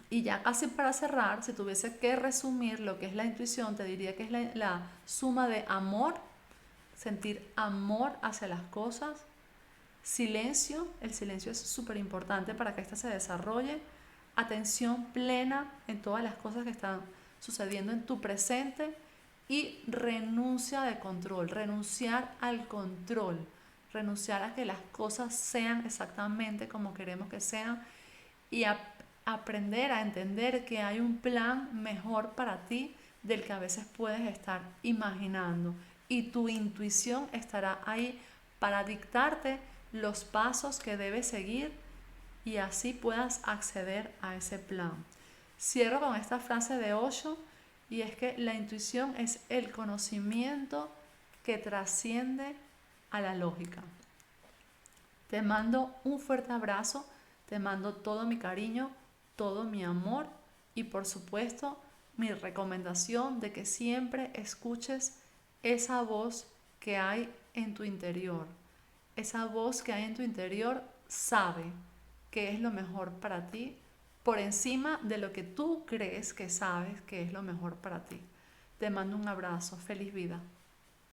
Y ya casi para cerrar, si tuviese que resumir lo que es la intuición, te diría que es la suma de amor, sentir amor hacia las cosas, silencio, el silencio es súper importante para que ésta se desarrolle, atención plena en todas las cosas que están sucediendo en tu presente y renuncia de control, renunciar al control, renunciar a que las cosas sean exactamente como queremos que sean y aprender a entender que hay un plan mejor para ti del que a veces puedes estar imaginando y tu intuición estará ahí para dictarte los pasos que debes seguir y así puedas acceder a ese plan. Cierro con esta frase de Osho y es que la intuición es el conocimiento que trasciende a la lógica. Te mando un fuerte abrazo, te mando todo mi cariño, todo mi amor y por supuesto mi recomendación de que siempre escuches esa voz que hay en tu interior. Esa voz que hay en tu interior sabe qué es lo mejor para ti por encima de lo que tú crees que sabes que es lo mejor para ti. Te mando un abrazo, feliz vida.